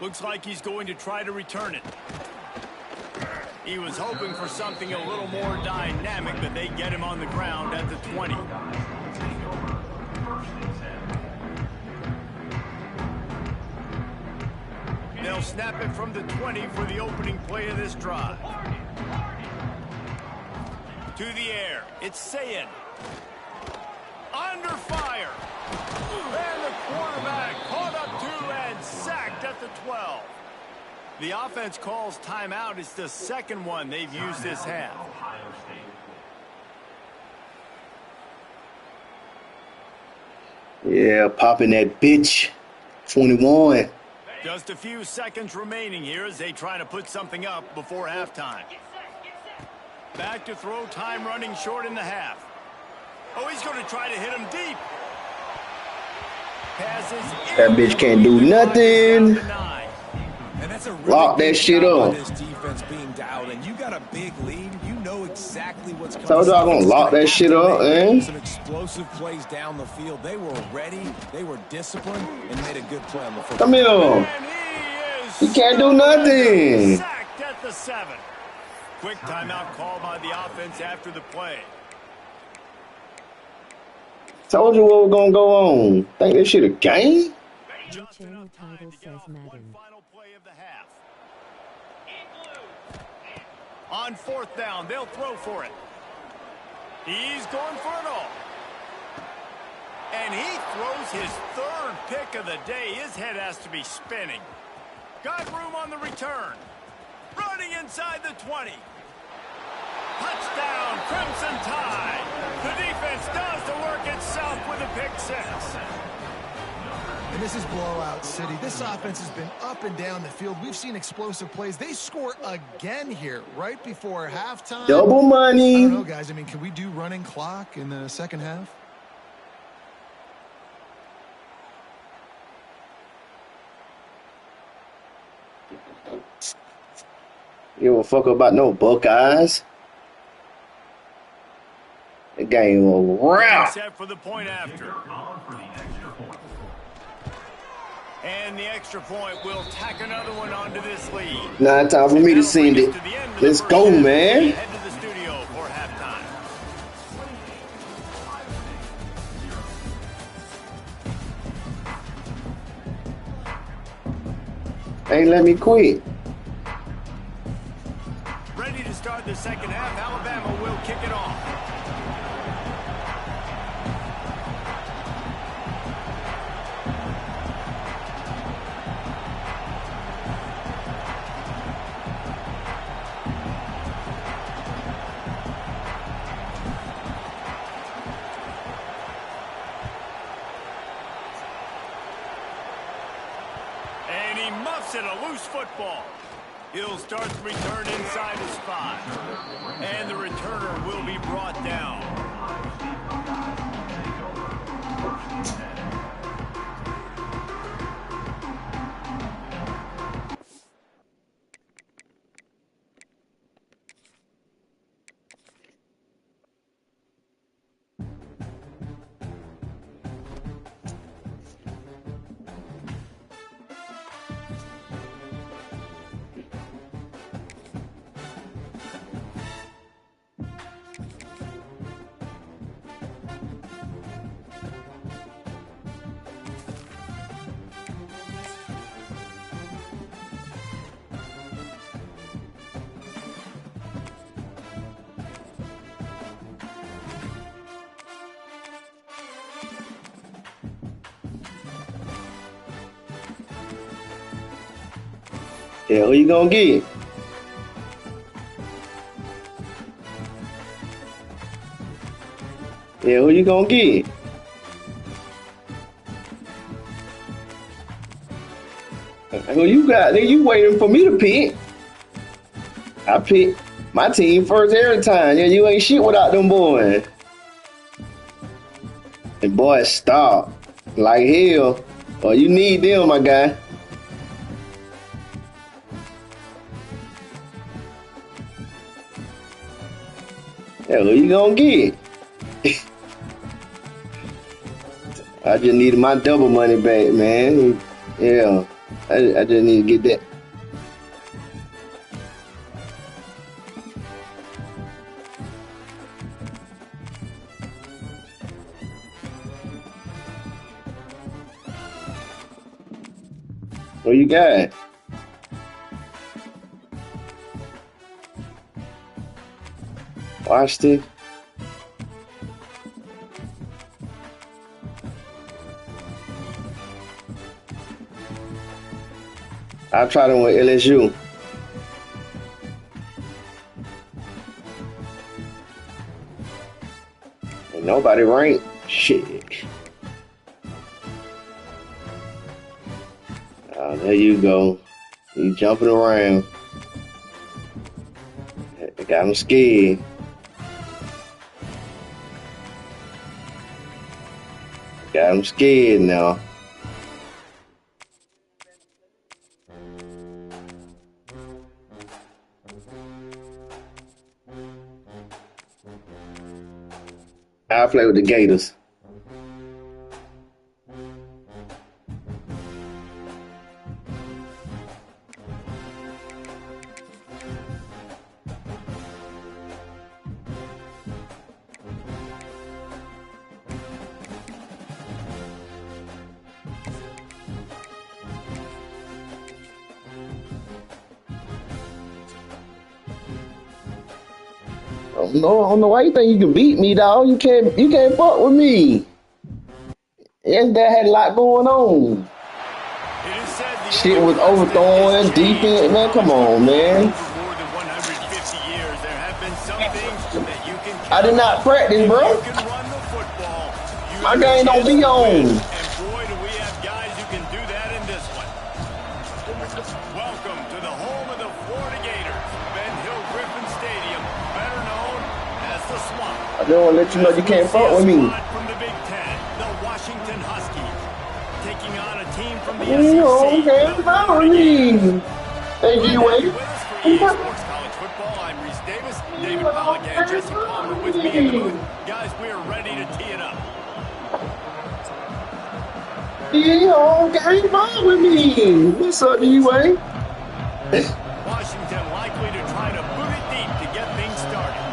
Looks like he's going to try to return it. He was hoping for something a little more dynamic, but they get him on the ground at the 20. They'll snap it from the 20 for the opening play of this drive. To the air, it's Sayin. Under fire. And the quarterback caught up to and sacked at the 12. The offense calls timeout. It's the second one they've used this half. Yeah, popping that bitch. 21. Just a few seconds remaining here as they try to put something up before halftime. Back to throw, time running short in the half. Oh, he's going to try to hit him deep. Passes. That bitch can't do nothing. And that's a really Lock that shit up. this defense being dialed, and you got a big lead. You know exactly what's coming. Told y'all gonna lock that shit up, man. Some explosive plays down the field. They were ready, they were disciplined, and made a good play on the football. Come here. He can't do nothing. Sacked at the 7. Quick timeout call by the offense after the play. Told you what was gonna go on. Think this shit a game? Just enough time to get off one final play of the half. On 4th down, they'll throw for it. He's going for it all. And he throws his 3rd pick of the day. His head has to be spinning. Got room on the return. Running inside the 20. Touchdown, Crimson Tide. The defense does the work itself with a pick 6. And this is blowout city. This offense has been up and down the field. We've seen explosive plays. They score again here right before halftime. Double money. I don't know, guys. I mean, can we do running clock in the second half? You don't fuck about no Buckeyes. The game will round. Set for the point after. And the extra point will tack another one onto this lead. Now time for me to send it. Let's go, man. Head to the studio for halftime. Ain't let me quit. Ready to start the second half. Alabama will kick it off. And he muffs it, a loose football. He'll start the return inside his spot. And the returner will be brought down. Yeah, who you gonna get? Yeah, who you gonna get? Who you got? Nigga, you waiting for me to pick. I pick my team first every time. Yeah, you ain't shit without them boys. And boys stop like hell. Oh, you need them, my guy. Yeah, who you gonna get? I just needed my double money back, man. Yeah. I just need to get that. What you got? Watch this. I tried them with LSU. Ain't nobody ranked. Shit. Oh, there you go. You jumping around. I got him scared. Got him scared now. I play with the Gators. No, I don't know why you think you can beat me, dog. You can't fuck with me. Yes, that had a lot going on. Shit was overthrowing, defense, man. Come on, man. I did not practice, bro. My game don't be on. Welcome to the home of the Florida Gators, Ben Hill Griffin Stadium, better known as the Swamp. I just want to let you know you can't fuck with me. From the Big Ten, the Washington Huskies, taking on a team from the SEC. You can't fuck with me. Thank you, Wade. Sports College Football. I'm Reese Davis, David Pollack, and Jesse Palmer with me in the booth. Guys, we are ready to tee it up. You can't fuck with me. What's up, D-Wade? Washington likely to try to boot it deep to get things started.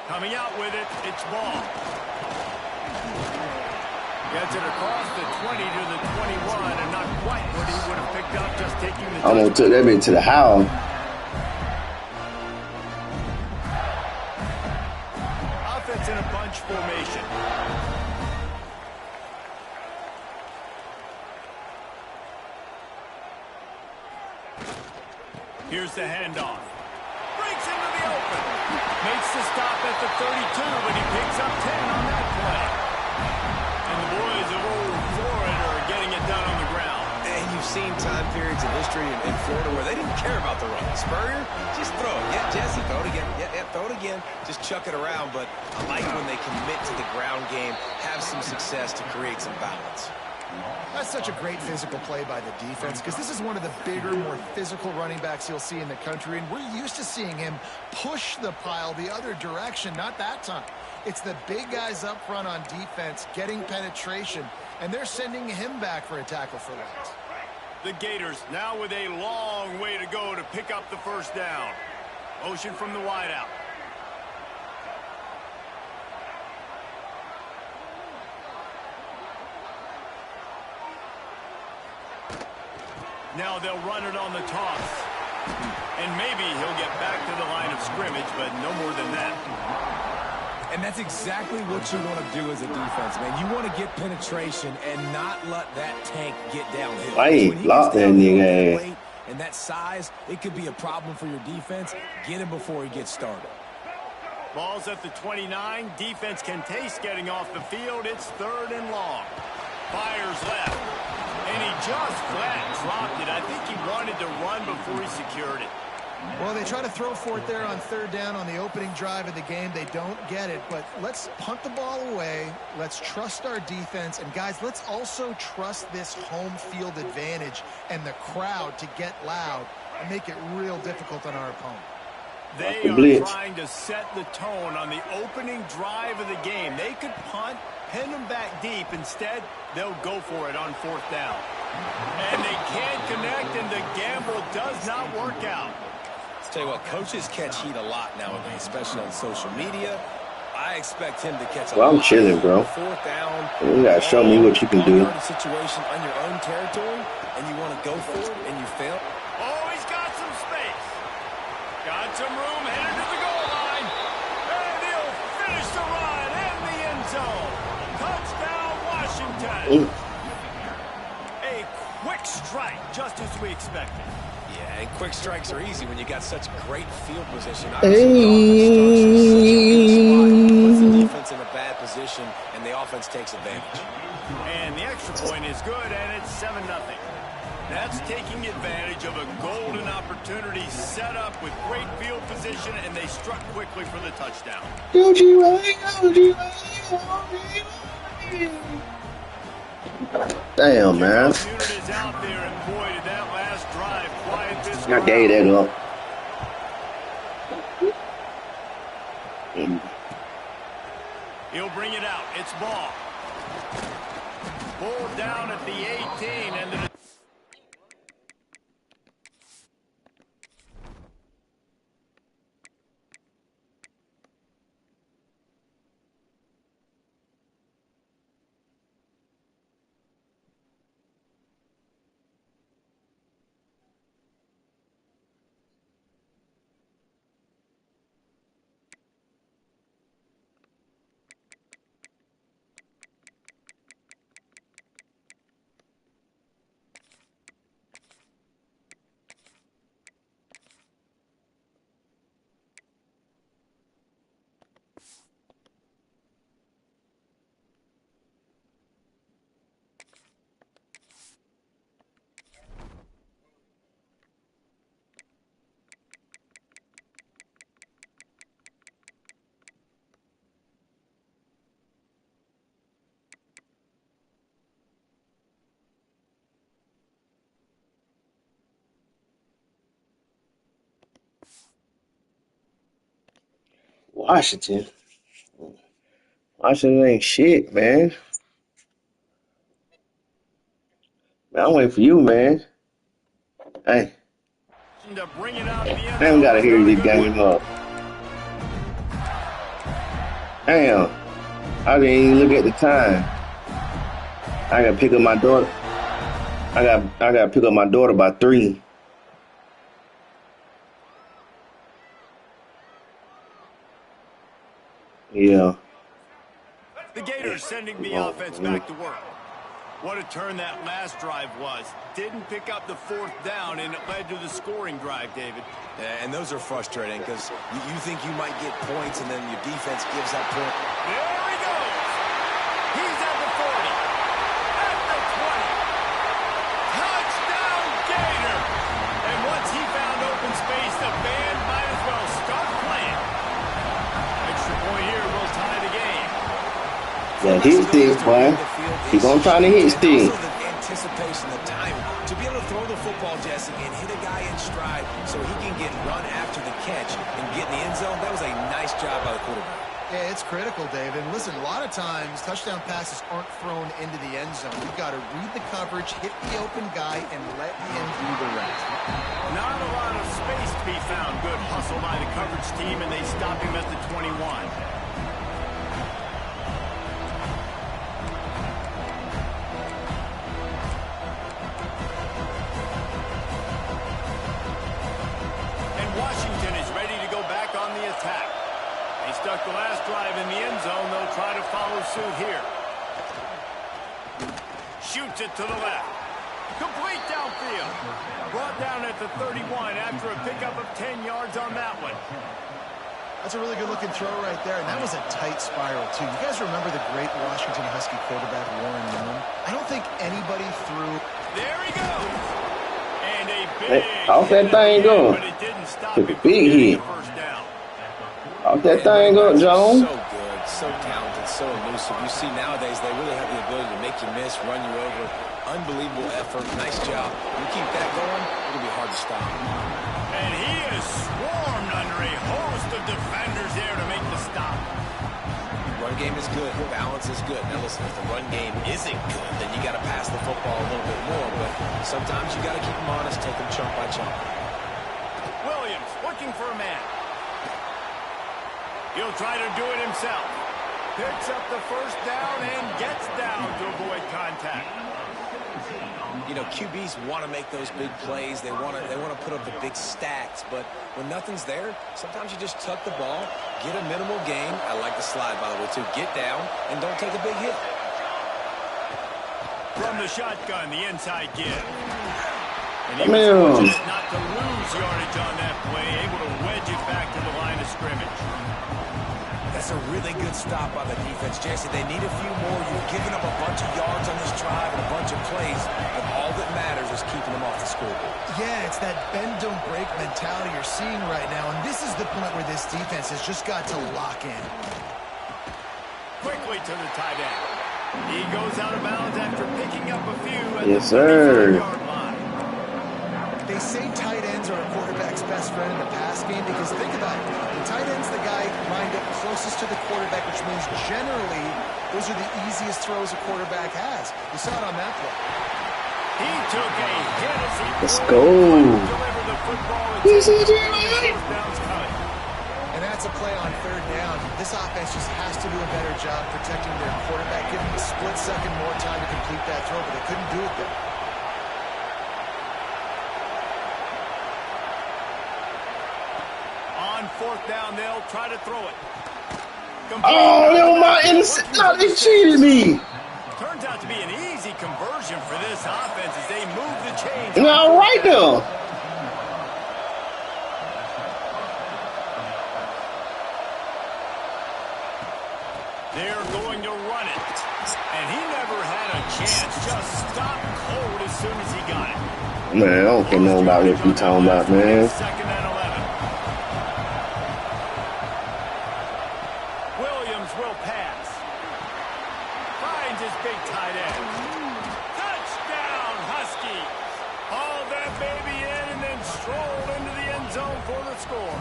Coming out with it, it's ball. Gets it across the 20 to the 21, and not quite what he would have picked up just taking the... I'm going to take that bit to the house. Offense in a bunch formation. Here's the handoff. Breaks into the open. Makes the stop at the 32, but he picks up 10 on that play. And the boys of old Florida are getting it done on the ground. And you've seen time periods in history in Florida where they didn't care about the run. Spurrier, just throw it. Yeah, Jesse, throw it again. Yeah, throw it again. Just chuck it around. But I like when they commit to the ground game, have some success to create some balance. That's such a great physical play by the defense because this is one of the bigger, more physical running backs you'll see in the country, and we're used to seeing him push the pile the other direction. Not that time. It's the big guys up front on defense getting penetration, and they're sending him back for a tackle for loss. The Gators now with a long way to go to pick up the first down. Motion from the wideout. Now they'll run it on the toss. And maybe he'll get back to the line of scrimmage, but no more than that. And that's exactly what you want to do as a defense, man. You want to get penetration and not let that tank get downhill. Why block that nigga? And that size, it could be a problem for your defense. Get him before he gets started. Ball's at the 29. Defense can taste getting off the field. It's 3rd and long. Fires left. And he just flat dropped it. I think he wanted to run before he secured it. Well, they try to throw for it there on 3rd down on the opening drive of the game. They don't get it, but let's punt the ball away. Let's trust our defense. And, guys, let's also trust this home field advantage and the crowd to get loud and make it real difficult on our opponent. They are trying to set the tone on the opening drive of the game. They could punt, pin them back deep. Instead, they'll go for it on 4th down. And they can't connect, and the gamble does not work out. I'll tell you what, coaches catch heat a lot nowadays, especially on social media. I expect him to catch a lot. Well, I'm chilling, bro. 4th down. You gotta show me what you can do. Situation on your own territory, and you want to go for it, and you fail. Oh, he's got some space. Got some room, headed to the goal line. And he'll finish the run in the end zone. Touchdown, Washington. A quick strike, just as we expected. Yeah, and quick strikes are easy when you got such great field position. Hey. Puts the defense in a bad position, and the offense takes advantage. And the extra point is good, and it's 7-0. That's taking advantage of a golden opportunity set up with great field position, and they struck quickly for the touchdown. Damn, man. I gave that up. He'll bring it out. It's ball. Pulled down at the 18, and the Washington. Washington ain't shit, man. Man, I'm waiting for you, man. Hey. Damn, gotta hear this game up. Damn. I didn't even look at the time. I gotta pick up my daughter. I gotta pick up my daughter by 3. Yeah. The Gators sending the offense back to work. What a turn that last drive was. Didn't pick up the 4th down, and it led to the scoring drive, David. Yeah, and those are frustrating because you think you might get points, and then your defense gives up points. There he goes. He's at the 40. At the 20. Touchdown, Gator. And once he found open space, the band might as well start playing. Extra point here will tie the game. Yeah, hit stick, boy. He's gonna try to hit stick. The anticipation, the time to be able to throw the football, Jesse, and hit a guy in stride so he can get run after the catch and get in the end zone. That was a nice job by the quarterback. Yeah, it's critical, David. And listen, a lot of times touchdown passes aren't thrown into the end zone. You've got to read the coverage, hit the open guy, and let him do the rest. Not a lot of space to be found. Good hustle by the coverage team, and they stop him at the 21. Washington is ready to go back on the attack. They stuck the last drive in the end zone. They'll try to follow suit here. Shoots it to the left. Complete downfield. Brought down at the 31 after a pickup of 10 yards on that one. That's a really good-looking throw right there, and that was a tight spiral, too. You guys remember the great Washington Husky quarterback, Warren Moon? I don't think anybody threw... There he goes. And a big... Off that thing going. But it didn't stop Took a him big hit. first down. Off that thing up, Jones. So good, so talented, so elusive. You see nowadays they really have the ability to make you miss, run you over. Unbelievable effort. Nice job. You keep that going, it'll be hard to stop. And he is swarmed under a host of defenders there to make the stop. Run game is good. Balance is good. Now listen, if the run game isn't good, then you got to pass the football a little bit more. But sometimes you got to keep them honest, take them chunk by chunk. Williams looking for a man. He'll try to do it himself. Picks up the first down and gets down to avoid contact. You know, QBs want to make those big plays. They want to put up the big stacks. But when nothing's there, sometimes you just tuck the ball, get a minimal gain. I like the slide, by the way, too. Get down and don't take a big hit. From the shotgun, the inside give. And he was fortunate not to lose yardage on that play, able to wedge it back to the line of scrimmage. That's a really good stop by the defense. Jason, they need a few more. You're giving up a bunch of yards on this drive and a bunch of plays, but all that matters is keeping them off the scoreboard. Yeah, it's that bend, don't break mentality you're seeing right now, and this is the point where this defense has just got to lock in. Quickly to the tight end. He goes out of bounds after picking up a few at yes, the 35-yard sir. line. They say tight ends are a quarterback's best friend in the pass game because think about it. The tight end's the guy lined up closest to the quarterback, which means generally those are the easiest throws a quarterback has. You saw it on that play. He took a hit as he Let's go. delivered the football. And that's a play on third down. This offense just has to do a better job protecting their quarterback, giving him a split second more time to complete that throw, but they couldn't do it there. On fourth down, they'll try to throw it. Oh, no, my innocent. No, they cheated me. Turns out to be an easy conversion for this offense as they move the chains. No, right now. They're going to run it. And he never had a chance. Just stopped cold as soon as he got it. Man, I don't care nothing about what you talking about, man. Second and 11. Williams will pass. Finds his big tight end. Touchdown, Huskies. Haul that baby in and then stroll into the end zone for the score.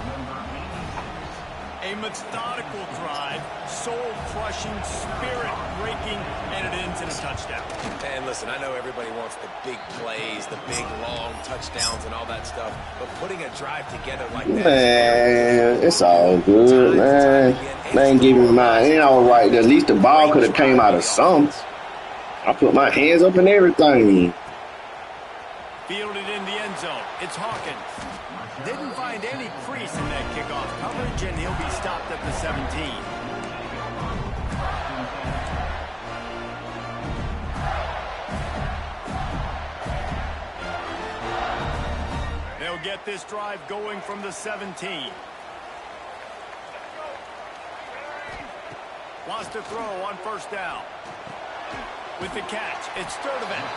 A methodical drive, soul-crushing, spirit-breaking, and it ends in a touchdown. And listen, I know everybody wants the big plays, the big, long touchdowns and all that stuff, but putting a drive together like that... Man, it's all good, man. They ain't giving me mine. Ain't all right. At least the ball could have came out of some. I put my hands up and everything. Fielded in the end zone. It's Hawkins. Didn't find any crease in that kickoff coverage, and he'll be stopped at the 17. They'll get this drive going from the 17. Wants to throw on first down. With the catch, it's Sturdivant.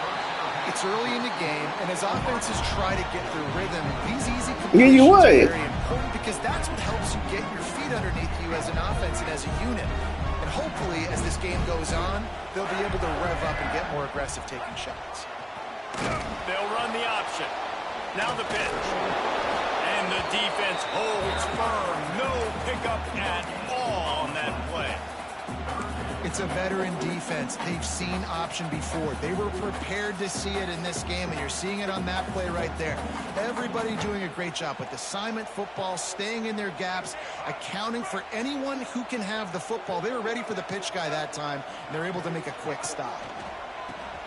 It's early in the game, and as offenses try to get their rhythm, these easy Yeah, you completions are would. very important because that's what helps you get your feet underneath you as an offense and as a unit. And hopefully, as this game goes on, they'll be able to rev up and get more aggressive taking shots. They'll run the option. Now the pitch. And the defense holds firm. No pickup at all on that play. It's a veteran defense. They've seen option before. They were prepared to see it in this game, and you're seeing it on that play right there. Everybody doing a great job with assignment football, staying in their gaps, accounting for anyone who can have the football. They were ready for the pitch guy that time, and they're able to make a quick stop.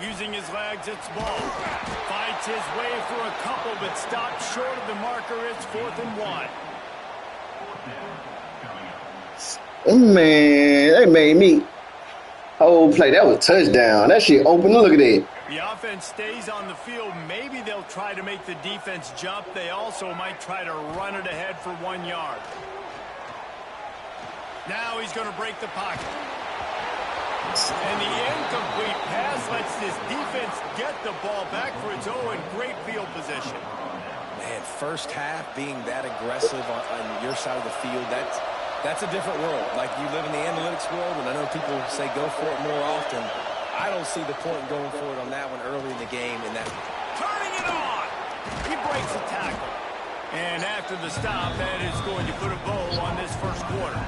Using his legs, it's Ball. Fights his way for a couple, but stops short of the marker. It's 4th and 1. Man, they made me. Whole play, that was a touchdown. That shit open. Look at that. The offense stays on the field. Maybe they'll try to make the defense jump. They also might try to run it ahead for 1 yard. Now he's going to break the pocket. And the incomplete pass lets this defense get the ball back for its own. Great field position. Man, first half being that aggressive on your side of the field, that's a different world. Like, you live in the analytics world, and I know people say go for it more often. I don't see the point in going for it on that one early in the game. Turning it on. He breaks a tackle. And after the stop, that is going to put a bow on this first quarter.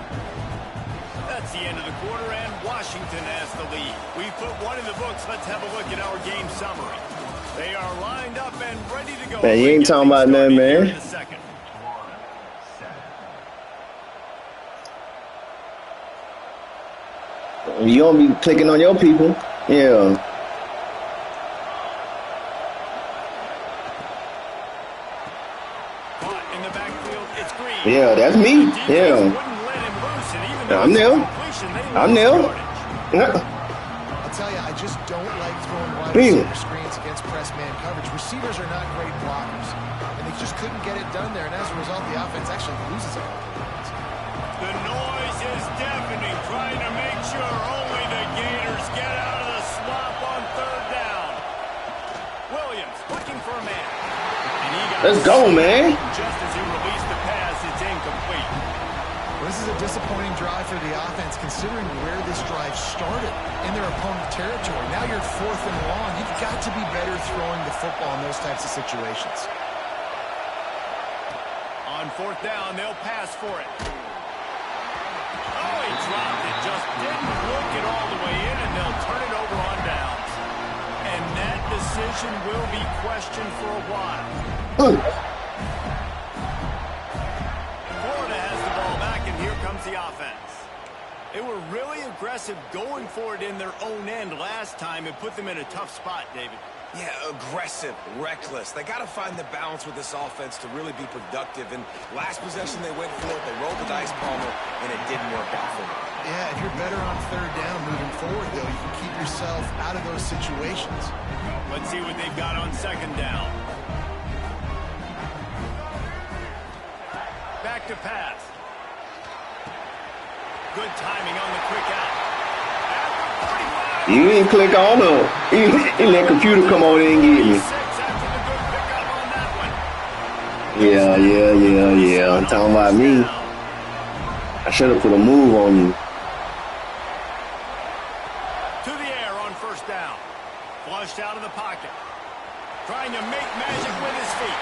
That's the end of the quarter, and Washington has the lead. We put one in the books. Let's have a look at our game summary. They are lined up and ready to go. Man, you ain't talking about nothing, man. You don't be clicking on your people. Yeah. In the backfield, it's Green. Yeah, that's me. Yeah. I'm nil. I'm nil. I'll tell you, I just don't like throwing wide receiver screens against press man coverage. Receivers are not great blockers, and they just couldn't get it done there. And as a result, the offense actually loses a couple of points. The noise is deafening, trying to make sure only the Gators get out of the swamp on third down. Williams looking for a man. Let's go, man. Just as he released the pass, it's incomplete. Well, this is a disappointing drive for the offense, considering where this drive started in their opponent territory. Now you're 4th and long. You've got to be better throwing the football in those types of situations. On 4th down, they'll pass for it. Oh, he dropped it. Just didn't look it all the way in, and they'll turn it over on downs. And that decision will be questioned for a while. Florida has the ball back, and here comes the offense. They were really aggressive going for it in their own end last time. It put them in a tough spot, David. Yeah, aggressive, reckless. They got to find the balance with this offense to really be productive. And last possession they went for it. They rolled the dice, Palmer, and it didn't work out for them. Yeah, if you're better on 3rd down moving forward, though, you can keep yourself out of those situations. Let's see what they've got on 2nd down. Back to pass. Good timing on the quick out. You didn't click on her. You let computer come over there and get me. Yeah. I'm talking about me. I should have put a move on you. To the air on 1st down. Flushed out of the pocket. Trying to make magic with his feet.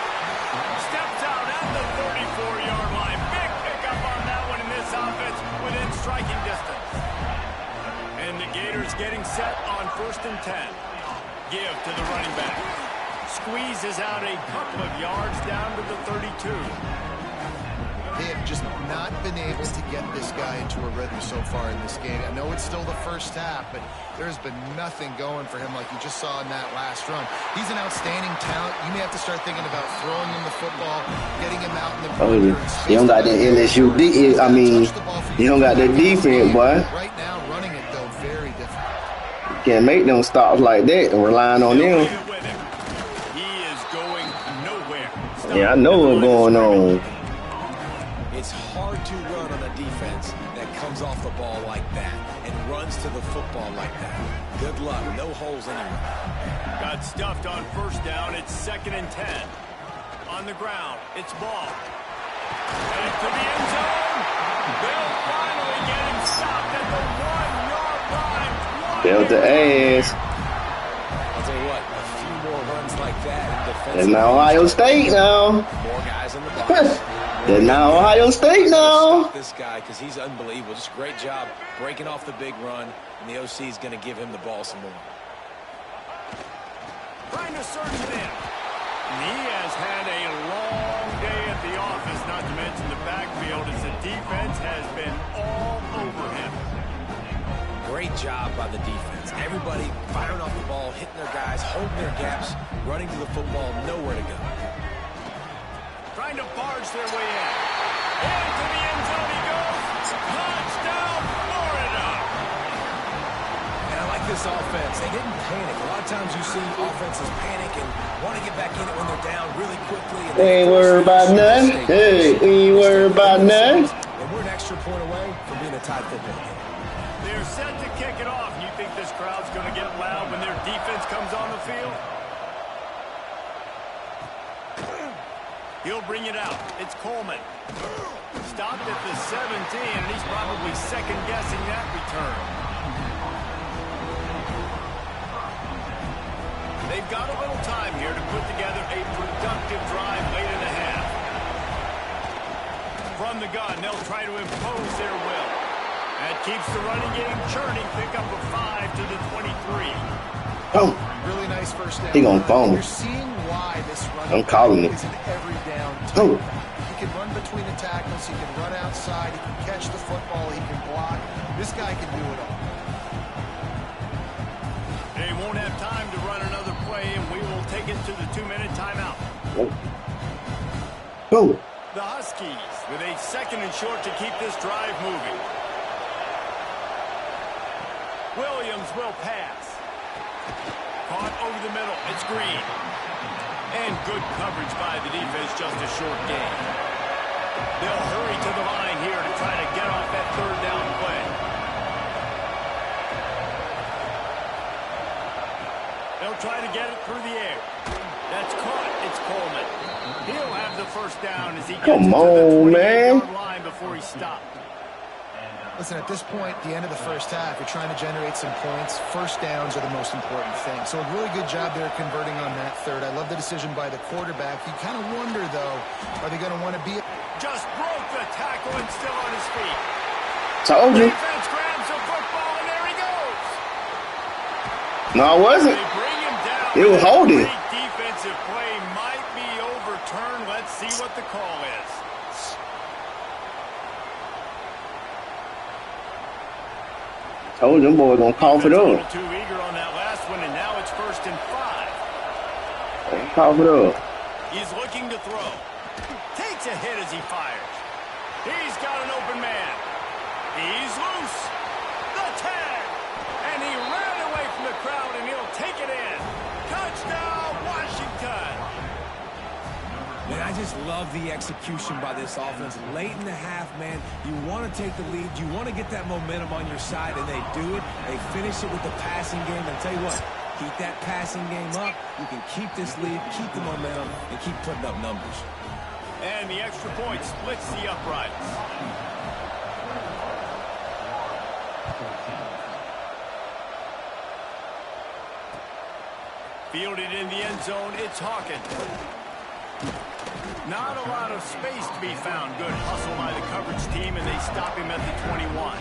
Steps out at the 34-yard line. Big pickup on that one in this offense within striking distance. And the Gators getting set on 1st and 10. Give to the running back. Squeezes out a couple of yards down to the 32. They have just not been able to get this guy into a rhythm so far in this game. I know it's still the first half, but there's been nothing going for him like you just saw in that last run. He's an outstanding talent. You may have to start thinking about throwing him the football, getting him out in the perimeter. He don't got that LSU he don't got that defense, boy. Right now, running it, though, very difficult. Can't make them stops like that and relying on them. He is going nowhere. Yeah, I know what's going on. It's hard to run on a defense that comes off the ball like that and runs to the football like that. Good luck. No holes anywhere. Got stuffed on 1st down. It's 2nd and 10. On the ground, it's ball. And to the end zone. They'll finally get him stopped at the 1-yard line. Built the ass. I'll tell you what, a few more runs like that in defense. It's now Ohio State now. More guys in the box. They're now Ohio State now. Stop this guy because he's unbelievable. Just a great job breaking off the big run, and the OC is going to give him the ball some more. Trying to search it in. And he has had a long day at the office, not to mention the backfield, as the defense has been all over him. Great job by the defense. Everybody firing off the ball, hitting their guys, holding their gaps, running to the football, nowhere to go. Trying to barge their way in. Into the end zone he goes. Touchdown, Florida. And I like this offense. They didn't panic. A lot of times you see offenses panic and want to get back in it when they're down really quickly. And they ain't worried about nothing. Hey, we ain't worried about nothing. And we're an extra point away from being a tied football game. They're set to kick it off. You think this crowd's going to get loud when their defense comes on the field? He'll bring it out. It's Coleman. Stopped at the 17, and he's probably second-guessing that return. got a little time here to put together a productive drive late in the half. From the gun, they'll try to impose their will. That keeps the running game churning. Pick up a 5 to the 23. Oh. Really nice first down. He gonna fumble. You're seeing why this running I'm calling it. is an every down type. Oh. He can run between the tackles. He can run outside. He can catch the football. He can block. This guy can do it all. They won't have time to run another play, and we will take it to the 2-minute timeout. Oh. The Huskies with a 2nd and short to keep this drive moving. Williams will pass. Caught over the middle. It's Green. And good coverage by the defense, just a short gain. They'll hurry to the line here to try to get off that 3rd down play. They'll try to get it through the air. That's caught. It's Coleman. He'll have the 1st down as he gets to the 28-yard line before he stopped. Listen, at this point, the end of the first half, you're trying to generate some points. First downs are the most important thing. So a really good job there converting on that 3rd. I love the decision by the quarterback. You kind of wonder, though, are they going to want to be... Just broke the tackle and still on his feet. Told you. Defense grabs the football, and there he goes. No, I wasn't. They bring him down. It was holding. Great defensive play might be overturned. Let's see what the call is. Told them boys gonna call for A those. little too eager on that last one, and now it's 1st and 5. Call for those. He's looking to throw. Takes a hit as he fires. He's got an open man. He's loose. The tag. And he ran away from the crowd, and he'll take it in. Touchdown, Washington. Man, I just love the execution by this offense. Late in the half, man, you want to take the lead. You want to get that momentum on your side, and they do it. They finish it with the passing game. And tell you what, keep that passing game up. You can keep this lead, keep the momentum, and keep putting up numbers. And the extra point splits the uprights. Fielded in the end zone, it's Hawkins. Not a lot of space to be found. Good hustle by the coverage team, and they stop him at the 21.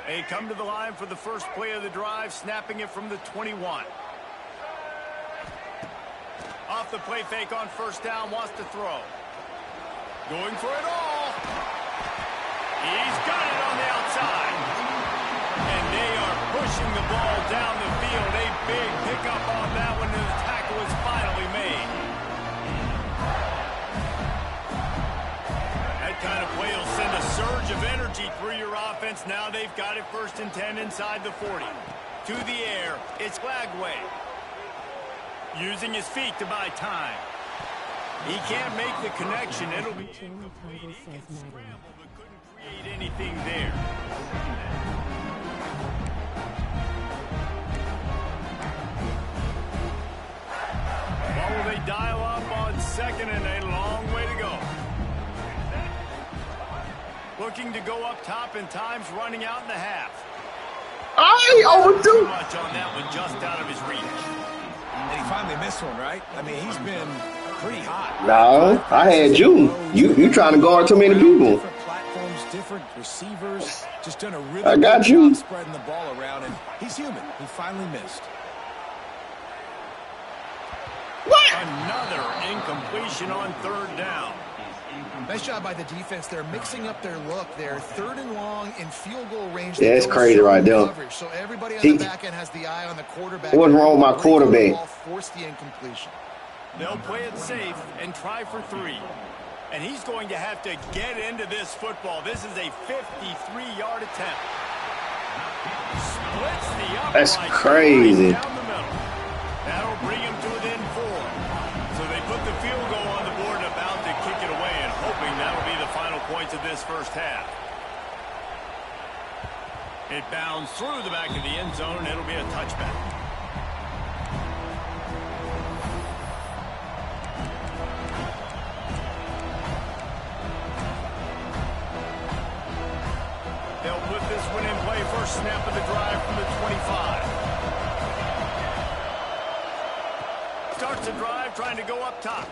They come to the line for the first play of the drive, snapping it from the 21. Off the play fake on 1st down, wants to throw. Going for it all. He's got it on the outside. And they are pushing the ball down the field. A big pickup on that one, and the tackle is finally made. That kind of play will send a surge of energy through your offense. Now they've got it 1st and 10 inside the 40. To the air, it's Glagway. Using his feet to buy time. He can't make the connection. It'll be incomplete. He can scramble, but couldn't create anything there. What will they dial up on 2nd and a long way to go? Looking to go up top, and time's running out in the half. I overthrew. Too much on that one, just out of his reach. And he finally missed one, right? I mean, he's been pretty hot. No, I had you. You trying to guard too many people. Different platforms, different receivers. Just done a really I got good you. job spreading the ball around, and he's human. He finally missed. What? Another incompletion on 3rd down. Nice job by the defense. They're mixing up their look there. 3rd and long in field goal range. Yeah, it's crazy right there. Coverage. So everybody on the back end has the eye on the quarterback. What's wrong with my quarterback? Force the incompletion. They'll play it safe and try for 3. And he's going to have to get into this football. This is a 53-yard attempt. Splits the upright. That's crazy. Down the middle. That'll bring him to within 4. So they put the field goal on the board and about to kick it away, and hoping that'll be the final points of this first half. It bounds through the back of the end zone, and it'll be a touchback. Starts the drive trying to go up top.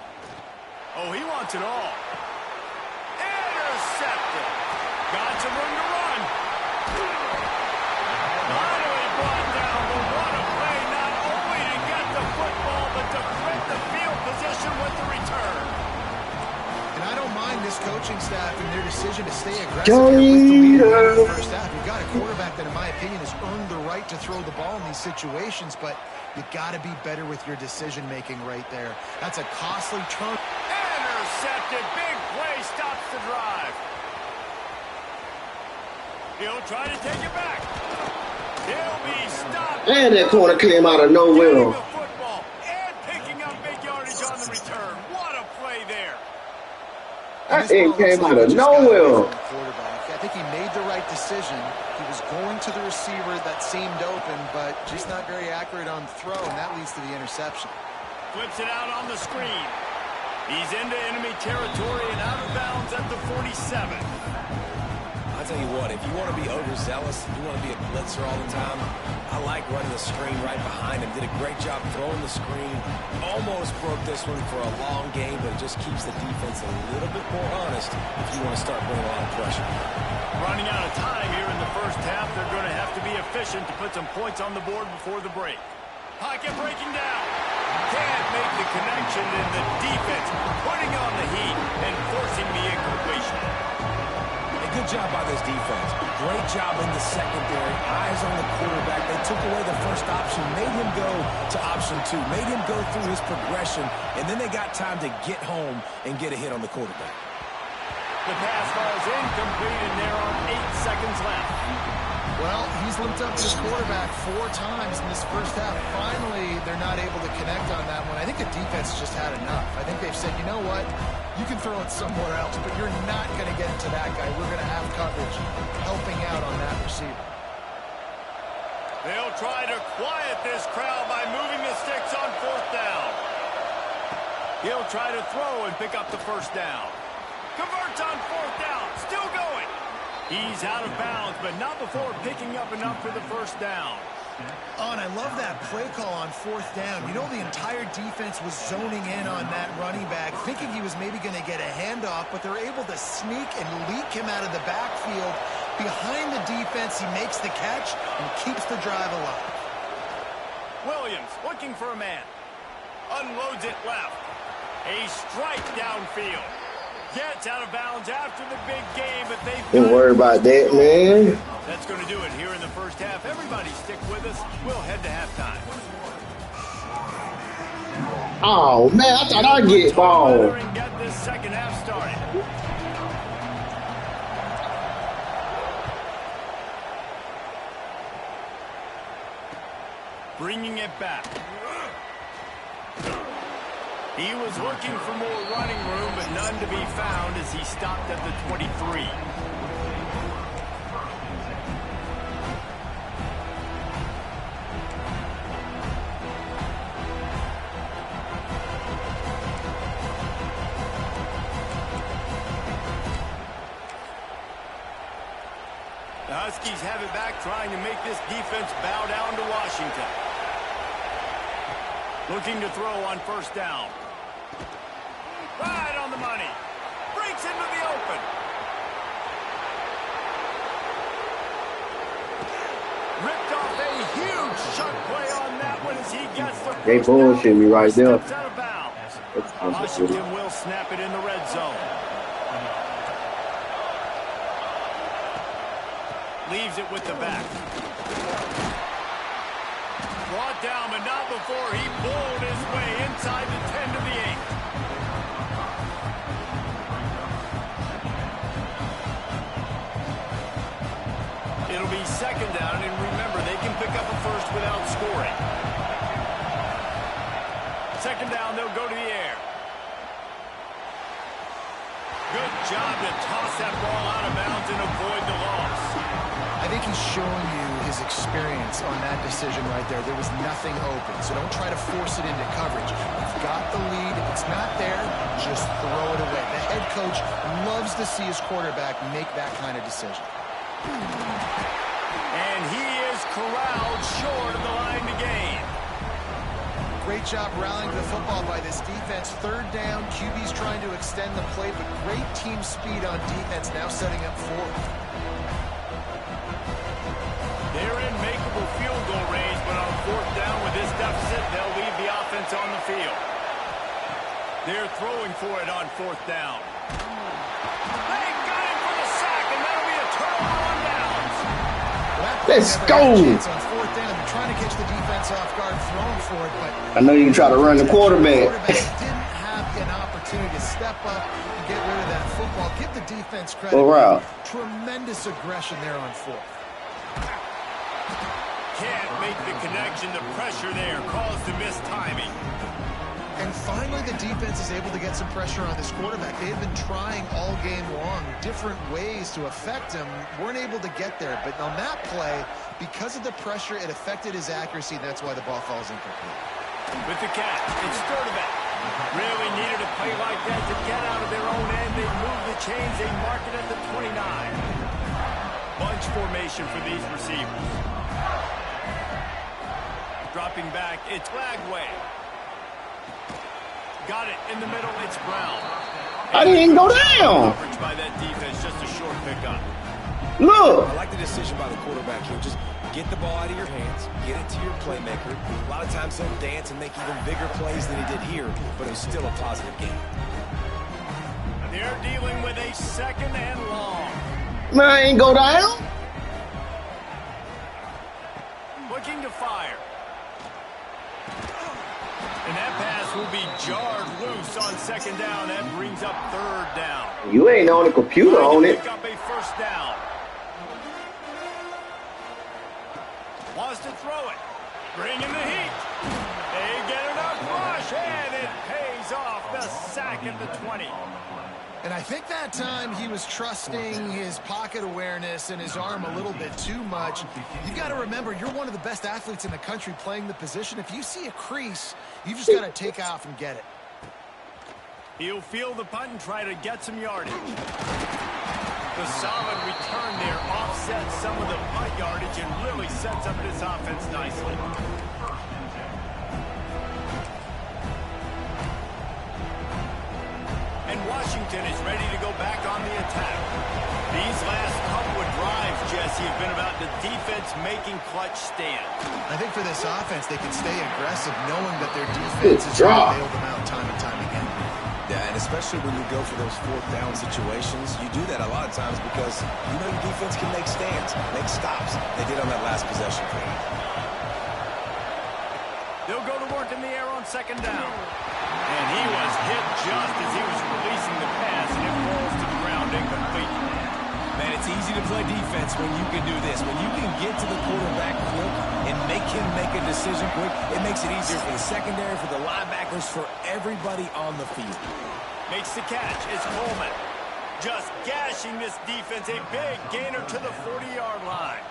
Oh, he wants it all. Intercepted. Got some room to run. Finally brought down, but what a play, not only to get the football, but to flip the field position with the return. And I don't mind this coaching staff and their decision to stay aggressive here with the lead in the first half. You've got a quarterback that, in my opinion, has earned the right to throw the ball in these situations, but you got to be better with your decision-making right there. That's a costly turn. Intercepted. Big play stops the drive. He'll try to take it back. He'll be stopped. And that corner came out of nowhere. The football and picking up big yardage on the return. What a play there. That thing came out of nowhere. I think he made the right decision. He was going to the receiver that seemed open, but just not very accurate on the throw, and that leads to the interception. Flips it out on the screen. He's into enemy territory and out of bounds at the 47. I'll tell you what, if you want to be overzealous, you want to be a blitzer all the time, I like running the screen right behind him. Did a great job throwing the screen. Almost broke this one for a long game, but it just keeps the defense a little bit more honest if you want to start bringing a lot of pressure. Running out of time here in the first half, they're going to have to be efficient to put some points on the board before the break. Pocket breaking down. Can't make the connection, and the defense putting on the heat and forcing the incompletion. Good job by this defense. Great job in the secondary. Eyes on the quarterback. They took away the first option, made him go to option 2, made him go through his progression, and then they got time to get home and get a hit on the quarterback. The pass falls incomplete, and there are 8 seconds left. Well, he's limped up to his quarterback 4 times in this first half. Finally, they're not able to connect on that one. I think the defense just had enough. I think they've said, you know what? You can throw it somewhere else, but you're not going to get it to that guy. We're going to have coverage helping out on that receiver. They'll try to quiet this crowd by moving the sticks on 4th down. He'll try to throw and pick up the first down. Converts on 4th down. Still going. He's out of bounds, but not before picking up enough for the first down. Oh, and I love that play call on 4th down. You know, the entire defense was zoning in on that running back, thinking he was maybe going to get a handoff, but they're able to sneak and leak him out of the backfield. Behind the defense, he makes the catch and keeps the drive alive. Williams looking for a man. Unloads it left. A strike downfield. Gets out of bounds after the big game, but they've Don't worry about that, man. That's going to do it here in the first half. Everybody stick with us. We'll head to halftime. Oh, man, I thought I'd get ball. And get this second half started. Bringing it back. He was looking for more running room, but none to be found as he stopped at the 23. The Huskies have it back, trying to make this defense bow down to Washington. Looking to throw on 1st down. Right on the money. Breaks into the open. Ripped off a huge shot play on that one as he gets the They bullshit me right there. out of bounds. Washington will snap it in the red zone. Leaves it with the back. Brought down, but not before he bowled his way inside the 10 to the 8. It'll be 2nd down, and remember, they can pick up a first without scoring. 2nd down, they'll go to the air. Good job to toss that ball out of bounds and avoid the loss. I think he's showing you his experience on that decision right there. There was nothing open, so don't try to force it into coverage. You've got the lead. If it's not there, just throw it away. The head coach loves to see his quarterback make that kind of decision. And he is corralled short of the line to gain. great job rallying to the football by this defense. Third down, QB's trying to extend the play, but great team speed on defense, now setting up fourth. They're in makeable field goal range, but on fourth down with this deficit, they'll leave the offense on the field. They're throwing for it on fourth down. They got him for the sack, and that'll be a turnover on downs. Let's go. On fourth down, they're trying to catch the defense off guard, throwing for it, but I know you can try to run the quarterback. Didn't have an opportunity to step up and get rid of that football. Give the defense credit. All right. Tremendous aggression there on fourth. Can't make the connection. The pressure there caused the missed timing. And finally, the defense is able to get some pressure on this quarterback. They've been trying all game long different ways to affect him. Weren't able to get there. But on that play, because of the pressure, it affected his accuracy. And that's why the ball falls incomplete. With the catch, it's Sturdivant. Really needed a play like that to get out of their own end. They move the chains. They mark it at the 29. Bunch formation for these receivers. Dropping back, it's Lagway. Got it in the middle, it's Brown. I didn't go down. Coverage by that defense, just a short pickup. Look. I like the decision by the quarterback here. Just get the ball out of your hands, get it to your playmaker. A lot of times he'll dance and make even bigger plays than he did here, but it was still a positive game. They're dealing with a second and long. Man, I ain't go down. Looking to fire. And that pass will be jarred loose on second down. That brings up third down. You ain't on the computer on it. Pick up a first down. Wants to throw it. Bring in the heat. They get enough rush, and it pays off. The sack at the 20. And I think that time he was trusting his pocket awareness and his arm a little bit too much. You got to remember, you're one of the best athletes in the country playing the position. If you see a crease, you've just got to take off and get it. He'll field the punt and try to get some yardage. The solid return there offsets some of the punt yardage and really sets up this offense nicely. And Washington is ready to go back on the attack. These last couple of drives, Jesse, have been about the defense making clutch stands. I think for this offense, they can stay aggressive knowing that their defense is going to bail them out time and time again. Yeah, and especially when you go for those fourth down situations, you do that a lot of times because you know your defense can make stands, make stops. They did on that last possession for you. They'll go to work in the air on second down. And he was hit just as he was releasing the pass, and it falls to the ground incomplete. Man, it's easy to play defense when you can do this. When you can get to the quarterback quick and make him make a decision quick, it makes it easier for the secondary, for the linebackers, for everybody on the field. Makes the catch. It's Coleman. Just gashing this defense. A big gainer to the 40-yard line.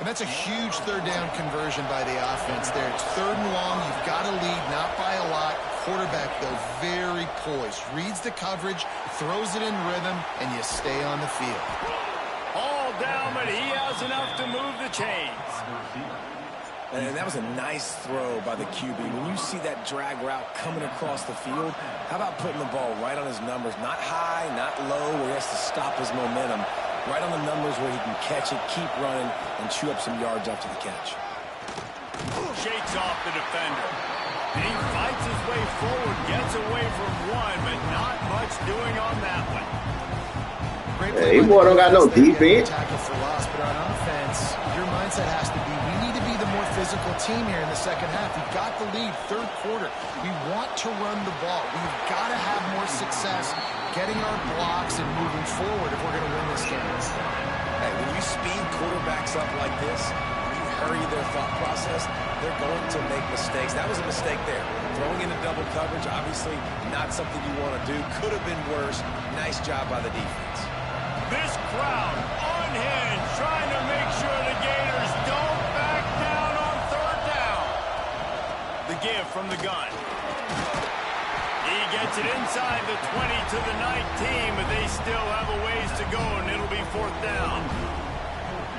And that's a huge third down conversion by the offense there. It's third and long. You've got to lead, not by a lot. Quarterback, though, very poised. Reads the coverage, throws it in rhythm, and you stay on the field. All down, but he has enough to move the chains. And that was a nice throw by the QB. When you see that drag route coming across the field, how about putting the ball right on his numbers? Not high, not low, where he has to stop his momentum. Right on the numbers where he can catch it, keep running, and chew up some yards after the catch. Shakes off the defender. And he fights his way forward, gets away from one, but not much doing on that one. Hey, boy don't got no defense. Tackle for loss, but on offense, your mindset has to be, we need to be the more physical team here in the second half. We've got the lead, third quarter. We want to run the ball. We've got to have more success getting our blocks and moving forward if we're going to win this game. Hey, when you speed quarterbacks up like this, when you hurry their thought process, they're going to make mistakes. That was a mistake there. Throwing into double coverage, obviously not something you want to do. Could have been worse. Nice job by the defense. This crowd unhinged, trying to make sure the Gators don't back down on third down. The give from the gun. He gets it inside the 20 to the 19, but they still have a ways to go, and it'll be fourth down.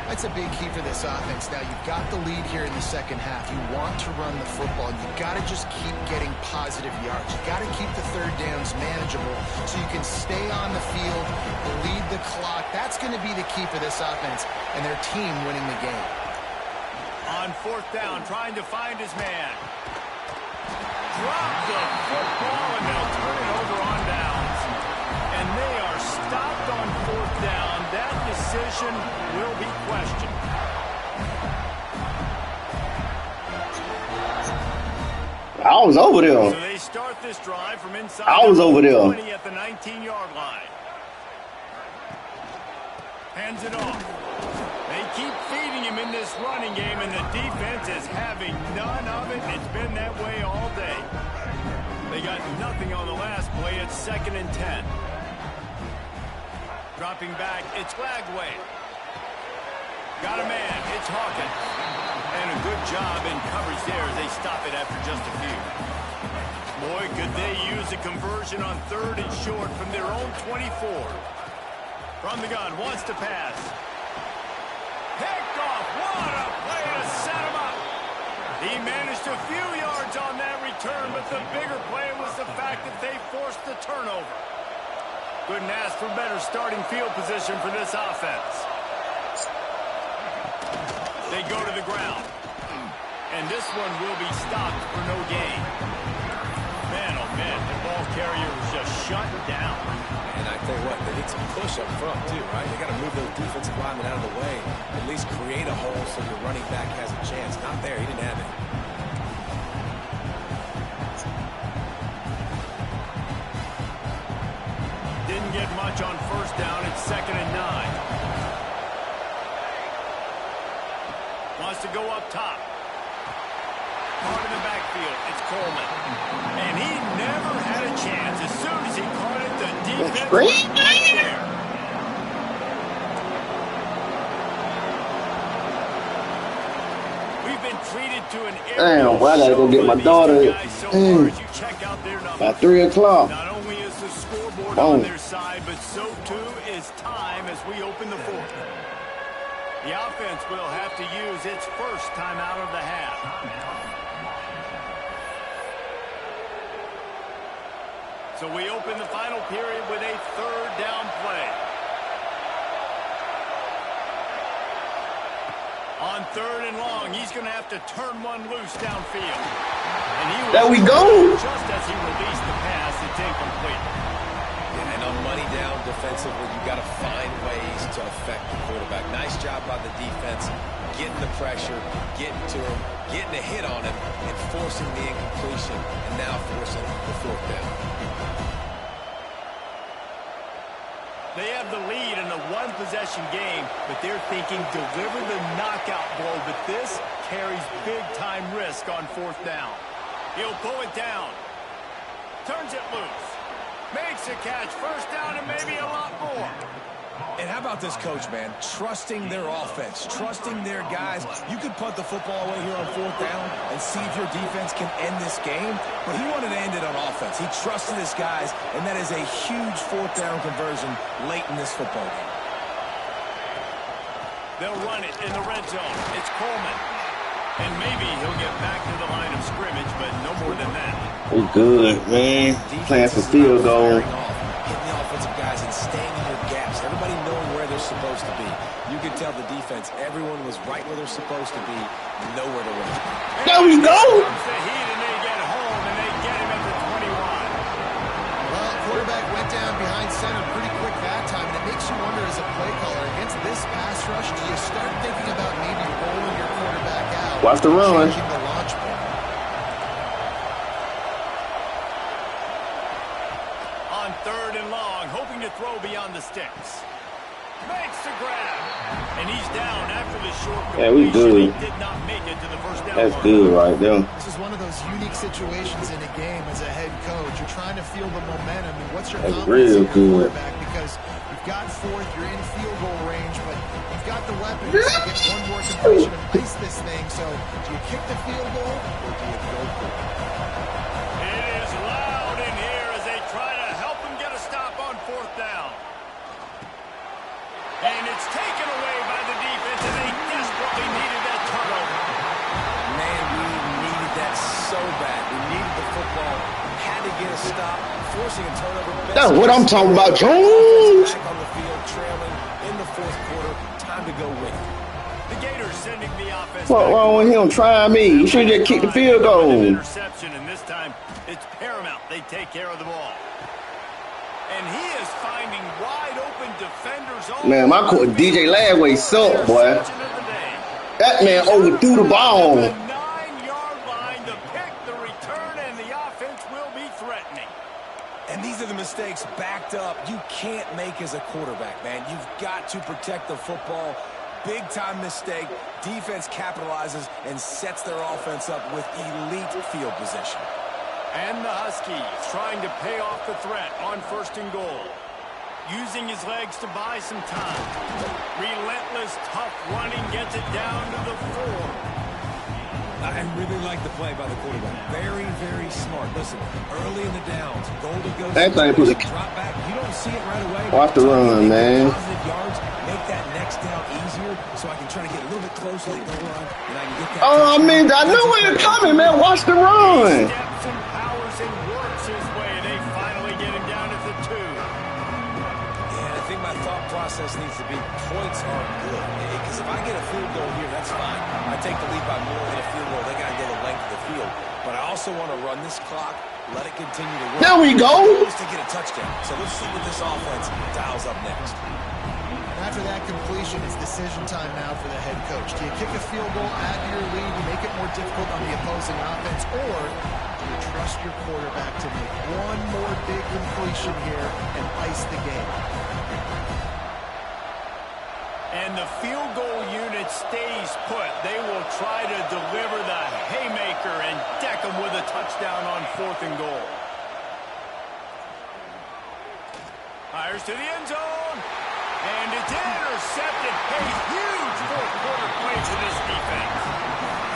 That's a big key for this offense. Now, you've got the lead here in the second half. You want to run the football. You've got to just keep getting positive yards. You've got to keep the third downs manageable so you can stay on the field, lead the clock. That's going to be the key for this offense and their team winning the game. On fourth down, trying to find his man. Drop the football, and they'll turn it over on downs. And they are stopped on fourth down. That decision will be questioned. I was over there. So they start this drive from inside. I was over there. 20 at the 19-yard line. Hands it off. They keep feeding him in this running game, and the defense is having none of it. It's been that way all day. They got nothing on the last play. It's 2nd and 10. Dropping back, it's Flagway. Got a man, it's Hawkins. And a good job in coverage there as they stop it after just a few. Boy, could they use a conversion on 3rd and short from their own 24. From the gun, wants to pass. Picked off, what a play to set him up. He managed a few yards on that return, but the bigger play was the fact that they forced the turnover. Couldn't ask for better starting field position for this offense. They go to the ground. And this one will be stopped for no gain. Man, oh man, the ball carrier was just shut down. And I tell you what, they need some push up front too, right? They got to move those defensive linemen out of the way. At least create a hole so your running back has a chance. Not there, he didn't have it. Didn't get much on first down. It's 2nd and 9. Wants to go up top. Caught in the backfield. It's Coleman. And he never had a chance. As soon as he caught it, the defense was right there. We've been treated to an damn, well, I gotta go get my daughter by 3 o'clock. Not only is the scoreboard on their side, but so too is time as we open the fourth. The offense will have to use its first timeout of the half. So we open the final period with a 3rd down play. On 3rd and long, he's going to have to turn one loose downfield. And he there we go. Just as he released the pass, it's incomplete. And on money down defensively, you've got to find ways to affect the quarterback. Nice job by the defense, getting the pressure, getting to him, getting a hit on him, and forcing the incompletion, and now forcing the 4th down. They have the lead in a one-possession game, but they're thinking deliver the knockout blow, but this carries big-time risk on 4th down. He'll pull it down. Turns it loose. Makes a catch. First down and maybe a lot more. And how about this coach, man? Trusting their offense, trusting their guys. You could punt the football away here on 4th down and see if your defense can end this game, but he wanted to end it on offense. He trusted his guys, and that is a huge 4th down conversion late in this football game. They'll run it in the red zone. It's Coleman. And maybe he'll get back to the line of scrimmage, but no more than that. We good, man. Playing some field goal. Hitting the offensive guys and staying in their gaps. Everybody knowing where they're supposed to be. You can tell the defense, everyone was right where they're supposed to be, nowhere to run. There we go. Comes the heat, and they get home, and they get him at the 21. Well, quarterback went down behind center pretty quick that time, and it makes you wonder as a play caller, against this pass rush, do you start thinking about maybe rolling your quarterback out? Watch the run. Changing the launch point. On 3rd and long, hoping to throw beyond the sticks. Makes the grab. And he's down after the short completion. Yeah, we good. He did not make it to the first down. That's good right there. This is one of those unique situations in a game as a head coach. You're trying to feel the momentum, and what's your confidence real in your good. quarterback? Because you've got 4th, you're in field goal range, but you've got the weapons to get one more completion and ice this thing. So do you kick the field goal or do you go for it? It is loud in here as they try to help him get a stop on 4th down. And it's taken away by the defense, and they to get a stop, forcing a turnover. That's what I'm talking about, Jones. Back on the field, trailing in the fourth quarter. Time to go win. The Gators sending the offense. What wrong with him trying me? You should just kick the field goal. Interception, and this time it's paramount. They take care of the ball. And he is finding wide open defenders. Man, my DJ Lagway sucked, boy. That man overthrew the ball. The 9-yard line, the pick, the return, and the offense will be threatening. And these are the mistakes backed up you can't make as a quarterback, man. You've got to protect the football. Big-time mistake. Defense capitalizes and sets their offense up with elite field position. And the Huskies trying to pay off the threat on 1st and goal. Using his legs to buy some time. Relentless, tough running gets it down to the 4. I really like the play by the quarterback. Very, very smart. Listen, early in the downs, goal to go. That thing put a drop back. You don't see it right away. Watch the run, man. Positive yards, make that next down easier, so I can try to get a little bit closer to the goal line, and I can get that. Oh, I mean, I know where you're coming, man. Watch the run. Steps and powers and works his way. They finally get him down at the 2. Yeah, I think my thought process needs to be points are good. Because if I get a field goal here, that's fine. I take the lead by more than a field goal. They got to go the length of the field. But I also want to run this clock, let it continue to run. There we go. To get a touchdown. So let's see what this offense dials up next. After that completion, it's decision time now for the head coach. Do you kick a field goal, add to your lead, make it more difficult on the opposing offense, or do you trust your quarterback to make one more big completion here and ice the game? And the field goal unit stays put. They will try to deliver the haymaker and deck them with a touchdown on 4th and goal. Fires to the end zone. And it's intercepted. A huge fourth-quarter play for this defense.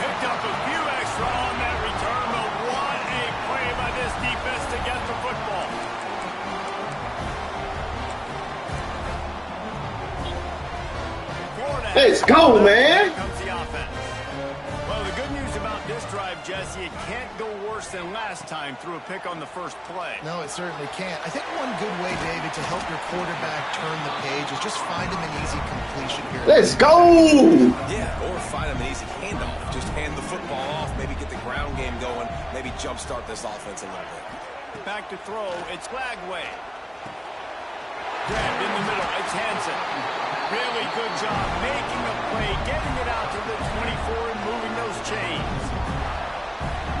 Picked up a few extra on that return, but what a play by this defense to get the football. Let's go, man. Here comes the offense. Well, the good news about this drive, Jesse, it can't go worse than last time through a pick on the first play. No, it certainly can't. I think one good way, David, to help your quarterback turn the page is just find him an easy completion here. Let's go. Yeah, or find him an easy handoff. Just hand the football off, maybe get the ground game going, maybe jumpstart this offense a little bit. Back to throw, it's Lagway. Grabbed in the middle, it's Hansen. Really good job making a play, getting it out to the 24 and moving those chains.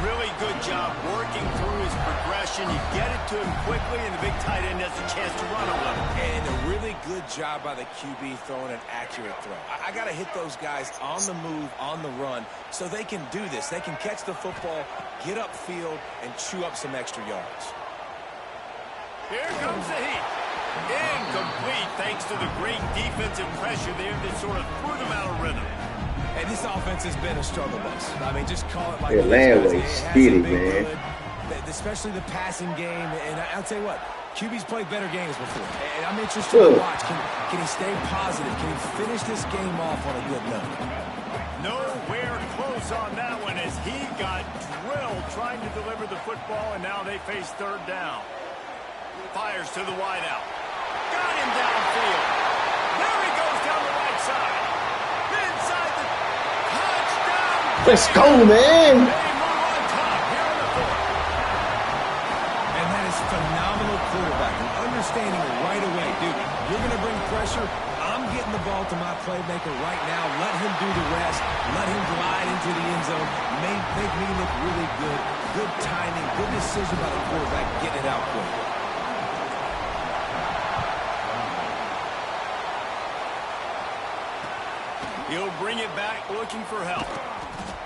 Really good job working through his progression. You get it to him quickly, and the big tight end has a chance to run a little. And a really good job by the QB throwing an accurate throw. I got to hit those guys on the move, on the run, so they can do this. They can catch the football, get upfield, and chew up some extra yards. Here comes the heat. Incomplete thanks to the great defensive pressure there that sort of threw them out of rhythm. And this offense has been a struggle bus. I mean, just call it like Yeah, Landway speedy, man. Good, especially the passing game. And I'll tell you what, QB's played better games before. And I'm interested to watch. Can he stay positive? Can he finish this game off on a good note? Nowhere close on that one as he got drilled trying to deliver the football, and now they face 3rd down. Fires to the wideout. Got him downfield. There he goes down the right side. Inside the touchdown. Let's go, man. They move on top here in the 4th. And that is phenomenal quarterbacking. Understanding right away, dude, you're going to bring pressure. I'm getting the ball to my playmaker right now. Let him do the rest. Let him glide into the end zone. Make me look really good. Good timing. Good decision by the quarterback. Getting it out quick. He'll bring it back looking for help.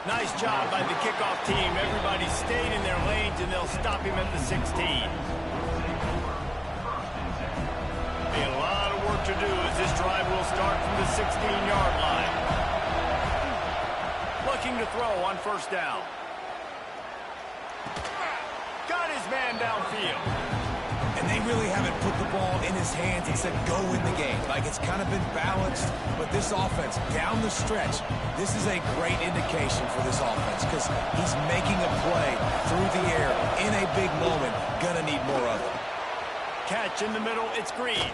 Nice job by the kickoff team. Everybody stayed in their lanes, and they'll stop him at the 16. Be a lot of work to do as this drive will start from the 16-yard line. Looking to throw on 1st down. Got his man downfield. And they really haven't put the ball in his hands and said, go win the game. Like, it's kind of been balanced. But this offense, down the stretch, this is a great indication for this offense because he's making a play through the air in a big moment. more of them. Catch in the middle, it's Green.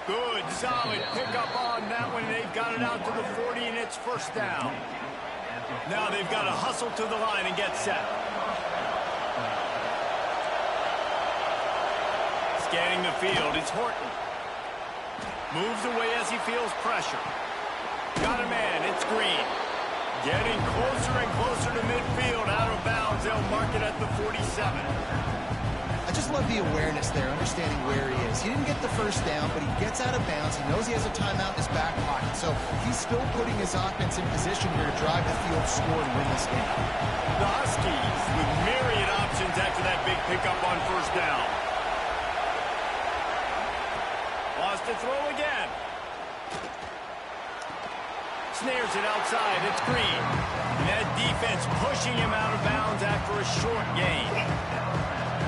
Good, solid pickup on that one. They've got it out to the 40, and it's first down. Now they've got to hustle to the line and get set. Scanning the field, it's Horton. Moves away as he feels pressure. Got a man, it's Green. Getting closer and closer to midfield, out of bounds. They'll mark it at the 47. I just love the awareness there, understanding where he is. He didn't get the first down, but he gets out of bounds. He knows he has a timeout in his back pocket, so he's still putting his offense in position here to drive the field, score, and win this game. The Huskies with myriad options after that big pickup on first down. Wants to throw again. Snares it outside. It's Green. And that defense pushing him out of bounds after a short gain.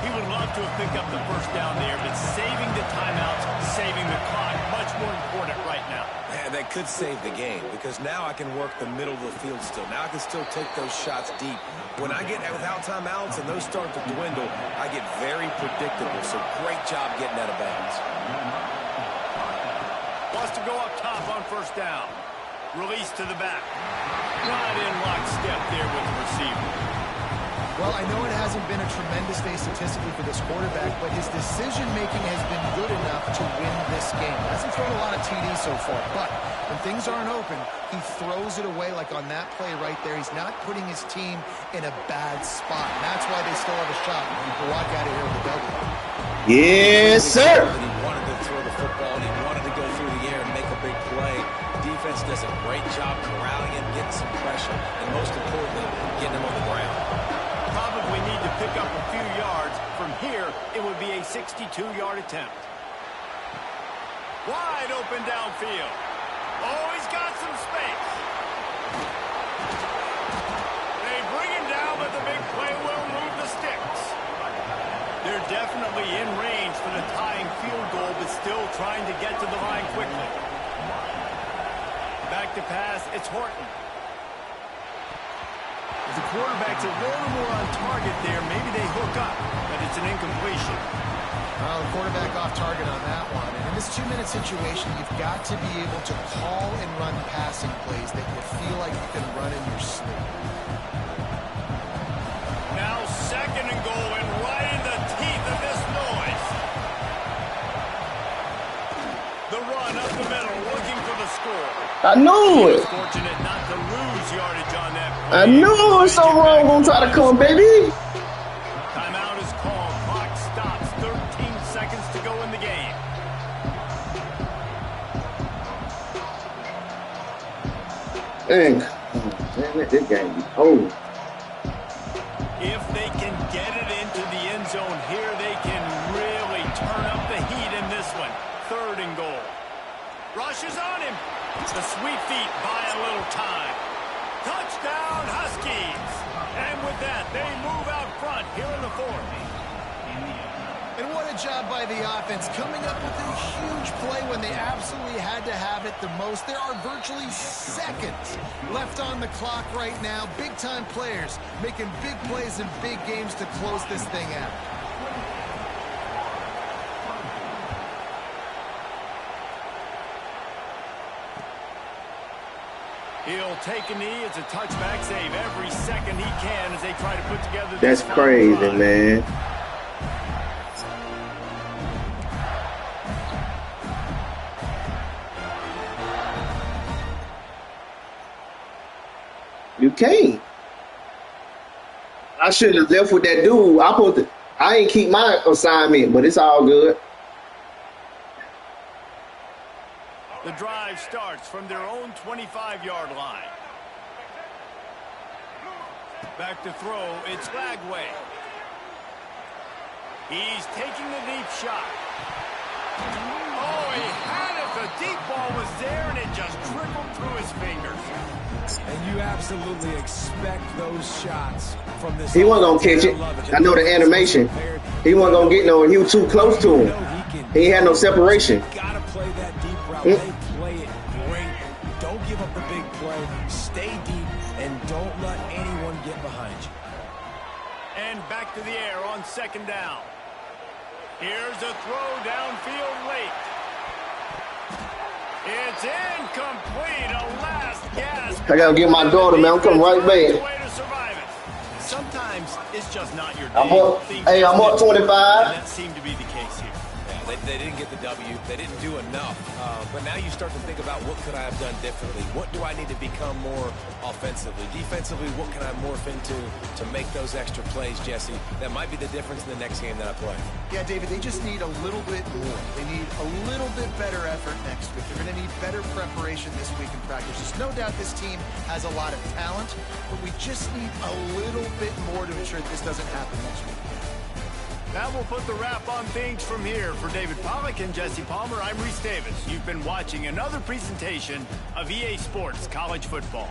He would love to have picked up the first down there, but saving the timeouts, saving the clock, much more important right now. And that could save the game, because now I can work the middle of the field still. Now I can still take those shots deep. When I get without timeouts and those start to dwindle, I get very predictable. So great job getting out of bounds. Wants to go up top on first down. Release to the back. Not in lockstep there with the receiver. Well, I know it hasn't been a tremendous day statistically for this quarterback, but his decision-making has been good enough to win this game. He hasn't thrown a lot of TDs so far, but when things aren't open, he throws it away like on that play right there. He's not putting his team in a bad spot, and that's why they still have a shot to walk out of here with a W. Yes, sir. He wanted to throw the football, and he wanted to go through the air and make a big play. Defense does a great job corralling him, getting some pressure, and most importantly, getting him on the ground. Probably need to pick up a few yards. From here, it would be a 62-yard attempt. Wide open downfield. Oh, he's got some space. They bring him down, but the big play will move the sticks. They're definitely in range for the tying field goal, but still trying to get to the line quickly. Back to pass, it's Horton. If the quarterback's a little more on target there, maybe they hook up, but it's an incompletion. Well, the quarterback off target on that one. And in this two-minute situation, you've got to be able to call and run passing plays that you feel like you can run in your sleep. Now second and goal, and right in the teeth of this noise. The run up the middle, looking for the score. I knew it. Fortunate not to lose yardage on that play. I knew it was so wrong. Gonna try to come, baby. Timeout is called. Clock stops. 13 seconds to go in the game. Dang. Damn it, this game be over. If they can get it into the end zone here, they can really turn up the heat in this one. Third and goal. Rushes on him. The sweet feet buy a little time. Touchdown, Huskies. And with that, they move out front here in the fourth. And what a job by the offense, coming up with a huge play when they absolutely had to have it the most. There are virtually seconds left on the clock right now. Big-time players making big plays in big games to close this thing out. He'll take a knee. It's a touchback save every second he can as they try to put together That's this crazy, drive. man. You can't. I should have left with that dude. I ain't keep my assignment, but it's all good. The drive starts from their own 25-yard line. Back to throw, it's Lagway. He's taking the deep shot. Oh, he had it. The deep ball was there, and it just trickled through his fingers. And you absolutely expect those shots from this. He wasn't gonna catch it. I know the animation. He wasn't gonna get no. He was too close to him. He ain't had no separation. Gotta play that deep route. They play it great. Don't give up the big play. Stay deep and don't let anyone get behind you. And back to the air on second down. Here's a throw downfield late. It's incomplete. A last gasp. I gotta get my daughter, man. I'm coming right back. Way to survive it. Sometimes it's just not your day. I'm up 25. And that seemed to be the case here. Yeah, they didn't get the W. They didn't do enough. But now you start to think about what could I have done differently? What do I need to become more offensively? Defensively, what can I morph into to make those extra plays, Jesse? That might be the difference in the next game that I play. Yeah, David, they just need a little bit more. They need a little bit better effort next week. They're going to need better preparation this week in practice. There's no doubt this team has a lot of talent, but we just need a little bit more to ensure that this doesn't happen next week. That will put the wrap on things from here. For David Pollack and Jesse Palmer, I'm Reese Davis. You've been watching another presentation of EA Sports College Football.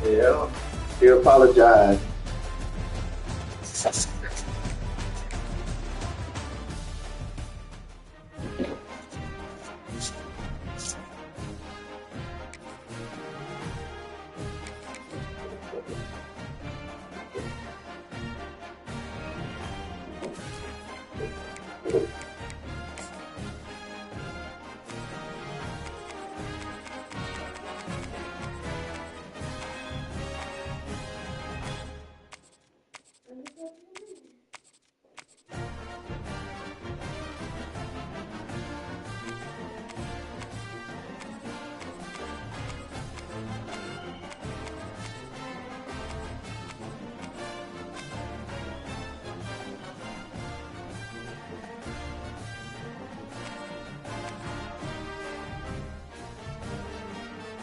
Yeah. He apologized.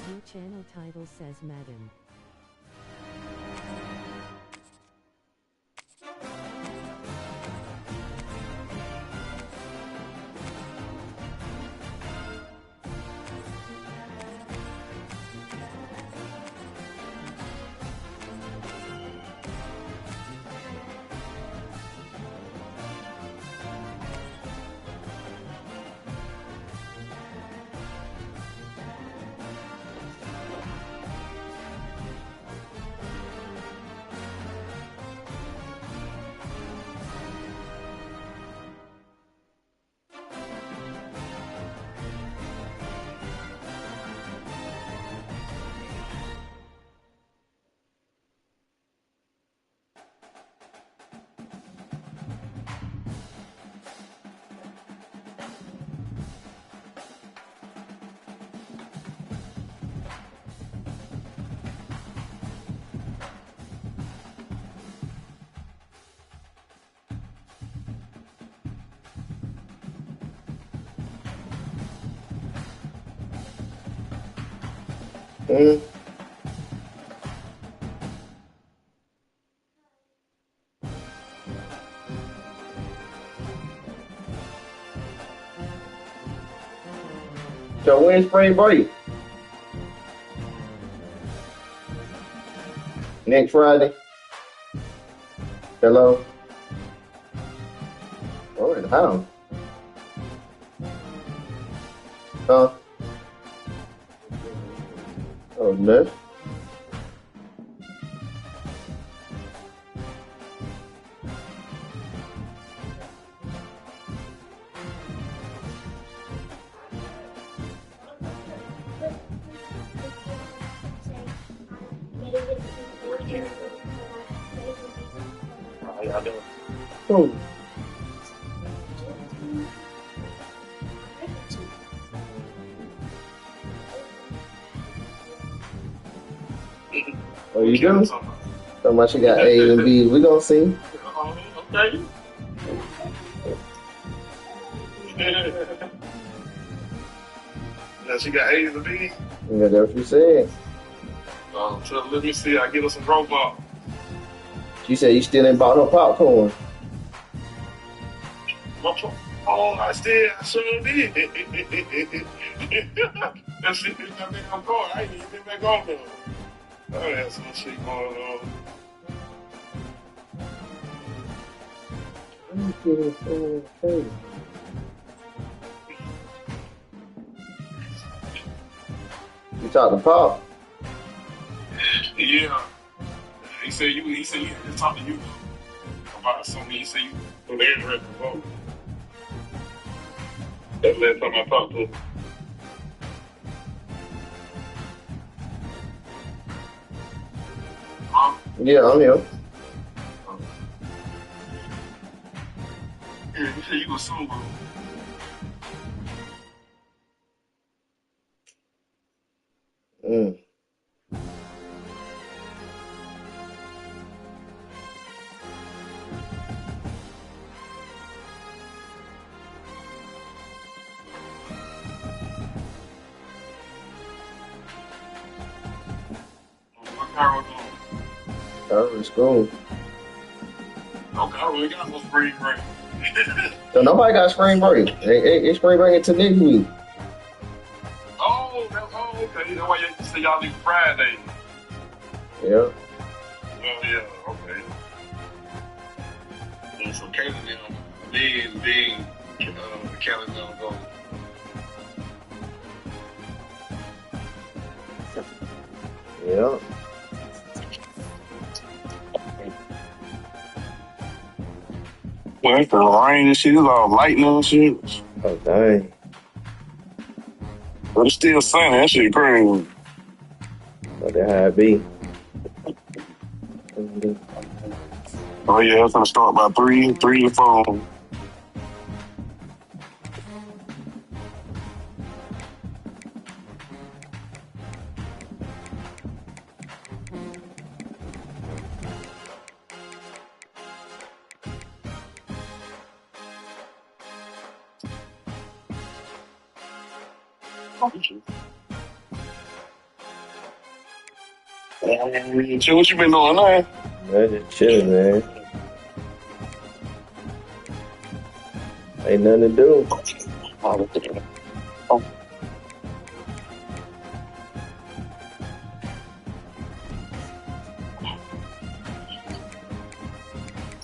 Your channel title says Madden. Mm. So when's spring break? Next Friday? Hello? Oh, and how? Huh? Oh, no. How y'all doing? Oh. Oh, you do? So much you got A's and B's. We gonna see. Okay. Now she got A's and B's. Yeah, that's what you said. So let me see. I get her some robot. You said you still ain't bought no popcorn. Oh, I sure did. That shit is that damn car. I ain't even been back on there. I had some shit going on. You talked to Pop? Yeah. He said he had to talk to you about something. He said you were there to vote. That's the last time I talked to him. Yeah, I'm here. Yeah, he said you go soon, bro. Mm. What car was on? Oh, it's cool. Okay, I really got no spring break. So nobody got spring break. It's spring break until next week. Okay. That's why you say y'all leave Friday. Yeah. Oh, yeah, okay. And so Kaden then Kelly don't go. Yeah. Well, it's the rain and shit. It's all lightning and shit. Oh, dang. But it's still sunny. That shit crazy. But that how it be. Oh, yeah, it's going to start by 3 to 4. So what you been doing, man? Man, just chilling, man. Ain't nothing to do.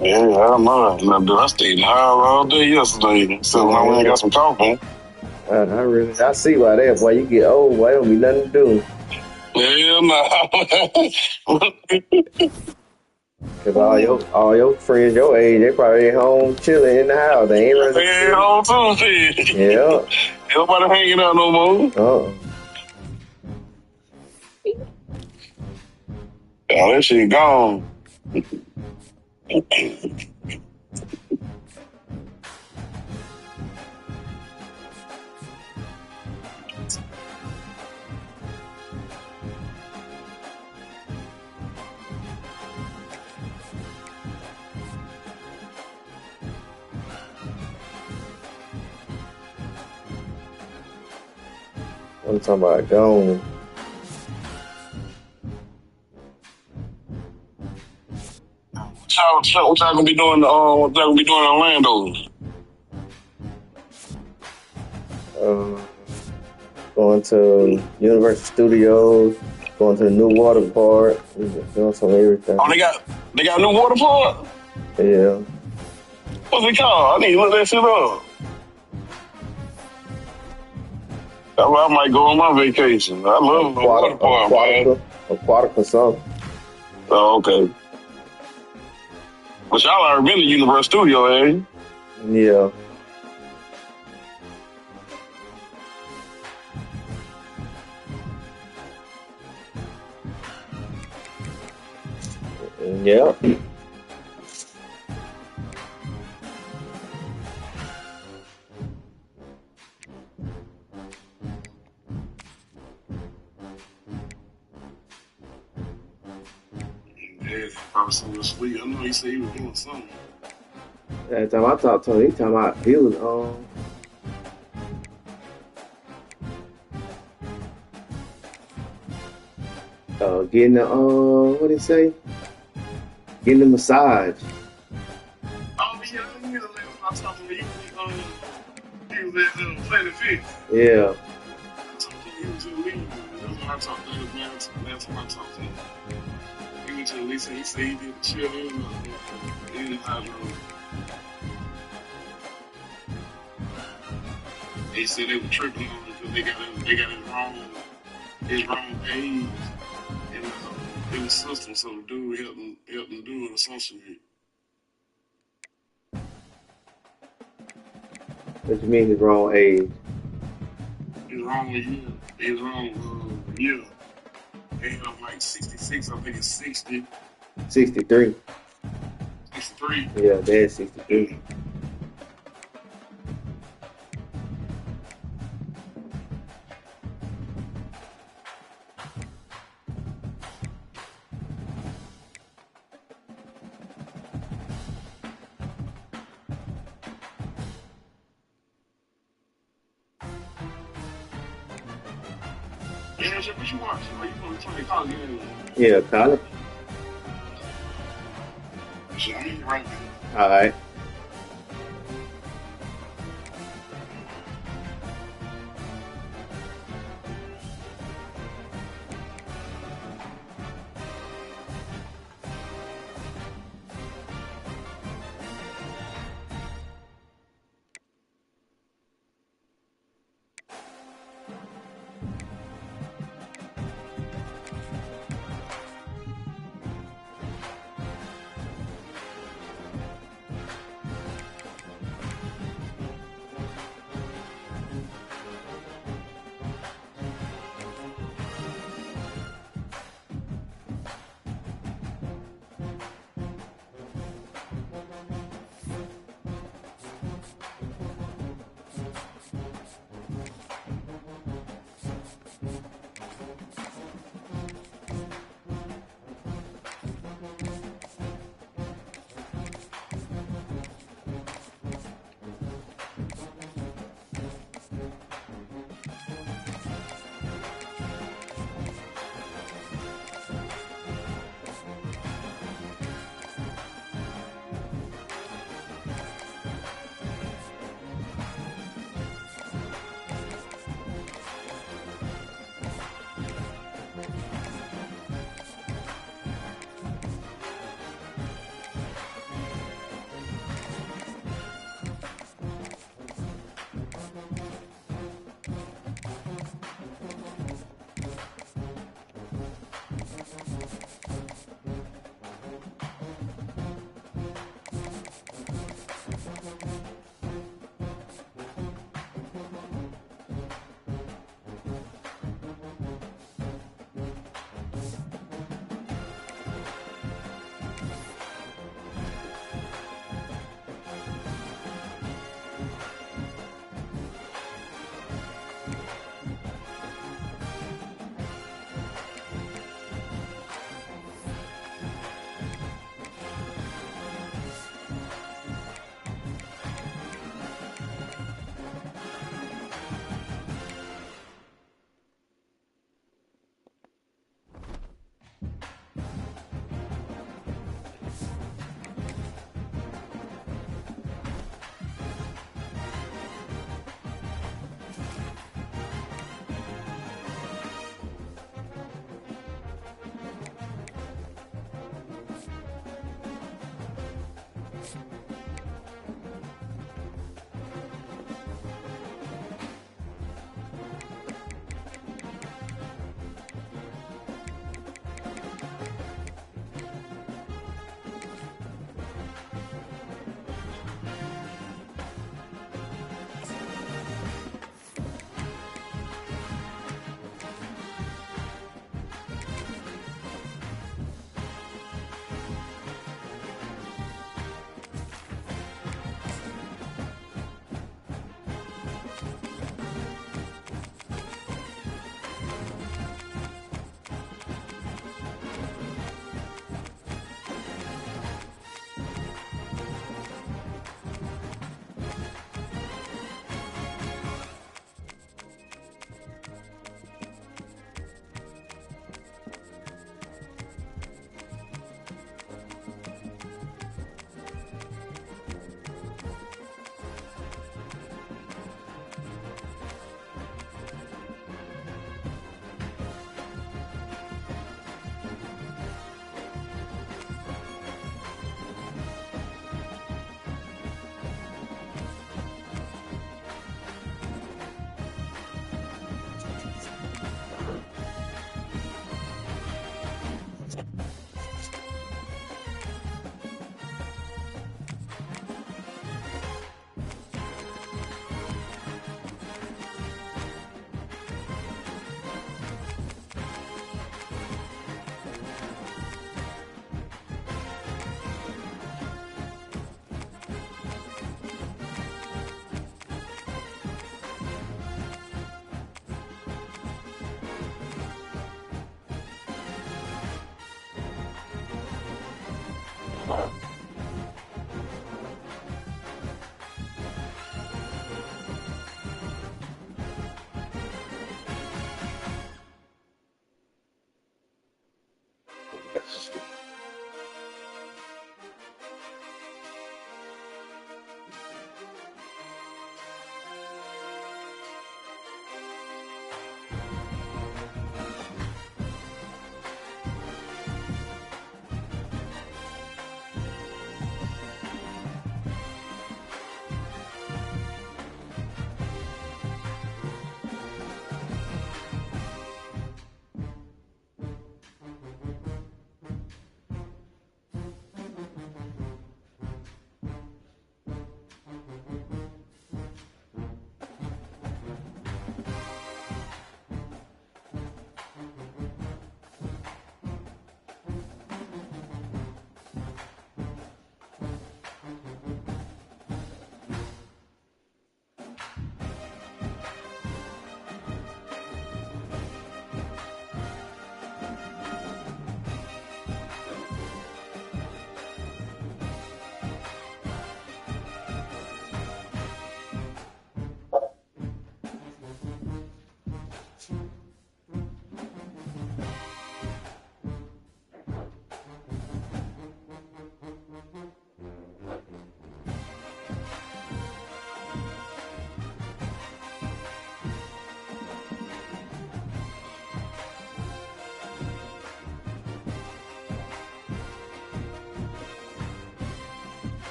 Yeah, I don't know. I stayed high all day yesterday. So when I went and got some coffee. I see why that. Boy, you get old, boy, don't be nothing to do. Hell no. Cause all your friends your age, they probably at home chilling in the house. They ain't running. They ain't home too, shit. Yeah. Nobody hanging out no more. Oh, that shit gone. I'm talking about gone. What y'all gonna be doing? What y'all gonna be doing in Orlando? Going to Universal Studios, going to the new water park, doing some everything. Oh, they got a new water park? Yeah. What's it called? I need to look that shit up. I might go on my vacation. I love the water park, man. Aquatic or something. Oh, okay. But y'all already been to Universal Studio, eh? Yeah. Yeah. Yeah, probably something to sleep. I know he said he was doing something. That time I talked to him, he was getting the what did he say? Getting a massage. Oh yeah, I talked to him. He was at Planet Fitness. Yeah. I talked to him. He was in the league. That's what I talked to him. Last time I talked to him. He went to the league. He said he did chill in the high room. They said they were tripping on him because they got his wrong age in the system. So the dude helped him do it or some shit. What you mean his wrong age? He's wrong with you. He's wrong year. And I'm like 66. I think it's 60. 63. 63. Yeah, dad's 63. Yeah, what you watch? Are you going to turn the college game? Yeah, college. Shit, I'm in right now. All right.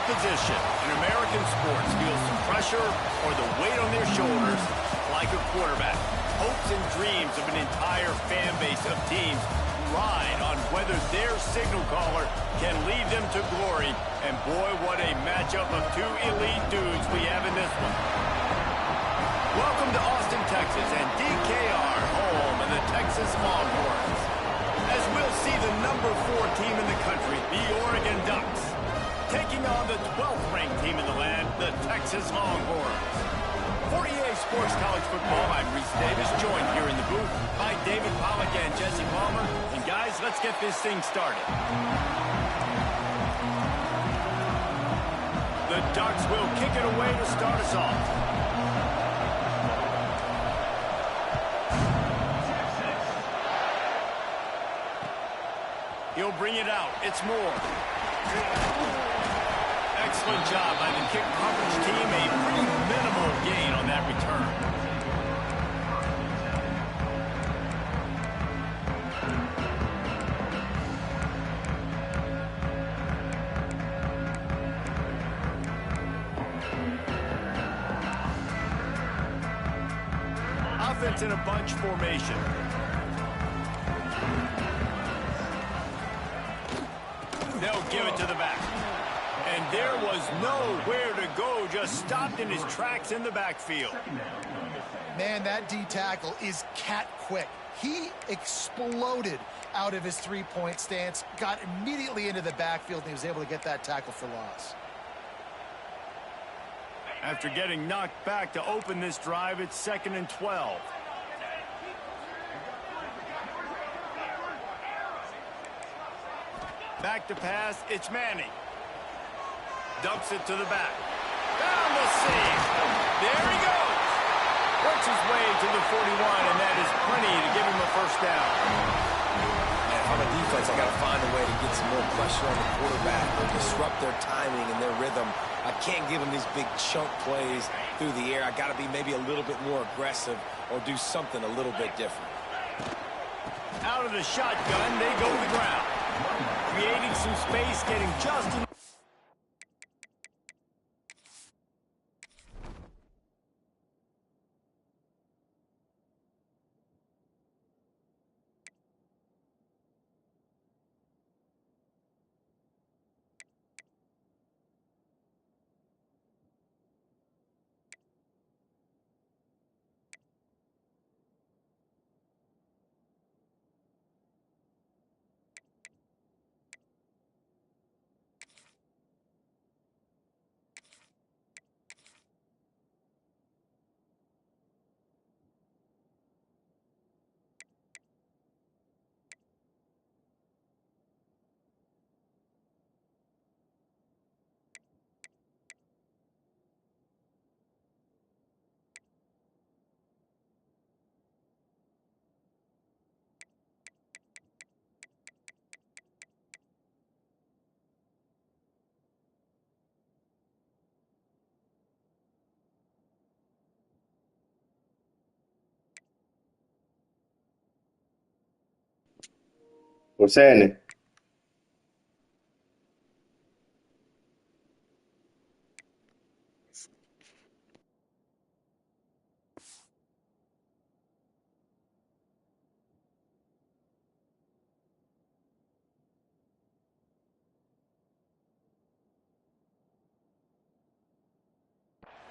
position in American sports feels the pressure or the weight on their shoulders like a quarterback. Hopes and dreams of an entire fan base of teams ride on whether their signal caller can lead them to glory. And boy, what a matchup of two elite dudes we have in this one. Welcome to Austin, Texas, and DKR, home of the Texas Longhorns. As we'll see the number 4 team in the country, the Oregon Ducks, taking on the 12th ranked team in the land, the Texas Longhorns. For EA Sports College Football, I'm Reese Davis, joined here in the booth by David Pollack and Jesse Palmer. And guys, let's get this thing started. The Ducks will kick it away to start us off. He'll bring it out. It's Moore. Excellent job by the kick coverage team. A pretty minimal gain on that return. Offense in a bunch formation. They'll give it to the back. And there was nowhere to go, just stopped in his tracks in the backfield. Man, that D tackle is cat quick. He exploded out of his three-point stance, got immediately into the backfield, and he was able to get that tackle for loss. After getting knocked back to open this drive, it's 2nd and 12. Back to pass, it's Manning. Dumps it to the back. Down the seam. There he goes. Works his way to the 41, and that is plenty to give him a first down. Man, if I'm a defense, I got to find a way to get some more pressure on the quarterback or disrupt their timing and their rhythm. I can't give them these big chunk plays through the air. I got to be maybe a little bit more aggressive or do something a little bit different. Out of the shotgun, they go to the ground. Creating some space, getting just in. What's happening?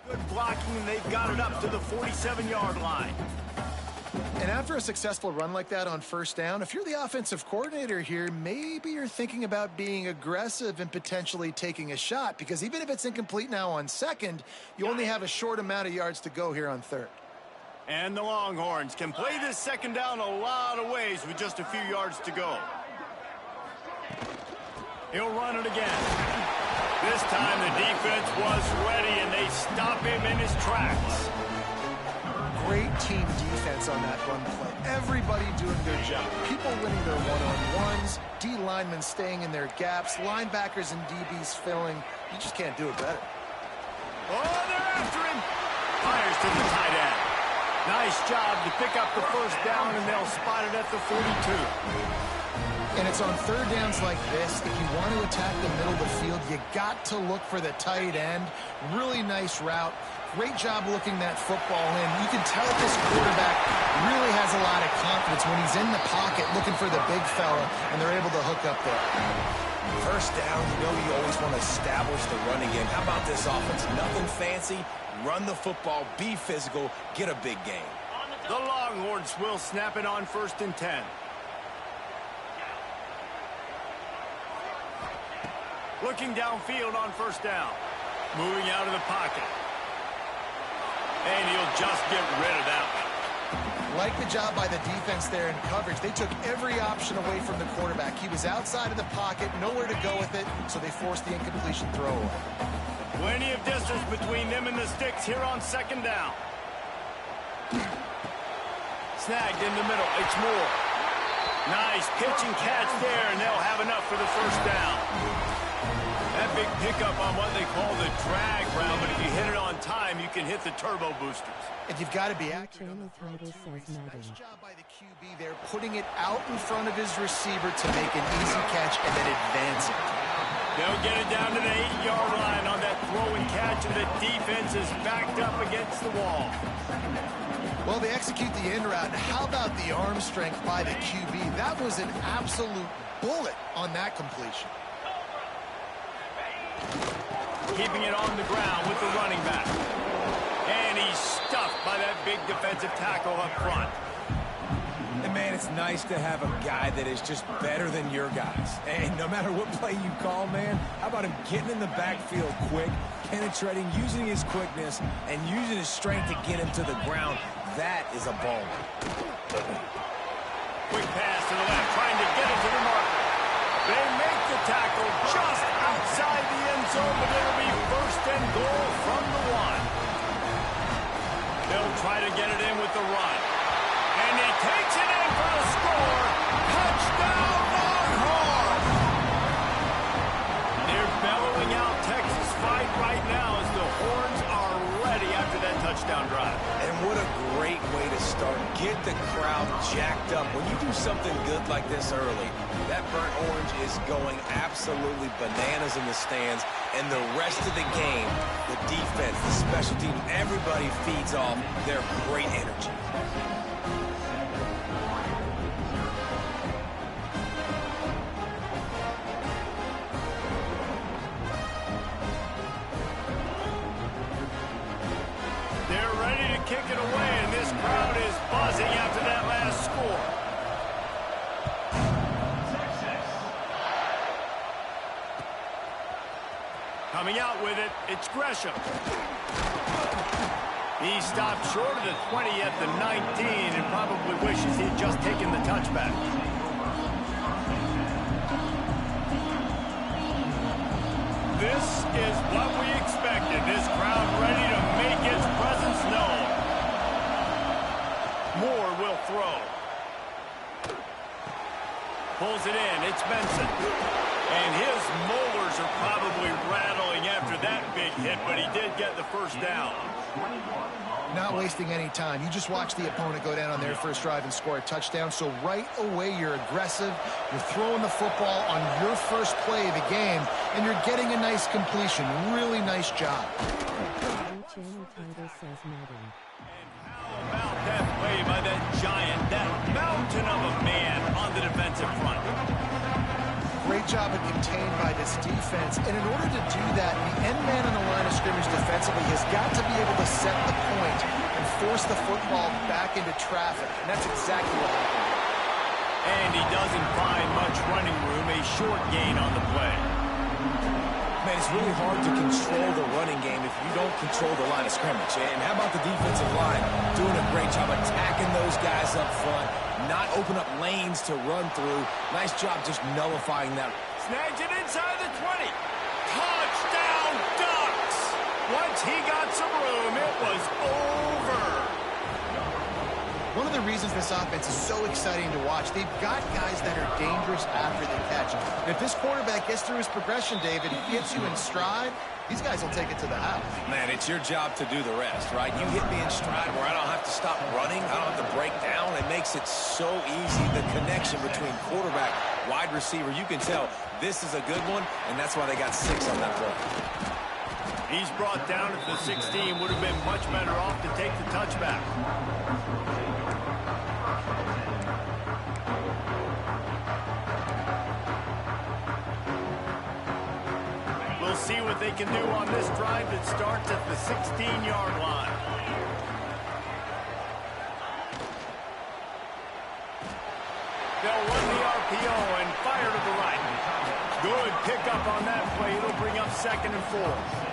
Good blocking, and they've got it up to the 47-yard line. And after a successful run like that on first down, if you're the offensive coordinator here, maybe you're thinking about being aggressive and potentially taking a shot, because even if it's incomplete now on second, you only have a short amount of yards to go here on third. And the Longhorns can play this second down a lot of ways with just a few yards to go. He'll run it again. This time the defense was ready, and they stop him in his tracks. Great team defense on that run play. Everybody doing their job. People winning their one-on-ones, D linemen staying in their gaps, linebackers and DBs filling. You just can't do it better. Oh, they're after him. Fires to the tight end. Nice job to pick up the first down, and they'll spot it at the 42. And it's on third downs like this. If you want to attack the middle of the field, you got to look for the tight end. Really nice route. Great job looking that football in. You can tell this quarterback really has a lot of confidence when he's in the pocket looking for the big fella, and they're able to hook up there. First down, you know you always want to establish the running game. How about this offense? Nothing fancy. Run the football, be physical, get a big gain. The Longhorns will snap it on 1st and 10. Looking downfield on 1st down. Moving out of the pocket. And he'll just get rid of that one. Like the job by the defense there in coverage. They took every option away from the quarterback. He was outside of the pocket, nowhere to go with it, so they forced the incompletion throw away. Plenty of distance between them and the sticks here on 2nd down. Snagged in the middle. It's Moore. Nice pitch and catch there, and they'll have enough for the 1st down. That big pickup on what they call the drag route, but if you hit it on time, you can hit the turbo boosters. And you've got to be accurate on the throw, too. Nice job by the QB there, putting it out in front of his receiver to make an easy catch and then advance it. They'll get it down to the 8-yard line on that throw and catch, and the defense is backed up against the wall. Well, they execute the end route. How about the arm strength by the QB? That was an absolute bullet on that completion. Keeping it on the ground with the running back. And he's stuffed by that big defensive tackle up front. And, man, it's nice to have a guy that is just better than your guys. And no matter what play you call, man, how about him getting in the backfield quick, penetrating, using his quickness, and using his strength to get him to the ground. That is a ball. Quick pass to the left, trying to get it to the marker. They make the tackle just outside the end zone, but it'll be 1st and goal from the 1. They'll try to get it in with the run. And he takes it in for the score. Touchdown, Longhorns! They're bellowing out Texas fight right now as the Horns are ready after that touchdown drive. And what a great way to start. Get the crowd jacked up. When you do something good like this early, that burnt orange is going absolutely bananas in the stands. And the rest of the game, the defense, the special team, everybody feeds off their great energy. They're ready to kick it away, and this crowd is buzzing after that last score. Coming out with it, it's Gresham. He stopped short of the 20 at the 19 and probably wishes he had just taken the touchback. This is what we expected. This crowd ready to make its presence known. Moore will throw. Pulls it in. It's Benson. And his molars are probably rattling after that big hit, but he did get the 1st down. Not wasting any time. You just watch the opponent go down on their first drive and score a touchdown. So right away, you're aggressive. You're throwing the football on your first play of the game, and you're getting a nice completion. Really nice job. Channel title says Madden. And how about that play by that giant, that mountain of a man on the defensive front? Great job of contained by this defense. And in order to do that, the end man on the line of scrimmage defensively has got to be able to set the point and force the football back into traffic. And that's exactly what happened. And he doesn't find much running room, a short gain on the play. Man, it's really hard to control the running game if you don't control the line of scrimmage. And how about the defensive line doing a great job attacking those guys up front, not open up lanes to run through. Nice job just nullifying that. Snags it inside the 20. Touchdown, Ducks! Once he got some room, it was over. One of the reasons this offense is so exciting to watch, they've got guys that are dangerous after the catch. And if this quarterback gets through his progression, David, he gets you in stride, these guys will take it to the house. Man, it's your job to do the rest, right? You hit me in stride where I don't have to stop running. I don't have to break down. It makes it so easy. The connection between quarterback, wide receiver, you can tell this is a good one, and that's why they got 6 on that play. He's brought down at the 16. Would have been much better off to take the touchback. We'll see what they can do on this drive that starts at the 16-yard line. They'll run the RPO and fire to the right. Good pickup on that play. It'll bring up 2nd and 4.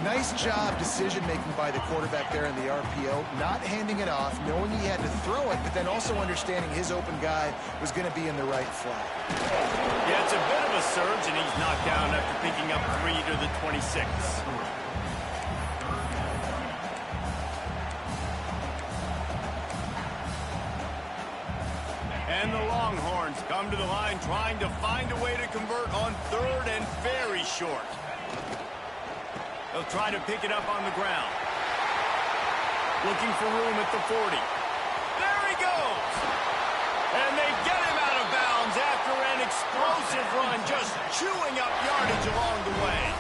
Nice job decision-making by the quarterback there in the RPO, not handing it off, knowing he had to throw it, but then also understanding his open guy was going to be in the right flat. Yeah, it's a bit of a surge, and he's knocked down after picking up 3 to the 26. And the Longhorns come to the line trying to find a way to convert on 3rd and very short. They'll try to pick it up on the ground. Looking for room at the 40. There he goes! And they get him out of bounds after an explosive run, just chewing up yardage along the way.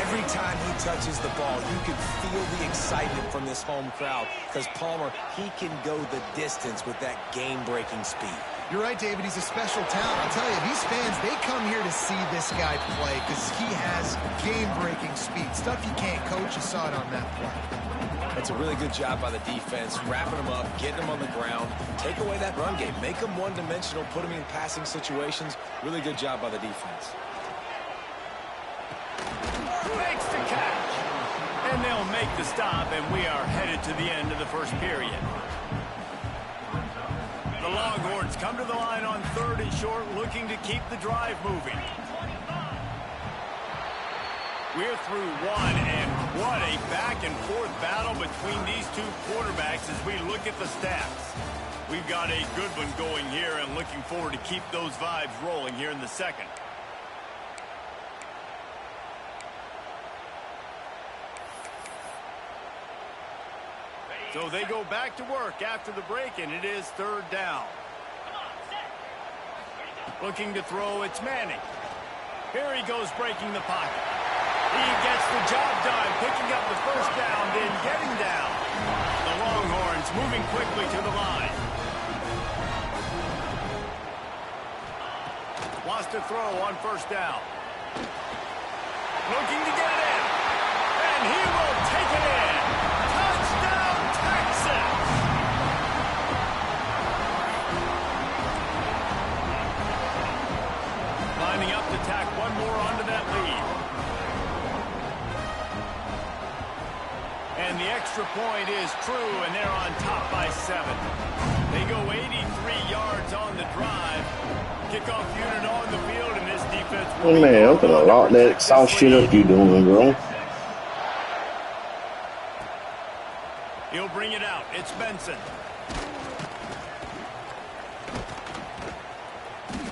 Every time he touches the ball, you can feel the excitement from this home crowd because Palmer, he can go the distance with that game-breaking speed. You're right, David. He's a special talent. I'll tell you, these fans, they come here to see this guy play because he has game-breaking speed. Stuff you can't coach. You saw it on that play. That's a really good job by the defense, wrapping them up, getting them on the ground, take away that run game, make them one-dimensional, put them in passing situations. Really good job by the defense. Makes the catch. And they'll make the stop, and we are headed to the end of the first period. The Longhorns come to the line on 3rd and short, looking to keep the drive moving. We're through 1, and what a back-and-forth battle between these two quarterbacks as we look at the stats. We've got a good one going here, and looking forward to keep those vibes rolling here in the second. So they go back to work after the break, and it is 3rd down. Looking to throw, it's Manning. Here he goes breaking the pocket. He gets the job done, picking up the 1st down, then getting down. The Longhorns moving quickly to the line. Wants to throw on 1st down. Looking to get it in. And he will take it in. Touchdown, Texas! Lining up to tack one more onto that lead. And the extra point is true, and they're on top by 7. They go 83 yards on the drive. Kickoff unit on the field, and this defense will Oh man, I'm gonna lock that soft shit up you doing, bro. He'll bring it out. It's Benson.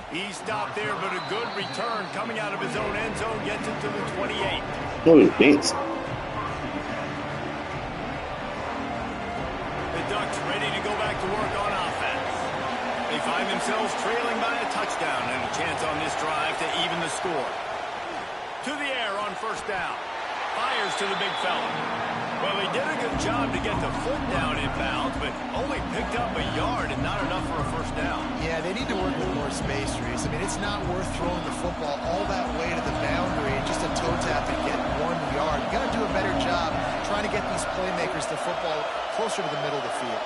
He stopped there, but a good return coming out of his own end zone gets it to the 28. What is Benson? The Ducks ready to go back to work on offense. They find themselves trailing by a touchdown and a chance on this drive to even the score. To the air on 1st down. Fires to the big fella. Well, he did a good job to get the foot down in bounds, but only picked up a yard and not enough for a 1st down. Yeah, they need to work with more space, Reese. I mean, it's not worth throwing the football all that way to the boundary and just a toe tap and get 1 yard. You got to do a better job trying to get these playmakers the football closer to the middle of the field.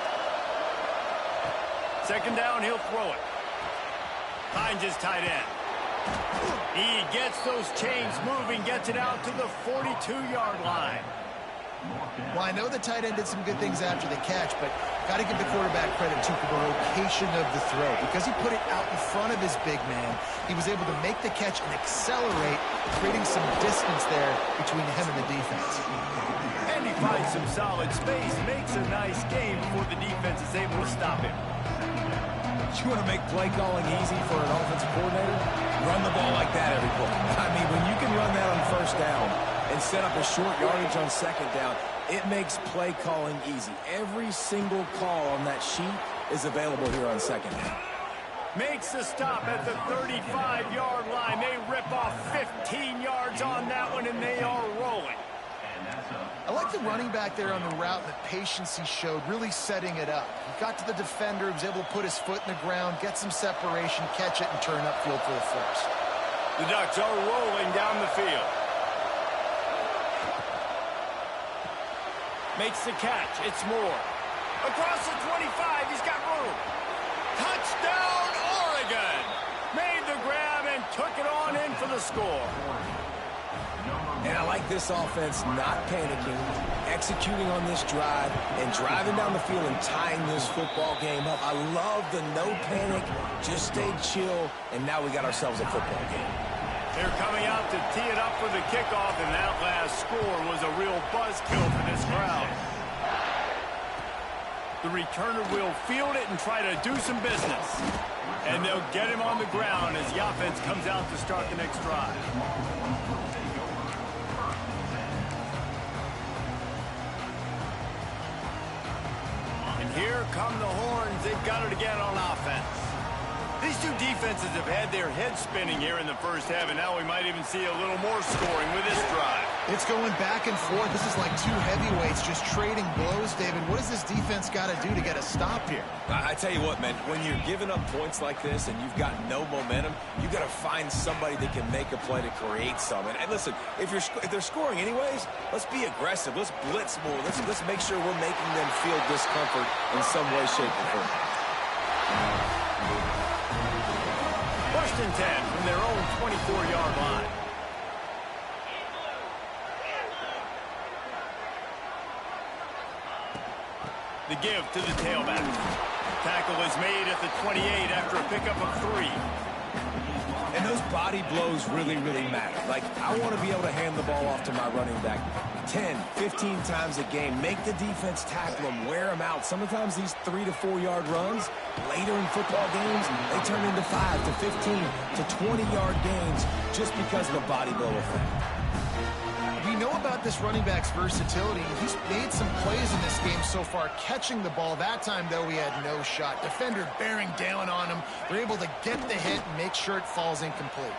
2nd down, he'll throw it. Finds his tight end. He gets those chains moving, gets it out to the 42-yard line. Well, I know the tight end did some good things after the catch, but got to give the quarterback credit, too, for the location of the throw. Because he put it out in front of his big man, he was able to make the catch and accelerate, creating some distance there between him and the defense. And he finds some solid space, makes a nice game before the defense is able to stop him. You want to make play calling easy for an offensive coordinator? Run the ball like that every play. I mean, when you can run that on first down and set up a short yardage on second down, it makes play calling easy. Every single call on that sheet is available here on second down. Makes the stop at the 35-yard line. They rip off 15 yards on that one, and they are rolling. I like the running back there on the route and the patience he showed, really setting it up. He got to the defender, he was able to put his foot in the ground, get some separation, catch it, and turn upfield for a first. The Ducks are rolling down the field. Makes the catch. It's Moore. Across the 25, he's got room. Touchdown, Oregon! Made the grab and took it on in for the score. And I like this offense not panicking, executing on this drive, and driving down the field and tying this football game up. I love the no panic, just stay chill, and now we got ourselves a football game. They're coming out to tee it up for the kickoff, and that last score was a real buzzkill for this crowd. The returner will field it and try to do some business. And they'll get him on the ground as the offense comes out to start the next drive. Here come the horns. They've got it again on offense. These two defenses have had their heads spinning here in the first half, and now we might even see a little more scoring with this drive. It's going back and forth. This is like two heavyweights just trading blows, David. What does this defense got to do to get a stop here? I tell you what, man, when you're giving up points like this and you've got no momentum, you got to find somebody that can make a play to create some. And listen, if they're scoring anyways, let's be aggressive. Let's blitz more. Let's make sure we're making them feel discomfort in some way, shape, or form. First and 10 from their own 24-yard line. The give to the tailback. Tackle is made at the 28 after a pickup of 3. And those body blows really, really matter. Like, I want to be able to hand the ball off to my running back 10, 15 times a game. Make the defense tackle them, wear them out. Sometimes these 3 to 4 yard runs, later in football games, they turn into 5 to 15 to 20-yard gains just because of the body blow effect. We know about this running back's versatility. He's made some plays in this game so far, catching the ball. That time, though, he had no shot. Defender bearing down on him. They're able to get the hit and make sure it falls incomplete.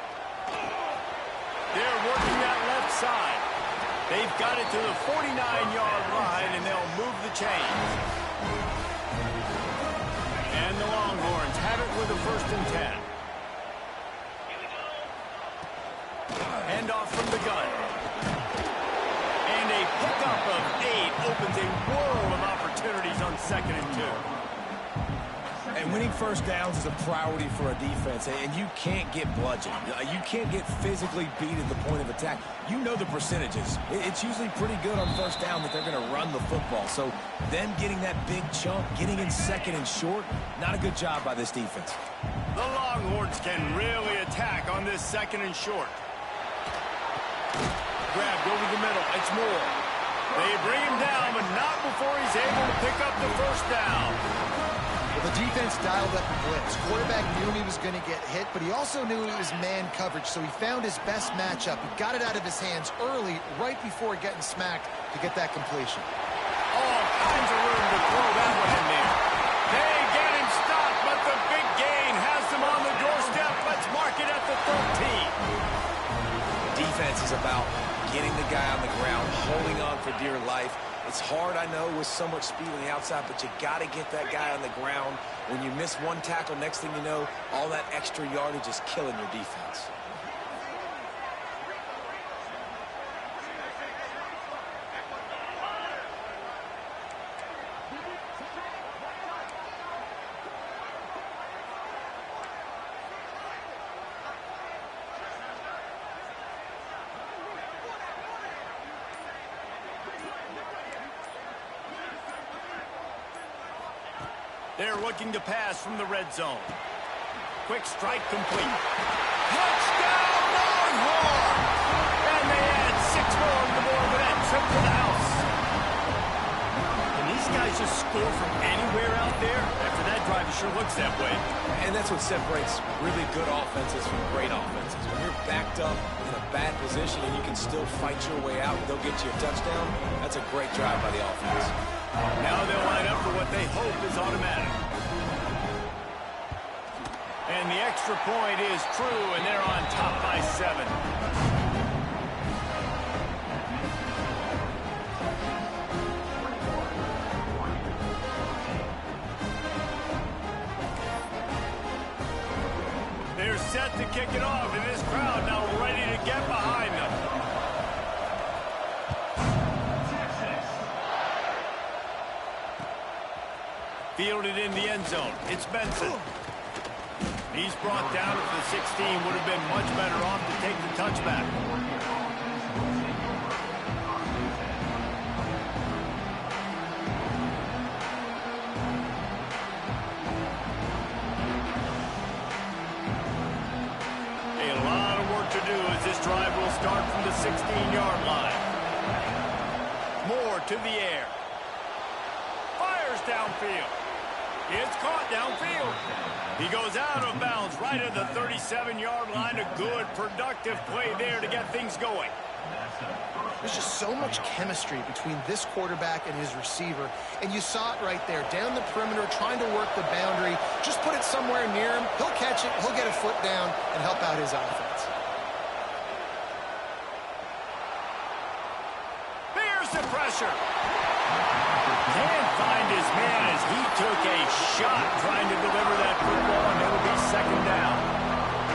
They're working that left side. They've got it to the 49-yard line, and they'll move the chains. And the Longhorns have it with a first and 10. Hand off from the gun. And a pickup of 8 opens a world of opportunities on second and 2. And winning first downs is a priority for a defense, and you can't get bludgeoned. You can't get physically beat at the point of attack. You know the percentages. It's usually pretty good on first down that they're going to run the football. So them getting that big chunk, getting in second and short, not a good job by this defense. The Longhorns can really attack on this second and short. Grabbed over the middle. It's Moore. They bring him down, but not before he's able to pick up the first down. Well, the defense dialed up the blitz. Quarterback knew he was going to get hit, but he also knew it was man coverage, so he found his best matchup. He got it out of his hands early, right before getting smacked to get that completion. All kinds of room to throw that one in there. They get him stopped, but the big gain has them on the doorstep. Let's mark it at the 13. Defense is about getting the guy on the ground, holding on for dear life. It's hard, I know, with so much speed on the outside, but you got to get that guy on the ground. When you miss one tackle, next thing you know, all that extra yardage is killing your defense. They're looking to pass from the red zone. Quick strike complete. Touchdown, Longhorn! And they add 6 more on the board with that trip to the house. Can these guys just score from anywhere out there? After that drive, it sure looks that way. And that's what separates really good offenses from great offenses. When you're backed up in a bad position and you can still fight your way out and they'll get you a touchdown, that's a great drive by the offense. Now they'll line up for what they hope is automatic. And the extra point is true, and they're on top by 7. They're set to kick it off, and this crowd now ready to get behind them. Fielded in the end zone. It's Benson. He's brought down at the 16. Would have been much better off to take the touchback. A lot of work to do as this drive will start from the 16-yard line. Moore to the air. Fires downfield. It's caught downfield. He goes out of bounds right at the 37-yard line. A good, productive play there to get things going. There's just so much chemistry between this quarterback and his receiver, and you saw it right there, down the perimeter, trying to work the boundary. Just put it somewhere near him. He'll catch it, he'll get a foot down, and help out his offense. There's the pressure. Can't find his man as he took a shot trying to deliver that football, and it'll be second down.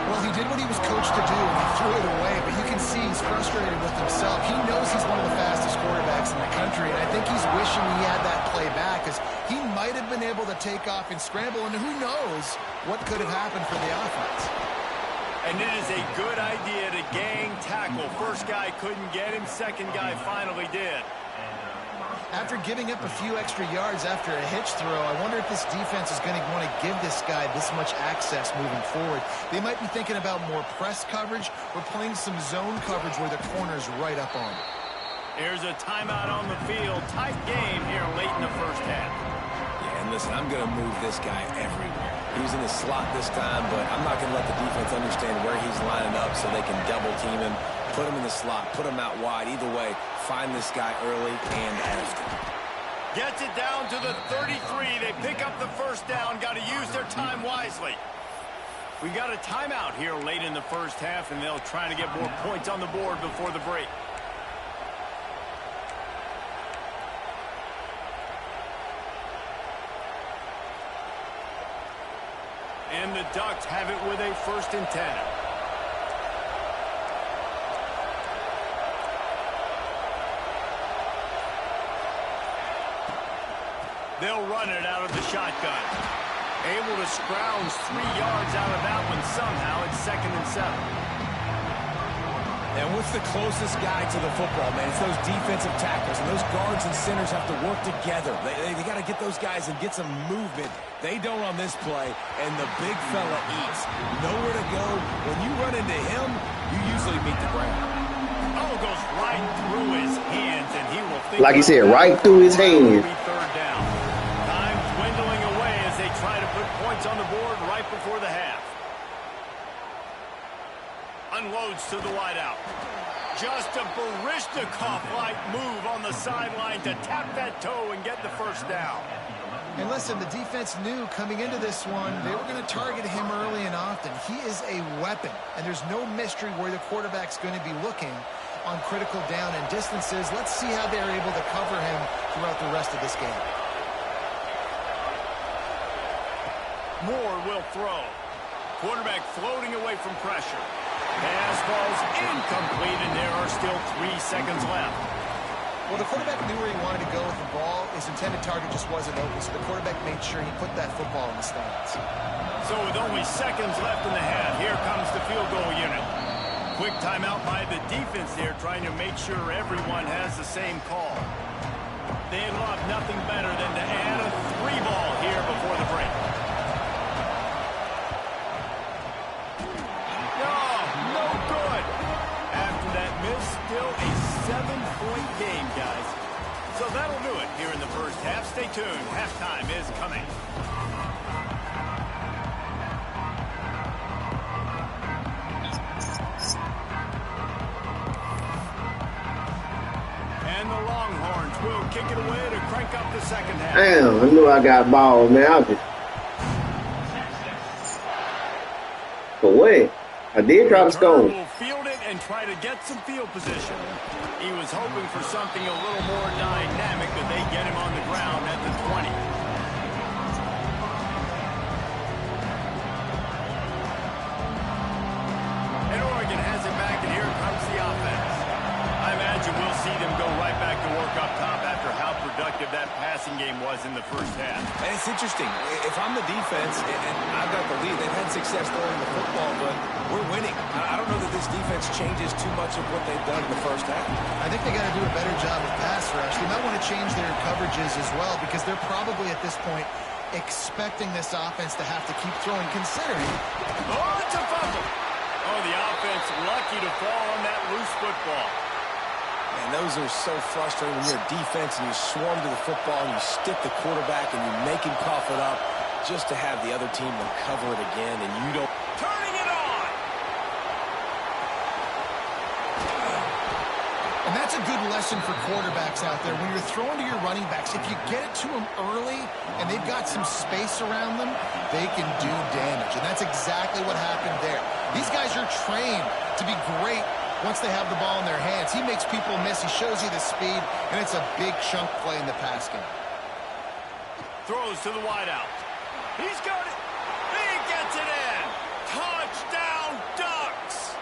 Well, he did what he was coached to do, and he threw it away, but you can see he's frustrated with himself. He knows he's one of the fastest quarterbacks in the country, and I think he's wishing he had that play back, because he might have been able to take off and scramble, and who knows what could have happened for the offense. And it is a good idea to gang tackle. First guy couldn't get him, second guy finally did. After giving up a few extra yards after a hitch throw, I wonder if this defense is going to want to give this guy this much access moving forward. They might be thinking about more press coverage or playing some zone coverage where the corner's right up on it. There's a timeout on the field. Tight game here late in the first half. Yeah, and listen, I'm going to move this guy everywhere. He's in the slot this time, but I'm not going to let the defense understand where he's lining up so they can double team him. Put him in the slot, put him out wide. Either way, find this guy early and often. Gets it down to the 33. They pick up the first down. Got to use their time wisely. We got a timeout here late in the first half, and they'll try to get more points on the board before the break. And the Ducks have it with a 1st and 10. They'll run it out of the shotgun. Able to scrounge 3 yards out of that one somehow. It's 2nd and 7. And what's the closest guy to the football, man? It's those defensive tackles, and those guards and centers have to work together. They got to get those guys and get some movement. They don't on this play, and the big fella eats. Nowhere to go. When you run into him, you usually meet the ground. Oh, goes right through his hands, and he will think... Like he said, right through his hands. Third down. Time dwindling away as they try to put points on the board right before the half. Unloads to the wideout. Just a Baryshnikov-like move on the sideline to tap that toe and get the first down. And listen, the defense knew coming into this one, they were going to target him early and often. He is a weapon, and there's no mystery where the quarterback's going to be looking on critical down and distances. Let's see how they're able to cover him throughout the rest of this game. Moore will throw. Quarterback floating away from pressure. Pass ball's incomplete, and there are still 3 seconds left. Well, the quarterback knew where he wanted to go with the ball. His intended target just wasn't open, so the quarterback made sure he put that football in the stands. So with only seconds left in the half, here comes the field goal unit. Quick timeout by the defense there, trying to make sure everyone has the same call. They'd love nothing better than to add a 3-ball here before the break. No good. After that miss, still a 7-point game, guys. So that'll do it here in the first half. Stay tuned. Halftime is coming. And the Longhorns will kick it away to crank up the second half. Damn, I knew I got ball, man. But wait, I did try to score. Will field it and try to get some field position. He was hoping for something a little more dynamic, but they get him on the ground at the 20. And Oregon has it back, and here comes the offense. I imagine we'll see them go right back to work up top after how productive that passing game was in the first half. And it's interesting. If I'm the defense and I've got the lead, they've had success throwing the football, but we're winning. I don't know that this defense changes too much of what they've done in the first half. I think they got to do a better job of pass rush. They might want to change their coverages as well because they're probably at this point expecting this offense to have to keep throwing, considering. Oh, it's a fumble. Oh, the offense lucky to fall on that loose football. And those are so frustrating when you're a defense and you swarm to the football and you stick the quarterback and you make him cough it up just to have the other team recover it again and you don't. Turning it on. And that's a good lesson for quarterbacks out there. When you're throwing to your running backs, if you get it to them early and they've got some space around them, they can do damage. And that's exactly what happened there. These guys are trained to be great once they have the ball in their hands. He makes people miss. He shows you the speed, and it's a big chunk play in the pass game. Throws to the wideout. He's got it. He gets it in. Touchdown, Ducks.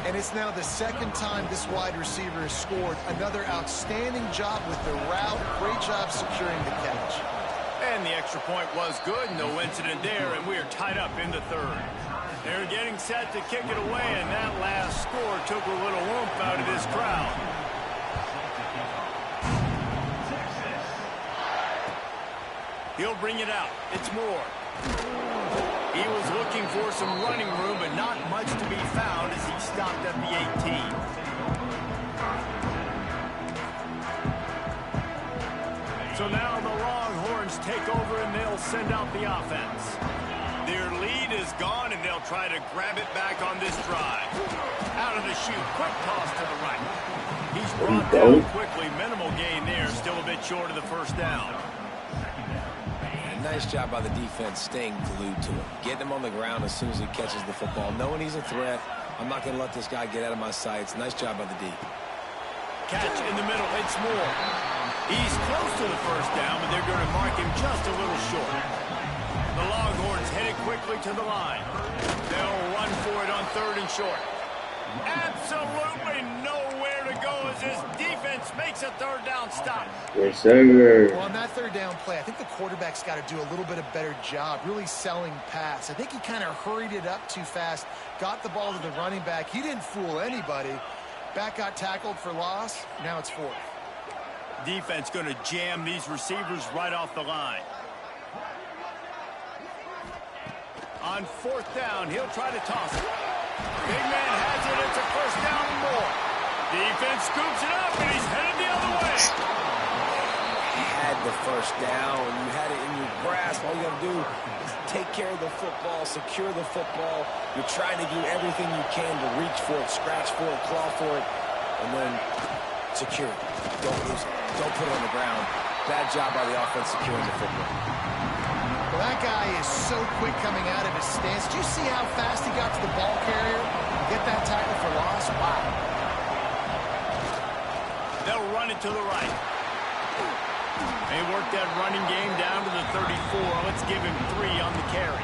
And it's now the second time this wide receiver has scored. Another outstanding job with the route. Great job securing the catch. And the extra point was good. No incident there, and we are tied up in the third. They're getting set to kick it away, and that last score took a little oomph out of this crowd. He'll bring it out. It's Moore. He was looking for some running room, but not much to be found as he stopped at the 18. So now the Longhorns take over, and they'll send out the offense. Their lead is gone, and they'll try to grab it back on this drive. Out of the chute, quick toss to the right. He's brought down quickly. Minimal gain there, still a bit short of the first down. And nice job by the defense staying glued to him. Getting him on the ground as soon as he catches the football. Knowing he's a threat, I'm not going to let this guy get out of my sights. Nice job by the D. Catch in the middle, it's Moore. He's close to the first down, but they're going to mark him just a little short. The Longhorns headed quickly to the line. They'll run for it on third and short. Absolutely nowhere to go as this defense makes a third down stop. Yes, sir. Well, on that third down play, I think the quarterback's got to do a little bit of better job really selling pass. I think he kind of hurried it up too fast, got the ball to the running back. He didn't fool anybody. Back got tackled for loss. Now it's fourth. Defense going to jam these receivers right off the line. On fourth down, he'll try to toss it. Big man has it. It's a first down and more. Defense scoops it up, and he's headed the other way. You had the first down. You had it in your grasp. All you got to do is take care of the football, secure the football. You're trying to do everything you can to reach for it, scratch for it, claw for it, and then secure it. Don't lose it. Don't put it on the ground. Bad job by the offense securing the football. Well, that guy is so quick coming out of his stance. Did you see how fast he got to the ball carrier? Get that tackle for loss? Wow. They'll run it to the right. They work that running game down to the 34. Let's give him 3 on the carry.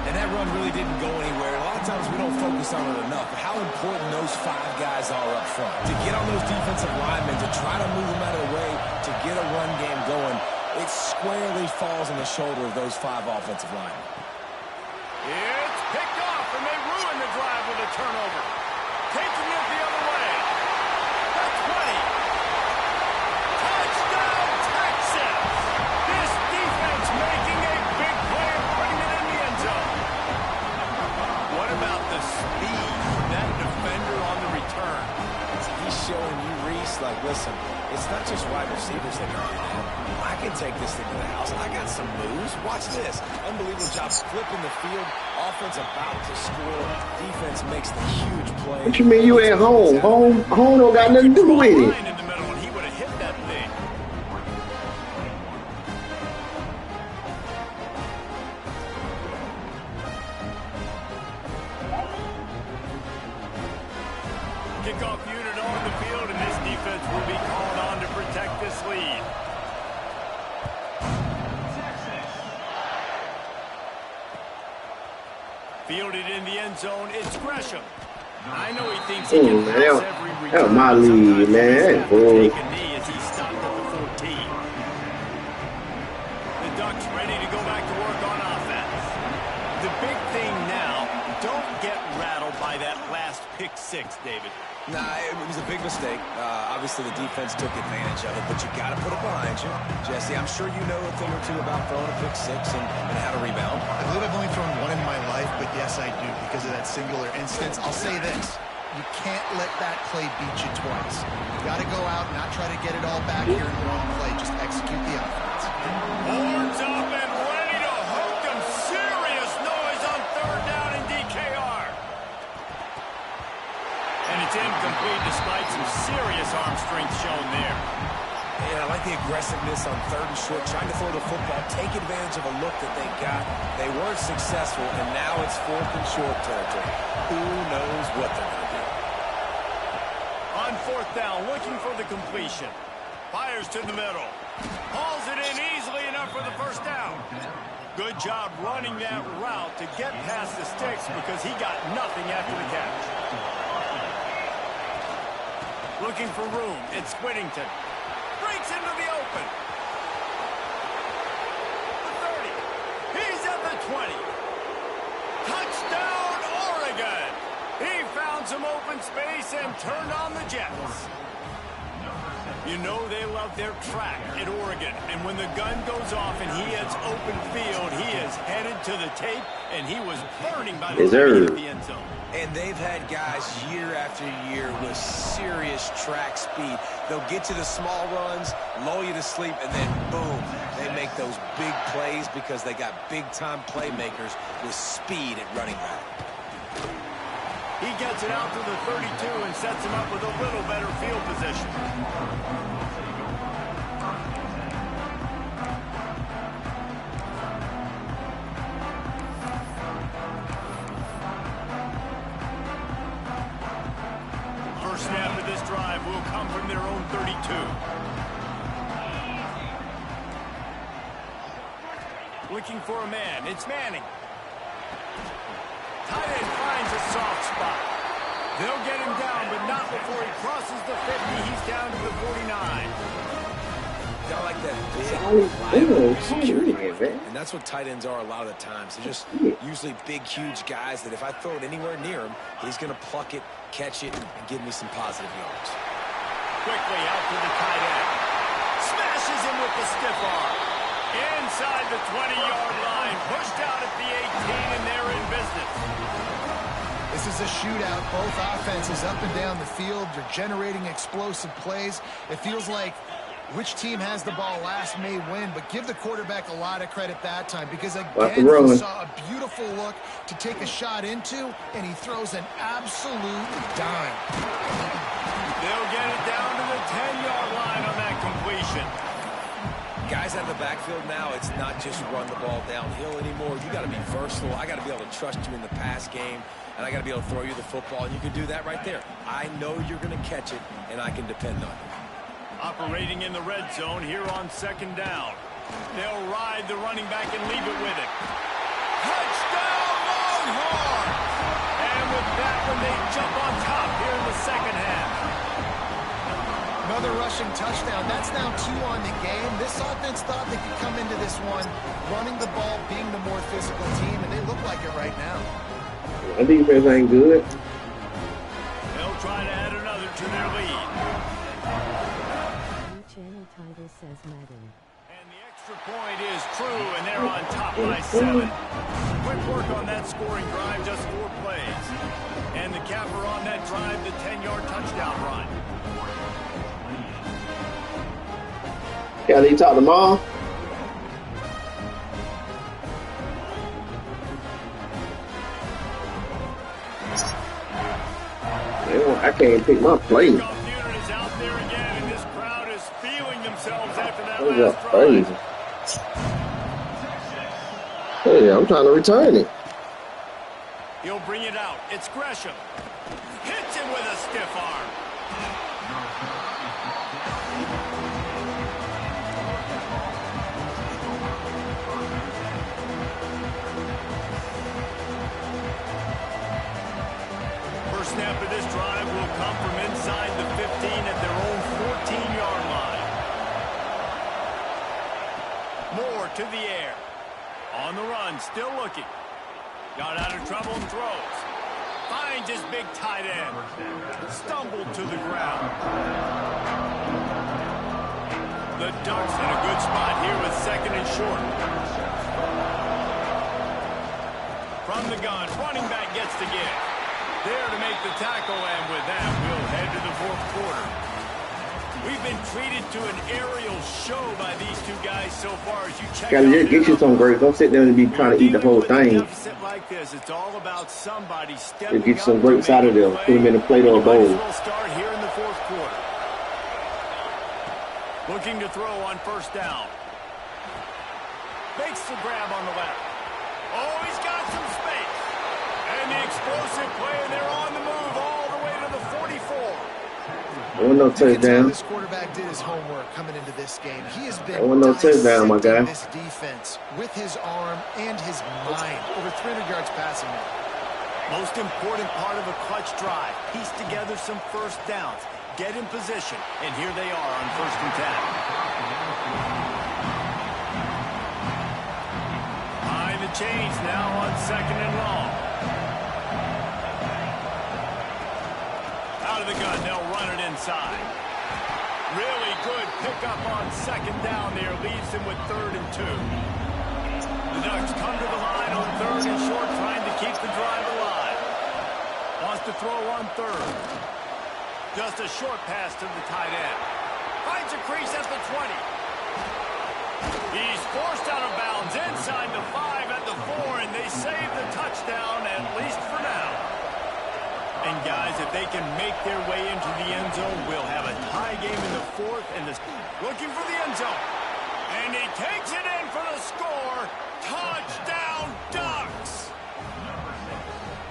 And that run really didn't go anywhere. A lot of times we don't focus on it enough. But how important those 5 guys are up front. To get on those defensive linemen, to try to move them out of the way, to get a run game going, it squarely falls on the shoulder of those 5 offensive linemen. It's picked off, and they ruin the drive with a turnover. Taking it the other way. The 20. take this thing to the house. I got some moves. Watch this. Unbelievable job flipping the field. Offense about to score. Defense makes the huge play. What you mean you at home? Home don't got nothing to do with it. In the middle, and he would have hit that thing. Kickoff unit on the field, and this defense will be called on to protect this lead. Fielded in the end zone, it's Gresham. I know he thinks he can pass every return. That was my lead, man. Take a knee as he stopped at the 14. The Ducks ready to go back to work on offense. The big thing now, don't get rattled by that last pick six, David. Nah, it was a big mistake. Obviously, the defense took advantage of it, but you got to put it behind you. Jesse, I'm sure you know a thing or two about throwing a pick six and how to rebound. I believe I've only thrown one in my life, but yes, I do because of that singular instance. I'll say this. You can't let that play beat you twice. You got to go out and not try to get it all back here in one play. Just execute the offense. Horns up and ready to hook them. Serious noise on third down in DKR. And it's incomplete despite some serious arm strength shown there. Yeah, I like the aggressiveness on third and short, trying to throw the football, take advantage of a look that they got. They weren't successful, and now it's fourth and short territory. Who knows what they're going to do? On fourth down, looking for the completion. Fires to the middle. Hauls it in easily enough for the first down. Good job running that route to get past the sticks because he got nothing after the catch. Looking for room. It's Whittington. Breaks into the open. The 30. He's at the 20. Touchdown, Oregon. He found some open space and turned on the Jets. You know they love their track at Oregon. And when the gun goes off and he hits open field, he is headed to the tape, and he was burning by the time he hit the end zone. And they've had guys year after year with serious track speed. They'll get you the small runs, lull you to sleep, and then boom, they make those big plays because they got big-time playmakers with speed at running back. He gets it out to the 32 and sets him up with a little better field position. First snap of this drive will come from their own 32. Looking for a man. It's Manning. Tight end finds a soft spot. They'll get him down, but not before he crosses the 50. He's down to the 49. Got like that big security, and that's what tight ends are a lot of the times. They're just usually big, huge guys that if I throw it anywhere near him, he's going to pluck it, catch it, and give me some positive yards. Quickly out to the tight end. Smashes him with the stiff arm. Inside the 20-yard line. Pushed out at the 18, and they're in business. This is a shootout. Both offenses up and down the field. They're generating explosive plays. It feels like which team has the ball last may win, but give the quarterback a lot of credit that time because, again, he saw a beautiful look to take a shot into, and he throws an absolute dime. They'll get it down to the 10-yard line on that completion. Guys out of the backfield now, it's not just run the ball downhill anymore. You got to be versatile. I got to be able to trust you in the pass game, and I got to be able to throw you the football, and you can do that right there. I know you're going to catch it, and I can depend on it. Operating in the red zone here on second down. They'll ride the running back and leave it with it. Touchdown, Longhorns! And with that one, they jump on top here in the second half. Another rushing touchdown. That's now 2 on the game. This offense thought they could come into this one running the ball, being the more physical team, and they look like it right now. I think defense ain't good. They'll try to add another to their lead. Channel title says Madden. And the extra point is true, and they're on top by 7. Quick work on that scoring drive, just 4 plays. And the capper on that drive, the 10-yard touchdown run. Kelly, you talk to Mom? I can't pick my play. Kickoff unit is out there again, and this crowd is feeling themselves after that What's last up, drive. crazy? Hey, I'm trying to return it. He'll bring it out. It's Gresham. Hits him with a stiff arm. First snap of this drive will come from inside the 15 at their own 14-yard line. Moore to the air. On the run, still looking. Got out of trouble and throws. Finds his big tight end. Stumbled to the ground. The Ducks in a good spot here with second and short. From the gun, running back gets the give. There to make the tackle, and with that, we'll head to the fourth quarter. We've been treated to an aerial show by these two guys so far as you check Gotta out get you some grapes. Don't sit there and be trying to eat the whole thing. Like this, it's all about somebody Get you some grapes out of there. Put them in a plate or a bowl. We'll start here in the fourth quarter. Looking to throw on first down. Makes the grab on the left. Oh, he's got some space. And the explosive play, and they're on the move all the way to the 44. No touchdown. This quarterback did his homework coming into this game. He has been no touchdown, my guy. this defense with his arm and his mind. Over 300 yards passing now. Most important part of a clutch drive. Piece together some first downs. Get in position. And here they are on first and 10. Behind the chains now on second and long. Out of the gun, they'll run it inside. Really good pickup on second down there. Leaves them with third and 2. The Ducks come to the line on third and short, trying to keep the drive alive. Wants to throw on third. Just a short pass to the tight end. Finds a crease at the 20. He's forced out of bounds inside the 5 at the 4, and they save the touchdown, at least for now. And guys, if they can make their way into the end zone, we'll have a tie game in the fourth, and looking for the end zone. And he takes it in for the score. Touchdown, Ducks!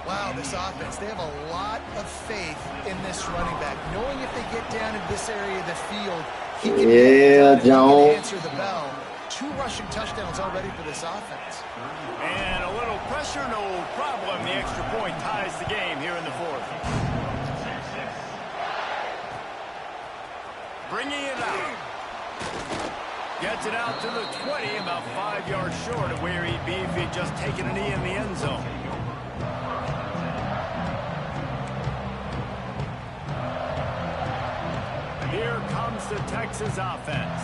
Wow, this offense, they have a lot of faith in this running back. Knowing if they get down in this area of the field, he can answer the bell. 2 rushing touchdowns already for this offense. And a little pressure, no problem. The extra point ties the game here in the fourth. Bringing it out. Gets it out to the 20, about 5 yards short of where he'd be if he'd just taken a knee in the end zone. Here comes the Texas offense.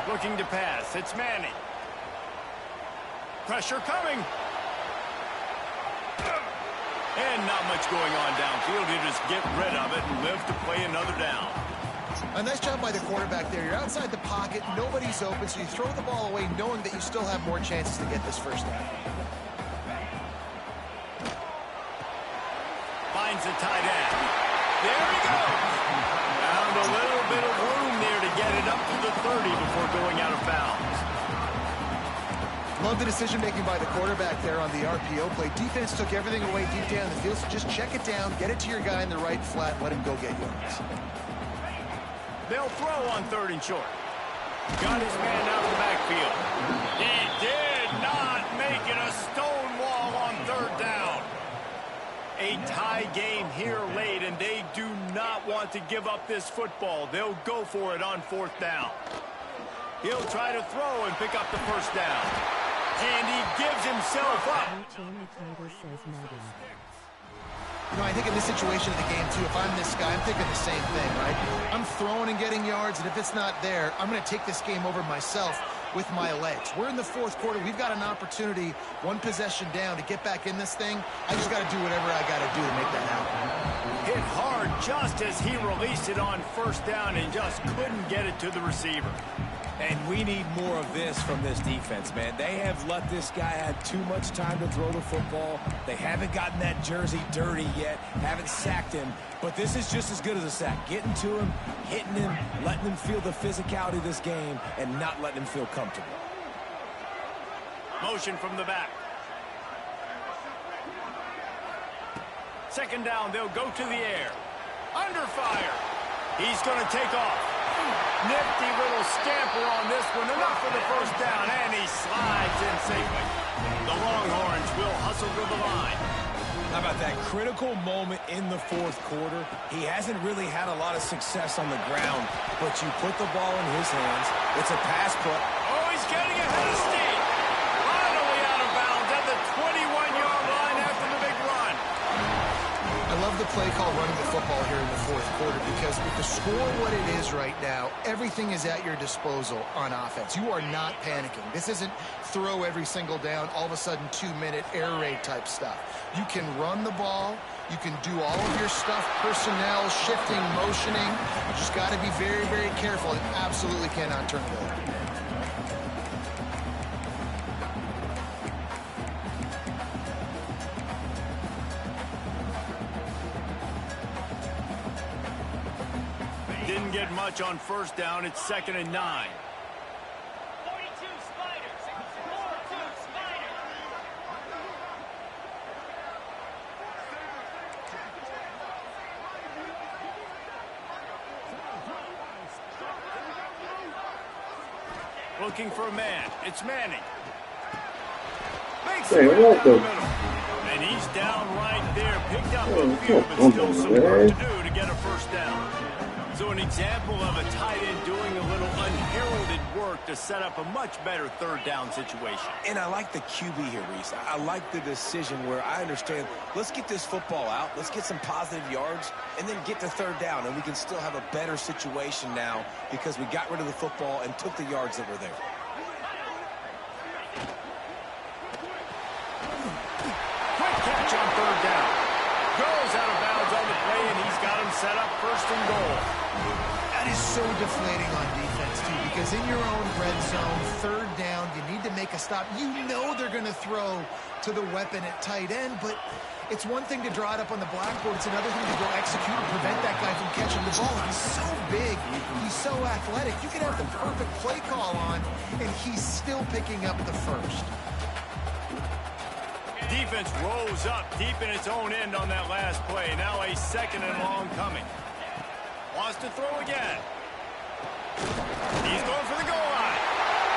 Looking to pass. It's Manning. Pressure coming. And not much going on downfield. You just get rid of it and live to play another down. A nice job by the quarterback there. You're outside the pocket. Nobody's open, so you throw the ball away knowing that you still have more chances to get this first down. Finds the tight end. There he goes. Found a little bit of room there to get it up to the 30 before going out of bounds. Love the decision-making by the quarterback there on the RPO play. Defense took everything away deep down the field, so just check it down, get it to your guy in the right flat, let him go get yards. They'll throw on third and short. Got his man out of the backfield. He did not make it a stone wall on third down. A tie game here late, and they do not want to give up this football. They'll go for it on fourth down. He'll try to throw and pick up the first down. And he gives himself up. You know, I think in this situation of the game, too, if I'm this guy, I'm thinking the same thing, right? I'm throwing and getting yards, and if it's not there, I'm going to take this game over myself with my legs. We're in the fourth quarter. We've got an opportunity, one possession down, to get back in this thing. I just got to do whatever I got to do to make that happen. Hit hard just as he released it on first down and just couldn't get it to the receiver. And we need more of this from this defense, man. They have let this guy have too much time to throw the football. They haven't gotten that jersey dirty yet, haven't sacked him. But this is just as good as a sack. Getting to him, hitting him, letting him feel the physicality of this game, and not letting him feel comfortable. Motion from the back. Second down, they'll go to the air. Under fire. He's going to take off. Nifty little scamper on this one. Enough for the first down, and he slides in safely. The Longhorns will hustle to the line. How about that critical moment in the fourth quarter? He hasn't really had a lot of success on the ground, but you put the ball in his hands. It's a pass play. Oh, he's getting ahead of steam. Finally out of bounds at the 21-yard line after the big run. I love the play call running the football here in the fourth quarter because with the score what it is right now, everything is at your disposal on offense. You are not panicking. This isn't throw every single down, all of a sudden 2-minute air raid type stuff. You can run the ball. You can do all of your stuff, personnel, shifting, motioning. You just got to be very, very careful and absolutely cannot turn it over. Didn't get much on first down. It's 2nd and 9. 42 Spiders. 42 Spiders. Looking for a man. It's Manning. Makes Hey, it what down the the- middle. And he's down right there. Picked up a few, but still some work to do to get a first down. So an example of a tight end doing a little unheralded work to set up a much better third down situation. And I like the QB here, Reese. I like the decision where I understand, let's get this football out, let's get some positive yards, and then get to third down, and we can still have a better situation now because we got rid of the football and took the yards that were there. Quick catch on third down. Goes out of bounds on the play, and he's got him set up 1st and goal. That is so deflating on defense, too, because in your own red zone, third down, you need to make a stop. You know they're going to throw to the weapon at tight end, but it's one thing to draw it up on the blackboard. It's another thing to go execute and prevent that guy from catching the ball. He's so big. He's so athletic. You can have the perfect play call on, and he's still picking up the first. Defense rose up deep in its own end on that last play. Now a 2nd and long coming. Wants to throw again. He's going for the goal line.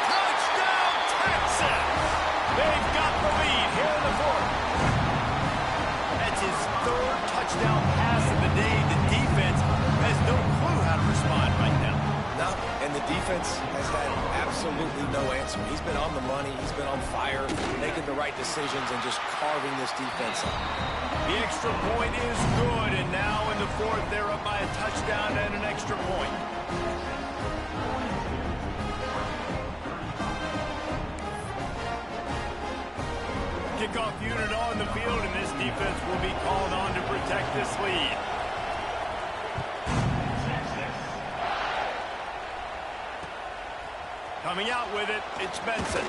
Touchdown, Texans! They've got the lead here in the 4th. That's his 3rd touchdown pass of the day. The defense has no clue how to respond right now. No, and the defense has had absolutely no answer. He's been on the money. He's been on fire, making the right decisions and just carving this defense up. The extra point is good, and now in the 4th, they're up by a touchdown and an extra point. Kickoff unit on the field, and this defense will be called on to protect this lead. Coming out with it, it's Benson.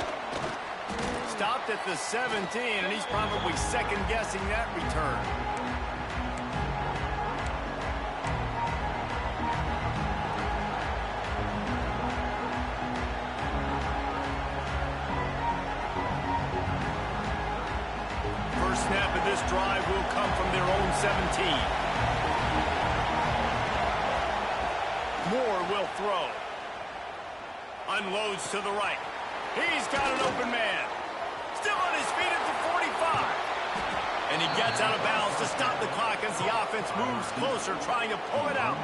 Stopped at the 17, and he's probably second-guessing that return. First snap of this drive will come from their own 17. Moore will throw. Unloads to the right. He's got an open man. Still on his feet at the 45. And he gets out of bounds to stop the clock as the offense moves closer, trying to pull it out.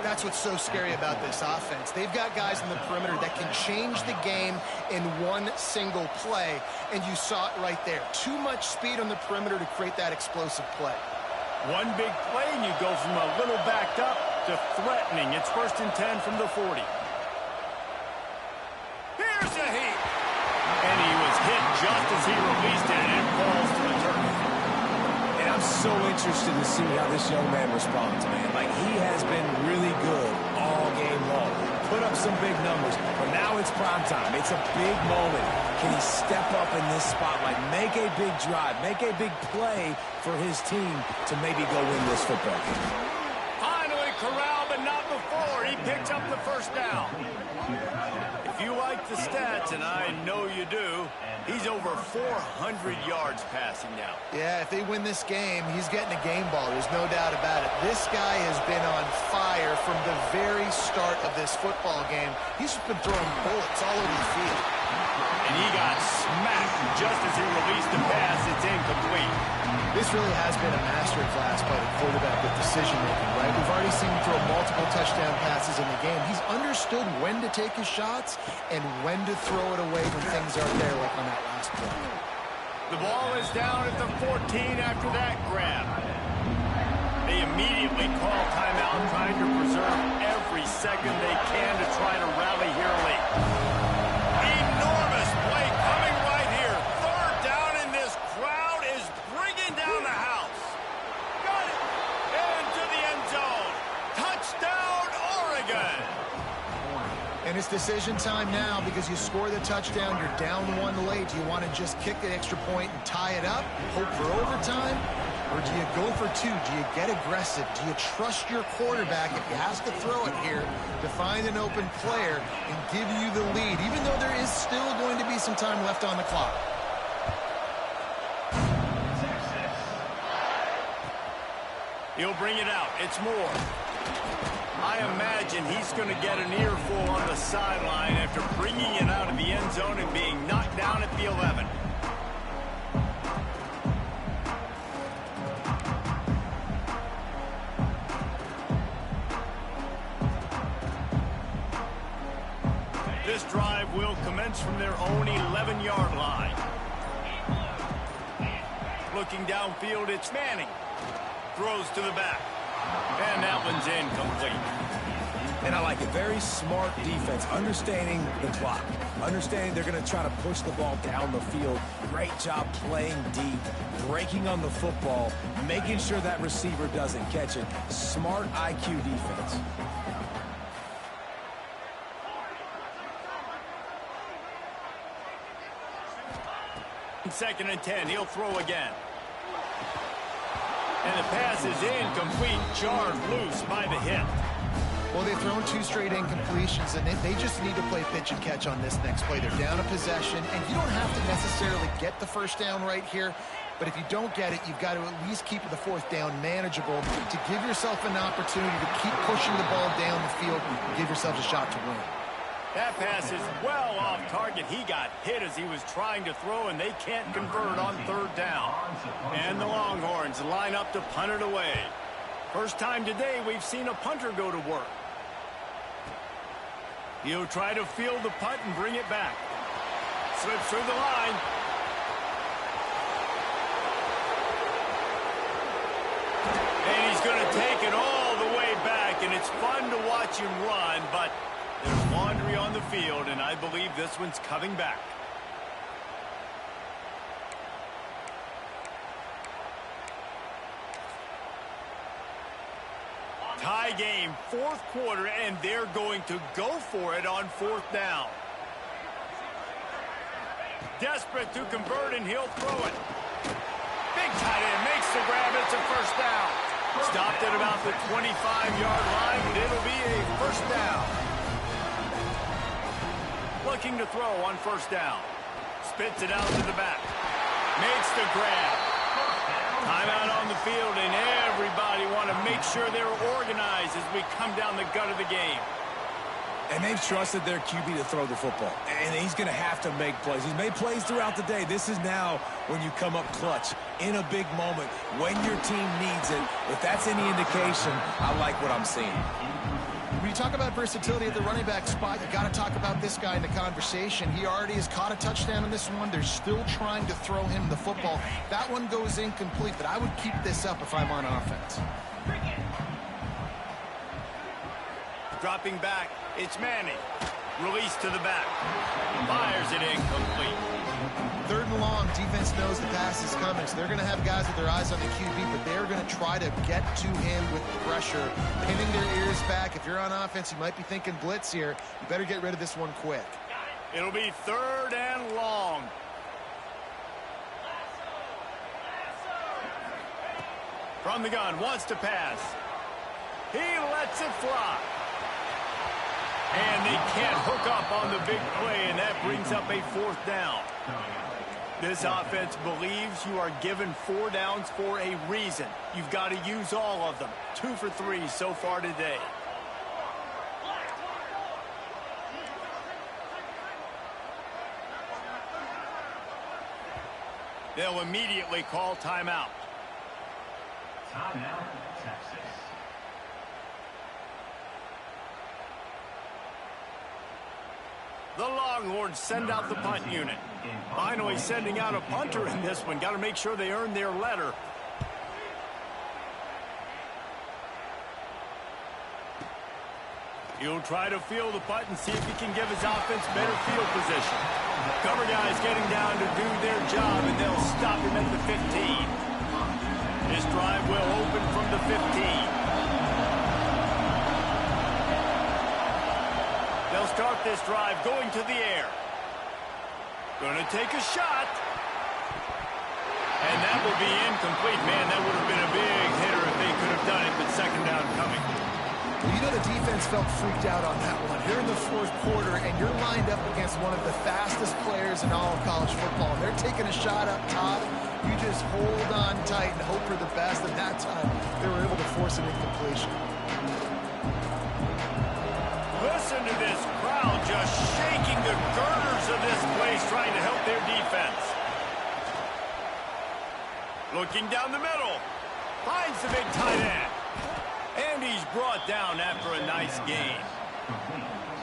That's what's so scary about this offense. They've got guys in the perimeter that can change the game in one single play, and you saw it right there. Too much speed on the perimeter to create that explosive play. One big play, and you go from a little backed up to threatening. It's 1st and 10 from the 40. Here's a heat. And he was hit just as he released it, and it falls to the turf. And I'm so interested to see how this young man responds, man. Like, he has been really good all game long. Put up some big numbers, but now it's It's prime time. It's a big moment. Can he step up in this spotlight, make a big drive, make a big play for his team to maybe go win this football game? Finally corralled, but not before. He picks up the first down. If you like the stats, and I know you do, he's over 400 yards passing now. Yeah, if they win this game, he's getting a game ball. There's no doubt about it. This guy has been on fire from the very start of this football game. He's just been throwing bullets all over the field. And he got smacked just as he released the pass. It's incomplete. This really has been a masterclass by the quarterback with decision-making, right? We've already seen him throw multiple touchdown passes in the game. He's understood when to take his shots and when to throw it away when things aren't there, like on that last play. The ball is down at the 14 after that grab. They immediately call timeout, trying to preserve every second they can to try to rally here late. Enormous play coming right here. Third down, and this crowd is bringing down the house. Got it. Into the end zone. Touchdown, Oregon. And it's decision time now because you score the touchdown, you're down one late. Do you want to just kick the extra point and tie it up, hope for overtime? Or do you go for two? Do you get aggressive? Do you trust your quarterback, if he has to throw it here, to find an open player and give you the lead, even though there is still going to be some time left on the clock? He'll bring it out. It's Moore. I imagine he's going to get an earful on the sideline after bringing it out of the end zone and being knocked down at the 11. This drive will commence from their own 11-yard line. Looking downfield, it's Manning. Throws to the back. And that one's incomplete. And I like it. Very smart defense, understanding the clock, understanding they're going to try to push the ball down the field. Great job playing deep, breaking on the football, making sure that receiver doesn't catch it. Smart IQ defense. Second and 10, he'll throw again. And the pass is incomplete, jarred loose by the hit. Well, they've thrown two straight incompletions, and they just need to play pitch and catch on this next play. They're down a possession, and you don't have to necessarily get the first down right here, but if you don't get it, you've got to at least keep the fourth down manageable to give yourself an opportunity to keep pushing the ball down the field and give yourself a shot to win. That pass is well off target. He got hit as he was trying to throw, and they can't convert on third down. And the Longhorns line up to punt it away. First time today we've seen a punter go to work. He'll try to field the punt and bring it back. Slips through the line. And he's going to take it all the way back, and it's fun to watch him run, but there's laundry on the field, and I believe this one's coming back. Tie game, fourth quarter, and they're going to go for it on fourth down. Desperate to convert, and he'll throw it. Big tight end makes the grab. It's a first down. Stopped at about the 25-yard line, but it'll be a first down. Looking to throw on first down. Spits it out to the back. Makes the grab. Timeout on the field, and everybody want to make sure they're organized as we come down the gut of the game. And they've trusted their QB to throw the football. And he's going to have to make plays. He's made plays throughout the day. This is now when you come up clutch in a big moment when your team needs it. If that's any indication, I like what I'm seeing. When you talk about versatility at the running back spot, you got to talk about this guy in the conversation. He already has caught a touchdown in this one. They're still trying to throw him the football. That one goes incomplete, but I would keep this up if I'm on offense. Dropping back, it's Manning. Release to the back. Fires it incomplete. Third and long, defense knows the pass is coming, so they're going to have guys with their eyes on the QB, but they're going to try to get to him with pressure, pinning their ears back. If you're on offense, you might be thinking blitz here. You better get rid of this one quick. It'll be 3rd and long. From the gun, wants to pass. He lets it fly. And they can't hook up on the big play, and that brings up a 4th down. This offense believes you are given 4 downs for a reason. You've got to use all of them. 2 for 3 so far today. They'll immediately call timeout. Timeout, Texas. The Longhorns send out the punt unit. Finally sending out a punter in this one. Got to make sure they earn their letter. He'll try to field the punt and see if he can give his offense better field position. Cover guys getting down to do their job, and they'll stop him at the 15. This drive will open from the 15. They'll start this drive going to the air. Going to take a shot. And that will be incomplete. Man, that would have been a big hitter if they could have done it, but 2nd down coming. Well, you know the defense felt freaked out on that one. Here in the 4th quarter, and you're lined up against one of the fastest players in all of college football. And they're taking a shot up top. You just hold on tight and hope for the best. At that time, they were able to force an incompletion. Listen to this crowd just shaking the girders of this place, trying to help their defense. Looking down the middle. Finds the big tight end. And he's brought down after a nice gain.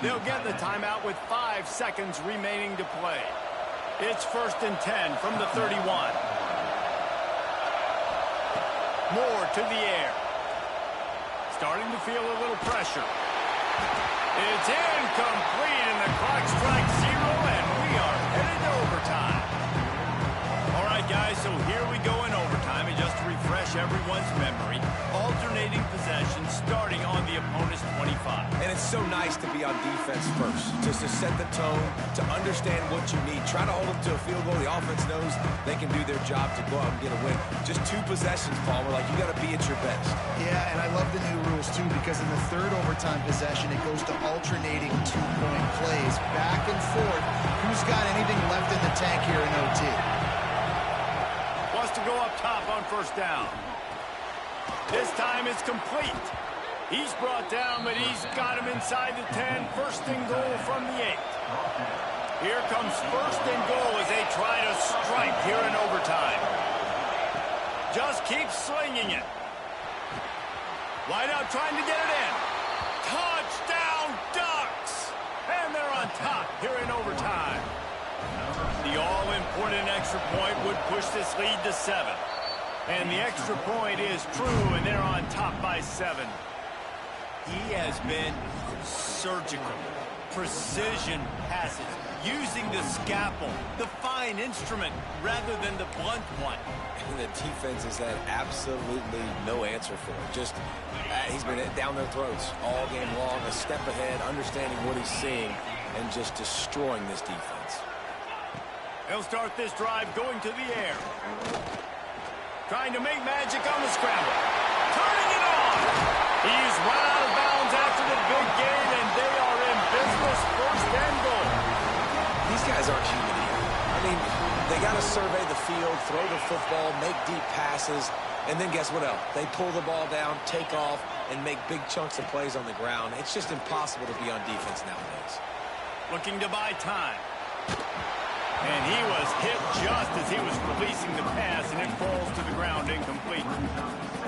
They'll get the timeout with 5 seconds remaining to play. It's 1st and 10 from the 31. Moore to the air. Starting to feel a little pressure. It's incomplete, and the clock strikes 0, and we are headed to overtime. All right, guys, so here we go in overtime, and just to refresh everyone's memory, alternating possession starting on the opponent's 25. And it's so nice to be on defense first, just to set the tone, to understand what you need. Try to hold them to a field goal. The offense knows they can do their job to go out and get a win. Just 2 possessions, Paul. We're like, you got to be at your best. Yeah, and I love the new rules, too, because in the 3rd overtime possession, it goes to alternating 2-point plays. Back and forth. Who's got anything left in the tank here in OT? Wants to go up top on 1st down. This time it's complete. He's brought down, but he's got him inside the 10. 1st and goal from the 8. Here comes 1st and goal as they try to strike here in overtime. Just keep slinging it. Wide out trying to get it in. Touchdown Ducks! And they're on top here in overtime. The all-important extra point would push this lead to 7. And the extra point is true, and they're on top by 7. He has been surgical. Precision passes, using the scalpel, the fine instrument, rather than the blunt one. And the defense has had absolutely no answer for it. Just, he's been down their throats all game long, a step ahead, understanding what he's seeing, and just destroying this defense. They'll start this drive going to the air. Trying to make magic on the scramble. Turning it on. He's run out of bounds after the big gain, and they are in business. 1st and goal. These guys aren't human here. I mean, they got to survey the field, throw the football, make deep passes, and then guess what else? They pull the ball down, take off, and make big chunks of plays on the ground. It's just impossible to be on defense nowadays. Looking to buy time. And he was hit just as he was releasing the pass, and it falls to the ground incomplete.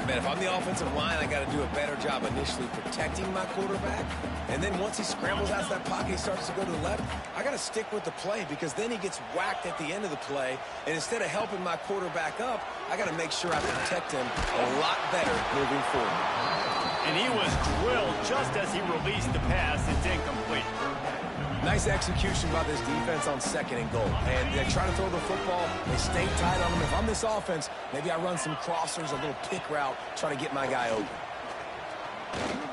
Man, if I'm the offensive line, I got to do a better job initially protecting my quarterback. And then once he scrambles out of that pocket, he starts to go to the left, I got to stick with the play, because then he gets whacked at the end of the play. And instead of helping my quarterback up, I got to make sure I protect him a lot better moving forward. And he was drilled just as he released the pass. It's incomplete. Nice execution by this defense on 2nd and goal. And they try to throw the football. They stay tight on him. If I'm this offense, maybe I run some crossers, a little pick route, try to get my guy open.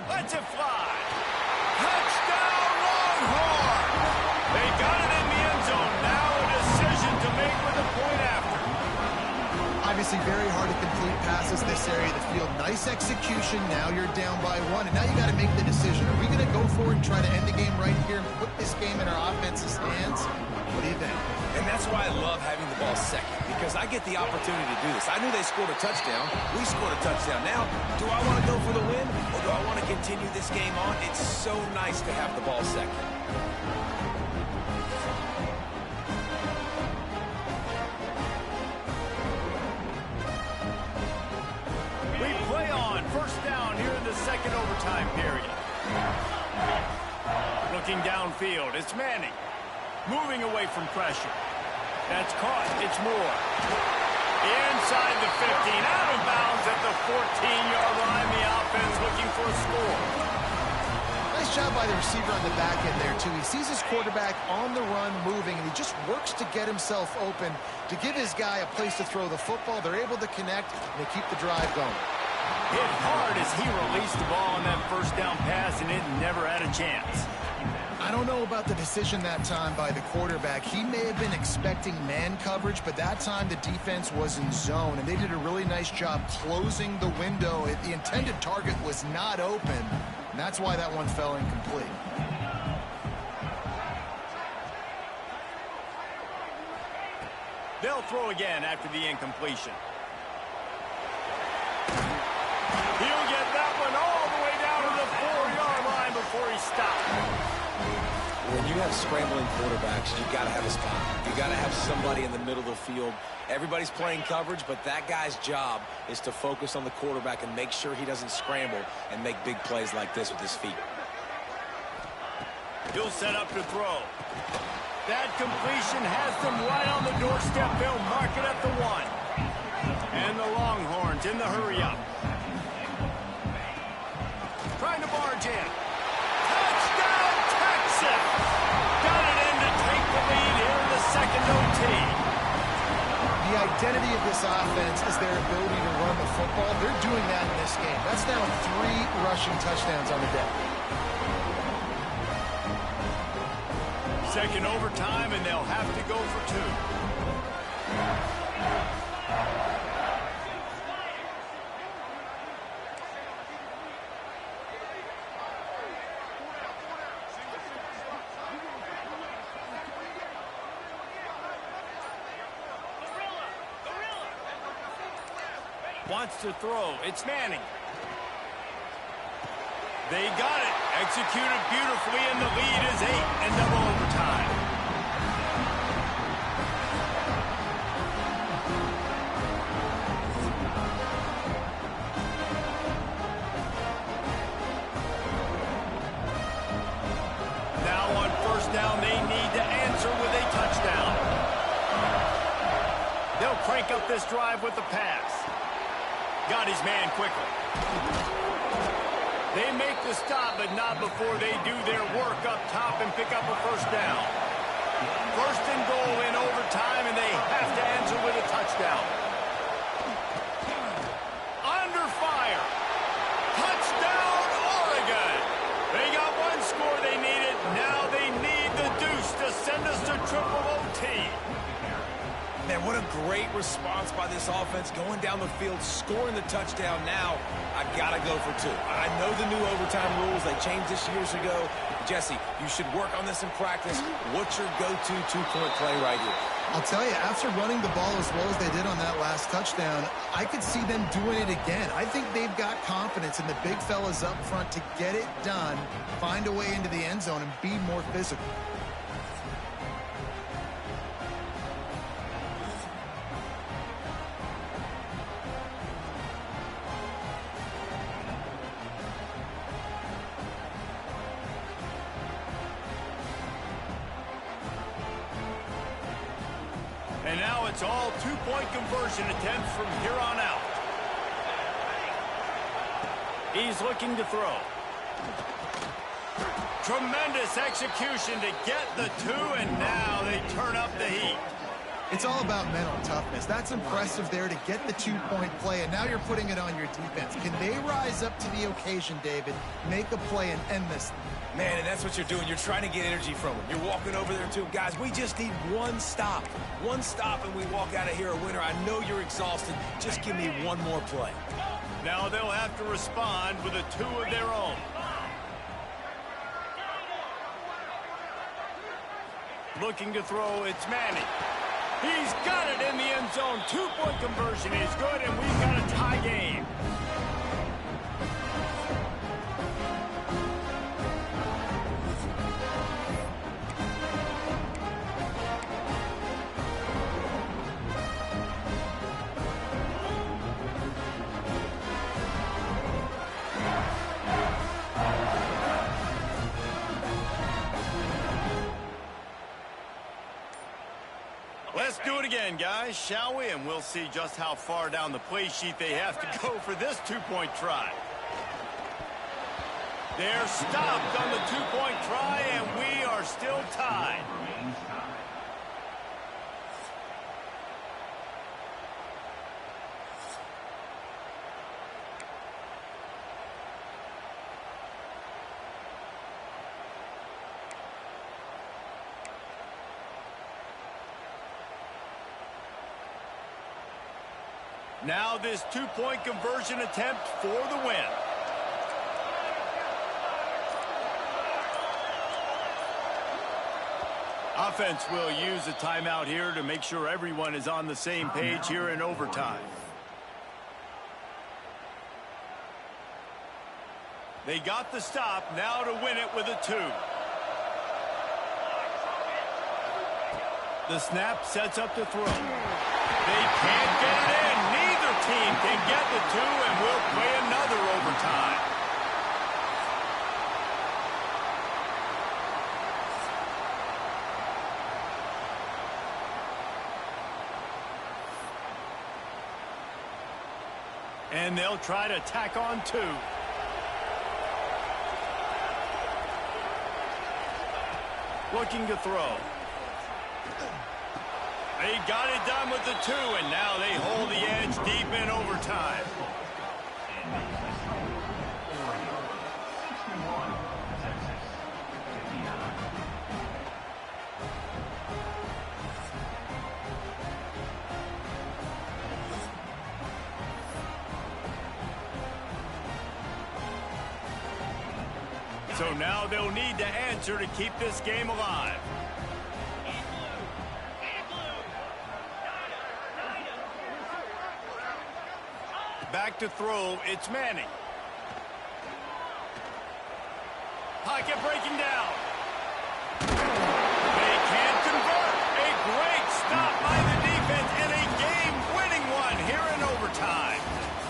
Let's it fly. Touchdown Longhorn. They got it in Obviously, very hard to complete passes this area of the field. Nice execution. Now you're down by 1, and now you got to make the decision. Are we going to go for it and try to end the game right here and put this game in our offense's hands? What do you think? And that's why I love having the ball second, because I get the opportunity to do this. I knew they scored a touchdown. We scored a touchdown. Now, do I want to go for the win, or do I want to continue this game on? It's so nice to have the ball second. We play on first down here in the second overtime period. Looking downfield, it's Manning. Moving away from pressure. That's caught. It's Moore. Inside the 15, out of bounds at the 14-yard line. The offense looking for a score. Nice job by the receiver on the back end there, too. He sees his quarterback on the run moving, and he just works to get himself open to give his guy a place to throw the football. They're able to connect, and they keep the drive going. Hit hard as he released the ball on that first down pass, and it never had a chance. I don't know about the decision that time by the quarterback. He may have been expecting man coverage, but that time the defense was in zone, and they did a really nice job closing the window. The intended target was not open, and that's why that one fell incomplete. They'll throw again after the incompletion. He'll get that one all the way down to the 4-yard line before he stopped. When you have scrambling quarterbacks, you got to have a spot. You got to have somebody in the middle of the field. Everybody's playing coverage, but that guy's job is to focus on the quarterback and make sure he doesn't scramble and make big plays like this with his feet. He'll set up to throw. That completion has them right on the doorstep. They'll mark it at the 1. And the Longhorns in the hurry-up. Trying to barge in. Touchdown, Texas! Got it in to take the lead here in the second OT. The identity of this offense is their ability to run the football. They're doing that in this game. That's now 3 rushing touchdowns on the day. Second overtime, and they'll have to go for 2. Wants to throw. It's Manning. They got it. Executed beautifully, and the lead is 8 in double overtime. Now on first down, they need to answer with a touchdown. They'll crank up this drive with the pass. Got his man quickly. They make the stop, but not before they do their work up top and pick up a first down. First and goal in overtime, and they have to answer with a touchdown. Under fire. Touchdown, Oregon. They got one score they needed. Now they need the deuce to send us to triple OT. Man, what a great response by this offense, going down the field, scoring the touchdown. Now, I've got to go for 2. I know the new overtime rules. They changed this years ago. Jesse, you should work on this in practice. What's your go-to 2-point play right here? I'll tell you, after running the ball as well as they did on that last touchdown, I could see them doing it again. I think they've got confidence in the big fellas up front to get it done, find a way into the end zone, and be more physical. And now it's all 2-point conversion attempts from here on out. He's looking to throw. Tremendous execution to get the 2, and now they turn up the heat. It's all about mental toughness. That's impressive there to get the two-point play, and now you're putting it on your defense. Can they rise up to the occasion, David, make a play and end this thing? Man, and that's what you're doing. You're trying to get energy from them. You're walking over there to them. Guys, we just need one stop. One stop, and we walk out of here a winner. I know you're exhausted. Just give me one more play. Now they'll have to respond with a 2 of their own. Looking to throw, it's Manning. He's got it in the end zone. 2-point conversion is good, and we've got a tie game. Let's do it again, guys, shall we? And we'll see just how far down the play sheet they have to go for this 2-point try. They're stopped on the 2-point try, and we are still tied. Now this 2-point conversion attempt for the win. Offense will use a timeout here to make sure everyone is on the same page here in overtime. They got the stop, now to win it with a 2. The snap sets up to throw. They can't get it in. Neither team can get the 2, and we'll play another overtime. And they'll try to tack on 2. Looking to throw. They got it done with the 2, and now they hold the edge deep in overtime. So now they'll need to answer to keep this game alive. Back to throw, it's Manning. Pocket breaking down. They can't convert. A great stop by the defense and a game-winning one here in overtime.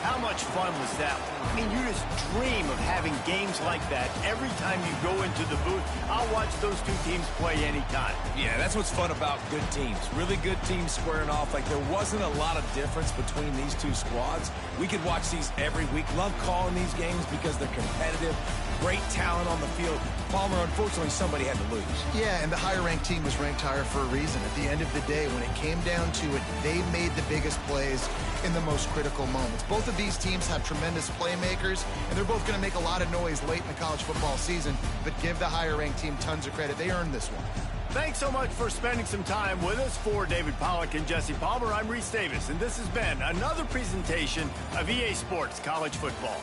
How much fun was that? I mean, you just dream of having games like that every time you go into the booth. I'll watch those two teams play anytime. Yeah, that's what's fun about good teams. Really good teams squaring off. Like, there wasn't a lot of difference between these two squads. We could watch these every week. Love calling these games because they're competitive. Great talent on the field. Palmer, unfortunately, somebody had to lose. Yeah, and the higher-ranked team was ranked higher for a reason. At the end of the day, when it came down to it, they made the biggest plays in the most critical moments. Both of these teams have tremendous playmakers, and they're both going to make a lot of noise late in the college football season, but give the higher-ranked team tons of credit. They earned this one. Thanks so much for spending some time with us. For David Pollack and Jesse Palmer, I'm Reese Davis, and this has been another presentation of EA Sports College Football.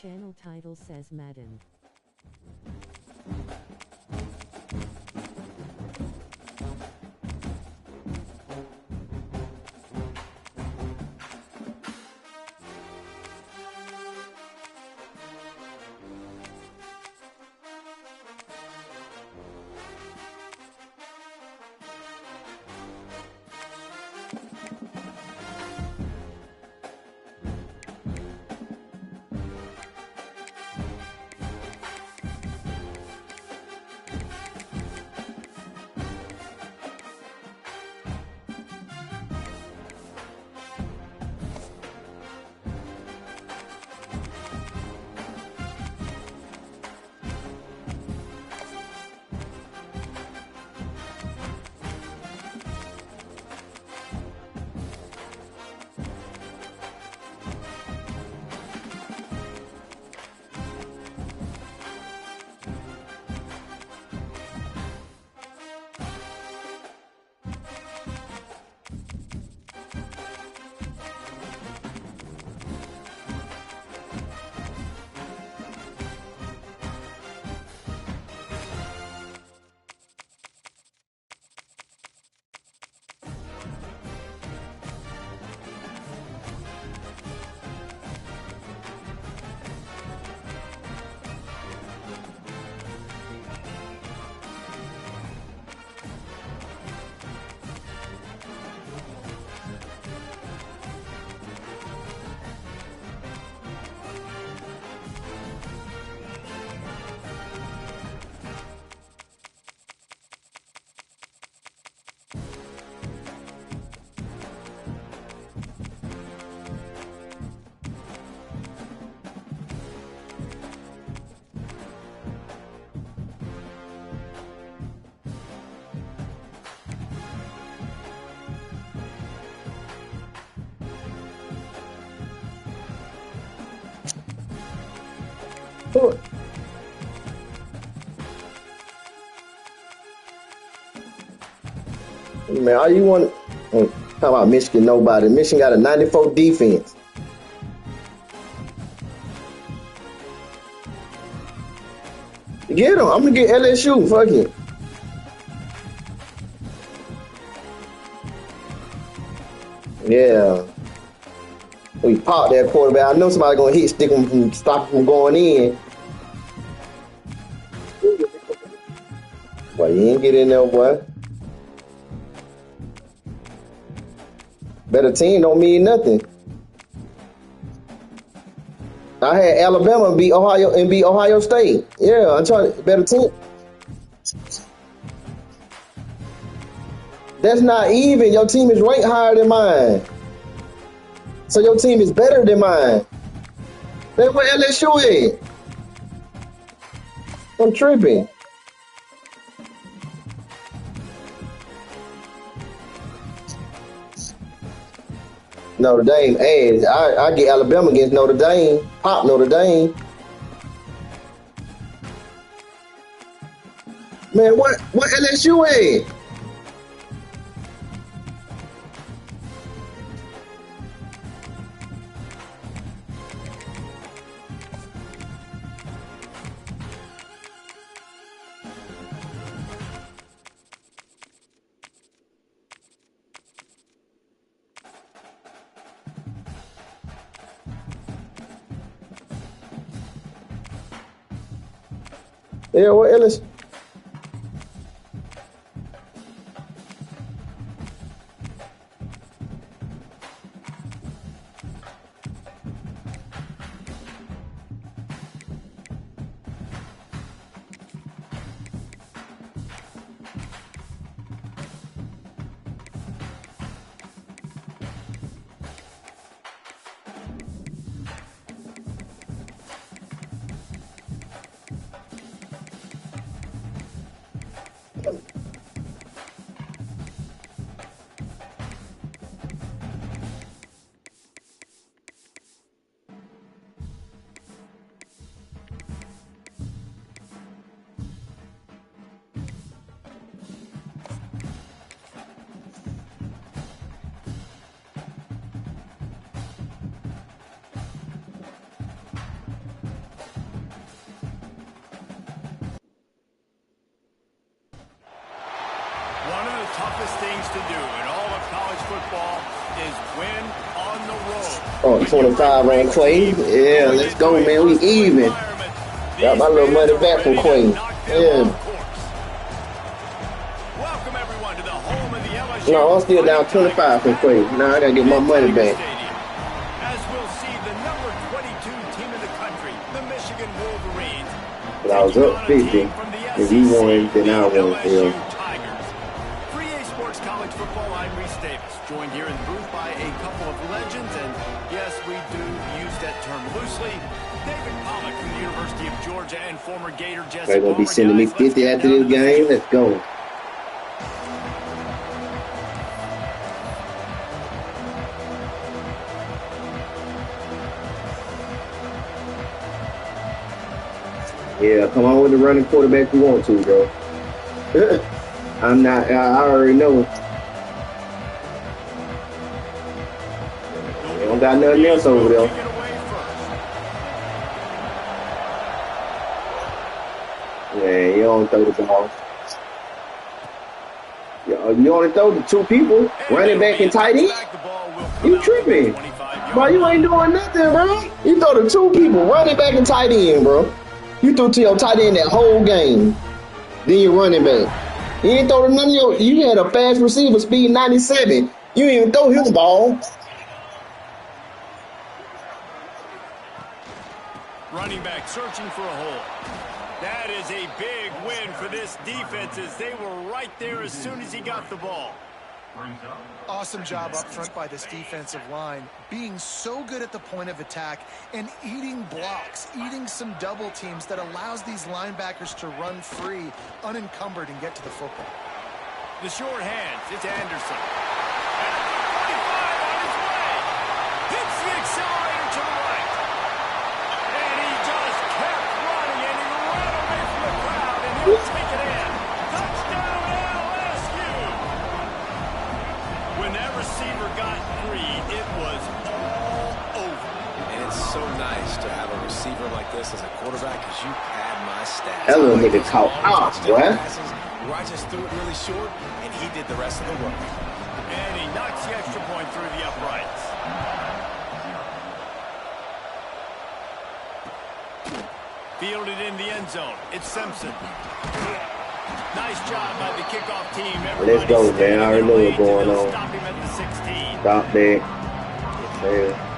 Channel title says Madden. Man, all you want? Talk about Michigan? Nobody. Michigan got a 94 defense. Get them. I'm gonna get LSU. Fuck it. Yeah. We pop that quarterback. I know somebody gonna hit stick him from stop him from going in. Boy, you ain't get in there, boy. Better team don't mean nothing. I had Alabama beat Ohio State. Yeah, I'm trying to better team. That's not even. Your team is ranked higher than mine. So your team is better than mine. That's what LSU is. I'm tripping. Notre Dame ass. I get Alabama against Notre Dame. Pop Notre Dame. Man, what LSU is? Yeah, what LSU? toughest things to do in all of college football is win on the road. Oh, 25 on Quay. Yeah, let's go, man. We even. Got my little money back from Quay. Yeah. Welcome everyone to the home of the LSU. No, I'm still down 25 from Quay. Now I gotta get my money back. As we'll see the number 22 team in the country, the Michigan Wolverines. But I was up 50. If you won, then I won. Yeah. For EA Sports College Football, I'm Reese Davis, joined here in the booth by a couple of legends, and yes, we do use that term loosely. David Pollock from the University of Georgia and former Gator Jesse. They're gonna be sending me 50 after this game. Let's go. Yeah, come on with the running quarterback you want to, bro. I'm not. I already know. They don't got nothing else over there. Yeah, you don't throw the ball. You only throw the two people, running back and tight end. You tripping. Bro, you ain't doing nothing, bro. You throw the two people, running back and tight end, bro. You threw to your tight end that whole game. Then you're running back. You ain't throw to none of your. You had a fast receiver, speed 97. You didn't even throw his ball. Running back searching for a hole. That is a big win for this defense as they were right there as soon as he got the ball. Awesome job up front by this defensive line, being so good at the point of attack and eating blocks, eating some double teams that allows these linebackers to run free, unencumbered, and get to the football. The short hands, it's Anderson. At the 45 on his way. Hits the accelerator to the right. And he just kept running, and he ran away from the crowd, and he'll take it in. Touchdown LSU. When that receiver got free, it was all over. And it's so nice to have a receiver like this as a quarterback because you pad my stats. That little nigga caught off, boy. Where I just threw it really short, and he did the rest of the work. And he knocks the extra point through the uprights. Fielded in the end zone. It's Simpson. Nice job by the kickoff team. Let's go, man. I already know what's going on. Stop him at the 16. Stop there. Man.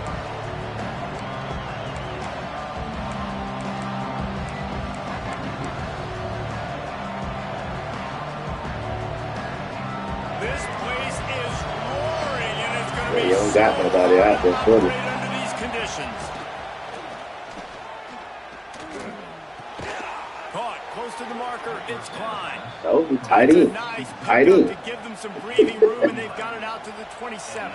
This place is roaring, and it's going to be You don't got nobody out there for me. under these conditions. Caught close to the marker. It's Klein. Oh, tight end. Nice Tight pickup end. to give them some breathing room, and they've got it out to the 27.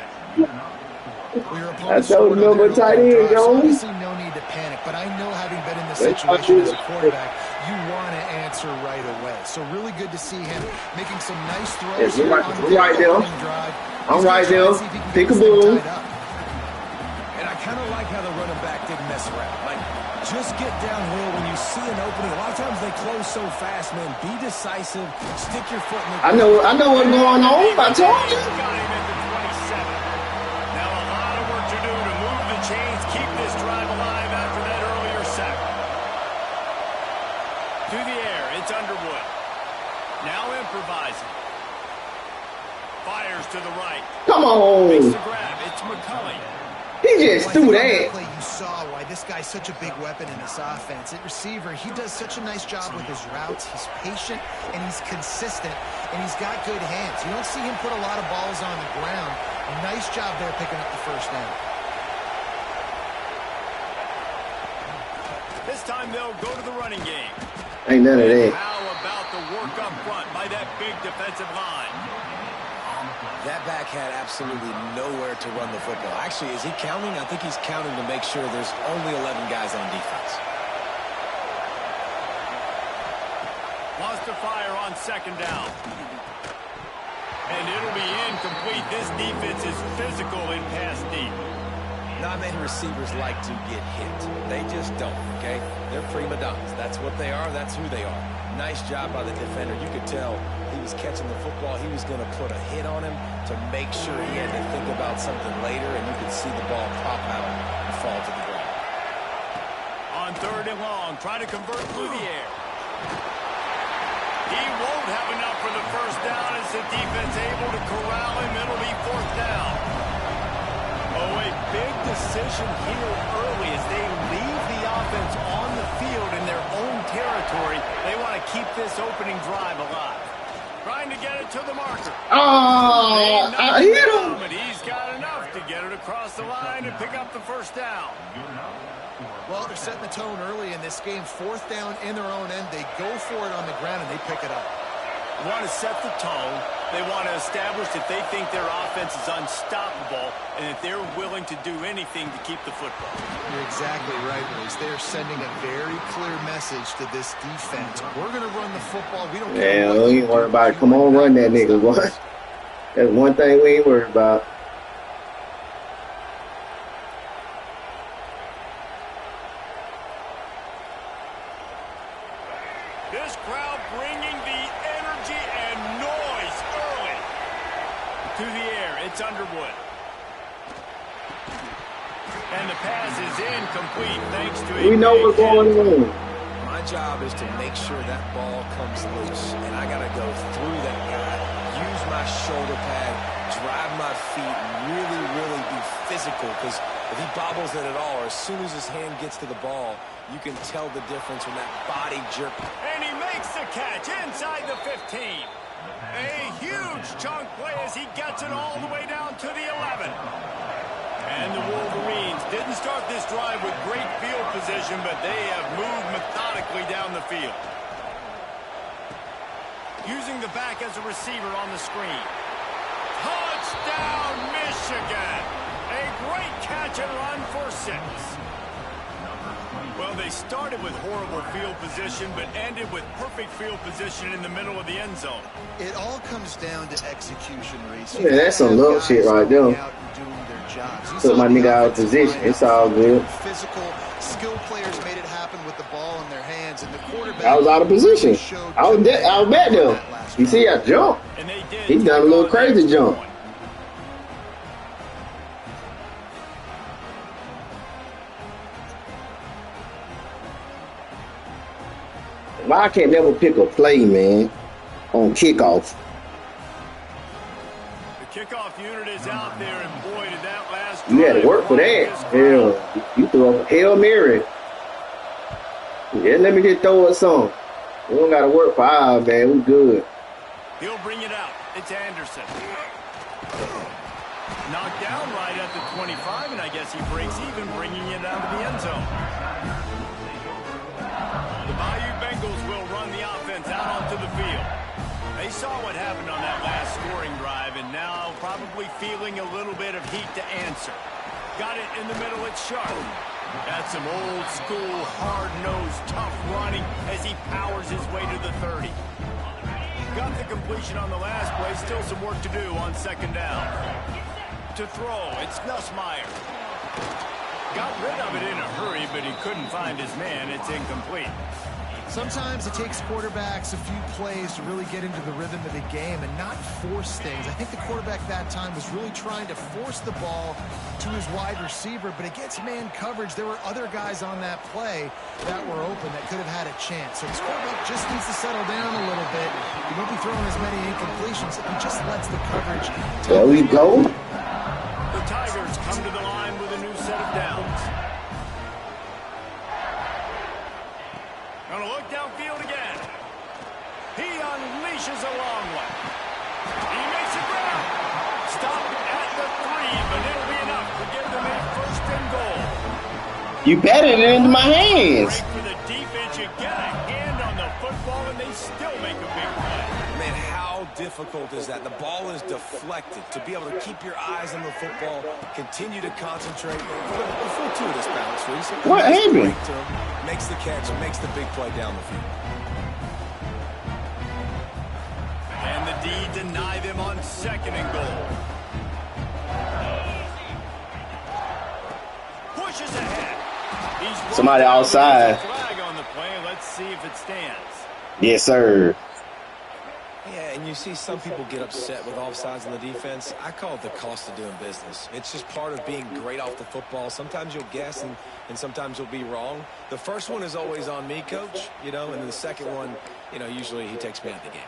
That's no number tight end, Jones. Obviously, no need to panic, but I know having been in this situation as a quarterback, you want to answer right away. So really good to see him making some nice throws. Yes, here I'm on right the there. opening drive. I'm He's right gonna try there. and see if he can Pick get a this thing bull. tied up. And I kind of like how the running back didn't mess around. Like, just get downhill when you see an opening. A lot of times they close so fast, man. Be decisive. Stick your foot in the I know what's going on. I told you. Got him at the 27. Now a lot of work to do to move the chains, keep this drive alive after that earlier sack. To the air, it's Underwood. Now improvising. Fires to the right. Come Makes on. the grab. It's McCulley. He just Well, I threw think on that. play you saw why this guy's such a big weapon in this offense. At receiver, he does such a nice job with his routes. He's patient, and he's consistent, and he's got good hands. You don't see him put a lot of balls on the ground. Nice job there picking up the first down. This time they'll go to the running game. Ain't none of that. How about the work up front by that big defensive line? That back had absolutely nowhere to run the football. Actually, is he counting? I think he's counting to make sure there's only 11 guys on defense. Wants to fire on second down. And it'll be incomplete. This defense is physical in pass deep. Not many receivers like to get hit. They just don't, okay? They're prima donnas. That's what they are. That's who they are. Nice job by the defender. You could tell he was catching the football. He was going to put a hit on him to make sure he had to think about something later, and you could see the ball pop out and fall to the ground. On 3rd and long, try to convert through the air. He won't have enough for the first down as the defense able to corral him. It'll be 4th down. Oh, a big decision here early as they leave the offense on the field in their own territory. They want to keep this opening drive alive. Trying to get it to the marker. Oh, I hit him. But he's got enough to get it across the line and pick up the first down. Well, they're setting the tone early in this game. 4th down in their own end. They go for it on the ground, and they pick it up. They want to set the tone. They want to establish that they think their offense is unstoppable and that they're willing to do anything to keep the football. You're exactly right, Bruce. They're sending a very clear message to this defense. We're going to run the football. We don't care. Yeah, we ain't worried about it. Come on, run that nigga, boy. That's one thing we ain't worried about. This crowd bringing the energy and noise early. To the air, it's Underwood. And the pass is incomplete thanks to a We know what's going on. My job is to make sure that ball comes loose, and I got to go through that guy, use my shoulder pad, drive my feet, and really, really be physical, because if he bobbles it at all, or as soon as his hand gets to the ball, you can tell the difference when that body jerk. And he makes the catch inside the 15. A huge chunk play as he gets it all the way down to the 11. And the Wolverines didn't start this drive with great field position, but they have moved methodically down the field. Using the back as a receiver on the screen. Touchdown, Michigan! A great catch and run for 6. Well, they started with horrible field position, but ended with perfect field position in the middle of the end zone. It all comes down to execution, Reese. Yeah, that's some little shit right there. Put my nigga out of position. It's all good. Physical, skilled players made it happen with the ball in their hands, and the quarterback. I was out of position. I was back there. You see, I jumped. And they did. He done a little crazy jump. Why I can't never pick a play, man, on kickoff? The kickoff unit is out there, and boy, did that last. You had to work for that. Hell, you threw up a Hail Mary. Yeah, let me just throw it some. We don't got to work for ours, man. We good. He'll bring it out. It's Anderson. Knocked down right at the 25, and I guess he breaks even, bringing it out of the end zone. The Bayou Bengals will run the offense out onto the field. They saw what happened on that last scoring drive, and now probably feeling a little bit of heat to answer. Got it in the middle, it's Sharp. That's some old school, hard-nosed, tough running as he powers his way to the 30. Got the completion on the last play, still some work to do on 2nd down. To throw, it's Nussmeier. Got rid of it in a hurry, but he couldn't find his man. It's incomplete. Sometimes it takes quarterbacks a few plays to really get into the rhythm of the game and not force things. I think the quarterback that time was really trying to force the ball to his wide receiver, but against man coverage, there were other guys on that play that were open that could have had a chance. So this quarterback just needs to settle down a little bit. He won't be throwing as many incompletions. He just lets the coverage. There we go. The Tigers come to the line with a new set of downs. Gonna look downfield again. He unleashes a long one. He makes it grab. Stop at the 3, but it'll be enough to give them a 1st and goal. You batted it into my hands. Great for the defense. You get a hand on the football, and they still make a big play. Man, how difficult is that? The ball is deflected. To be able to keep your eyes on the football, continue to concentrate. The fortuitous bounce, Reese. What happened? Makes the catch and makes the big play down the field. And the D deny them on 2nd and goal. pushes ahead. Somebody outside. Flag on the play. Let's see if it stands. Yes, sir. Yeah, and you see some people get upset with offsides on the defense. I call it the cost of doing business. It's just part of being great off the football. Sometimes you'll guess and sometimes you'll be wrong. The first one is always on me, Coach, you know, and then the second one, you know, usually he takes me out of the game.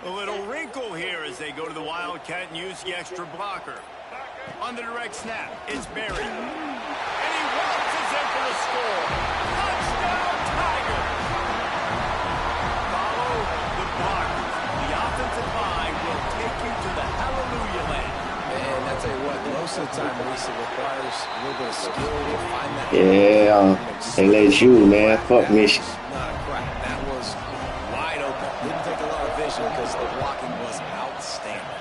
A little wrinkle here as they go to the Wildcat and use the extra blocker. On the direct snap, it's Berry. And he waltzes in for the score. Touchdown, Tigers! Follow the blockers. The offensive line will take you to the hallelujah land. Man, I tell you what, most of the time, Reese, it requires a little bit of skill to find that. Yeah, they let you, man. Fuck Michigan. Not a crack. That was wide open. Didn't take a lot of vision because the blocking was outstanding.